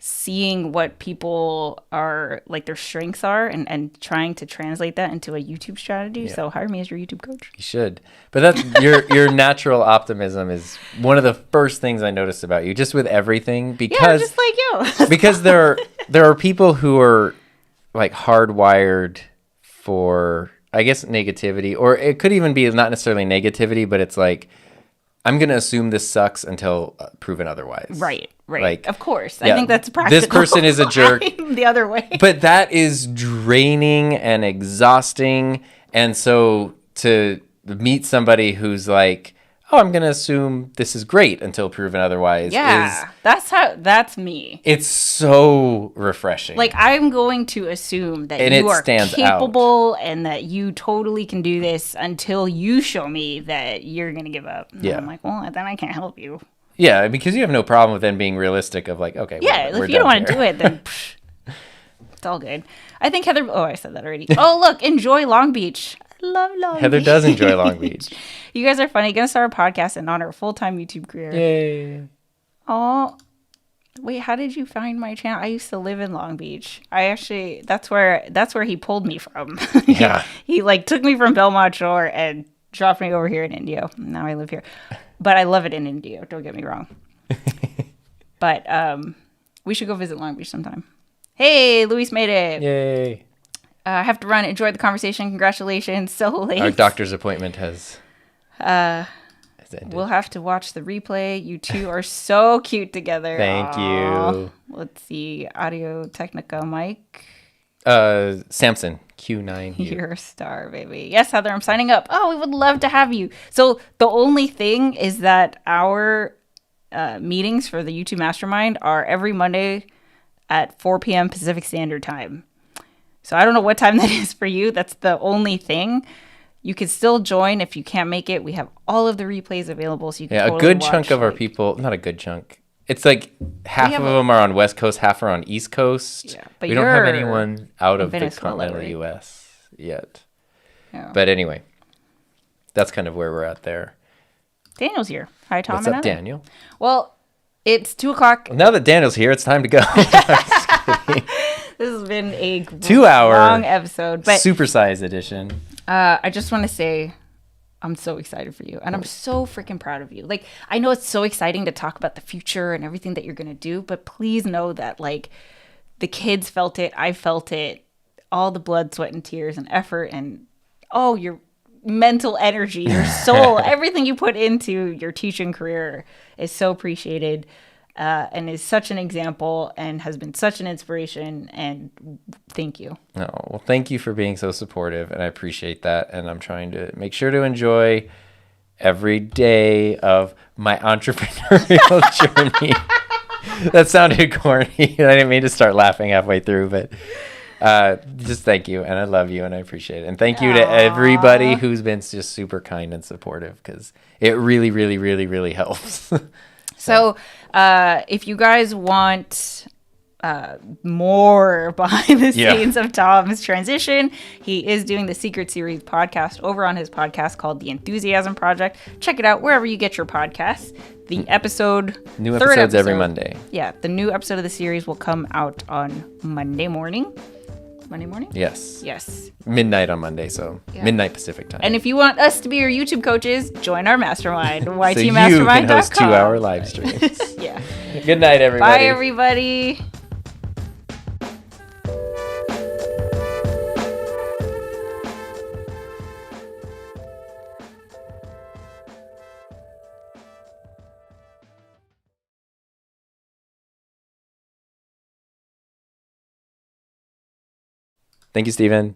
seeing what people are, like their strengths are, and trying to translate that into a YouTube strategy. So hire me as your YouTube coach. You should. But that's your natural optimism is one of the first things I noticed about you, just with everything, because just like you. Because there are people who are like hardwired for, I guess, negativity, or it could even be not necessarily negativity, but it's like, I'm going to assume this sucks until proven otherwise. Right. Like, of course. I think that's practical. This person is a jerk. I'm the other way. But that is draining and exhausting. And so to meet somebody who's like, oh, I'm going to assume this is great until proven otherwise. Yeah, that's me. It's so refreshing. Like, I'm going to assume that and you it are stands capable out. and that you totally can do this until you show me that you're going to give up. And I'm like, well, then I can't help you. Yeah, because you have no problem with then being realistic of like, okay, yeah, we're if you don't want to do it, then it's all good. I think Heather. Oh, I said that already. Oh, look, enjoy Long Beach. I love Long Beach. Heather does enjoy Long Beach. You guys are funny. Gonna start a podcast and honor a full-time YouTube career. Yay. Oh, wait, how did you find my channel? I used to live in Long Beach. That's where he pulled me from. Yeah. he like took me from Belmont Shore and dropped me over here in Indio. Now I live here. But I love it in Indio, don't get me wrong. But we should go visit Long Beach sometime. Hey, Luis made it. Yay. I have to run. Enjoy the conversation. Congratulations. So late. Our doctor's appointment has ended. We'll have to watch the replay. You two are so cute together. Thank you. Let's see. Audio Technica Mike. Samson, Q9. You're a star, baby. Yes, Heather, I'm signing up. Oh, we would love to have you. So the only thing is that our meetings for the YouTube Mastermind are every Monday at 4 p.m. Pacific Standard Time. So I don't know what time that is for you. That's the only thing. You can still join if you can't make it. We have all of the replays available, so you can totally a good watch, chunk of our people, not a good chunk. It's like half of them are on West Coast, half are on East Coast. Yeah, but we don't have anyone out of the continental right? U.S. yet. Yeah. But anyway, that's kind of where we're at there. Daniel's here. Hi, Tom. What's and up, Heather. Daniel? Well, it's 2:00. Well, now that Daniel's here, it's time to go. This has been a 2-hour long episode, but supersize edition. I just want to say I'm so excited for you, and I'm so freaking proud of you. Like, I know it's so exciting to talk about the future and everything that you're gonna do, but please know that like the kids felt it, I felt it, all the blood, sweat, and tears, and effort, and your mental energy, your soul, everything you put into your teaching career is so appreciated. And is such an example and has been such an inspiration, and thank you. No, well, thank you for being so supportive, and I appreciate that, and I'm trying to make sure to enjoy every day of my entrepreneurial journey. That sounded corny. I didn't mean to start laughing halfway through, but just thank you, and I love you, and I appreciate it. And thank you to everybody who's been just super kind and supportive, because it really, really, really, really helps. So if you guys want more behind the scenes of Tom's transition, he is doing the Secret Series podcast over on his podcast called The Enthusiasm Project. Check it out wherever you get your podcasts. The new episodes every Monday. Yeah, the new episode of the series will come out on Monday morning. Monday morning? Yes. Yes. Midnight on Monday, so midnight Pacific time. And if you want us to be your YouTube coaches, join our mastermind, YTMastermind.com. So you can host 2-hour live streams. Yeah. Good night, everybody. Bye, everybody. Thank you, Stephen.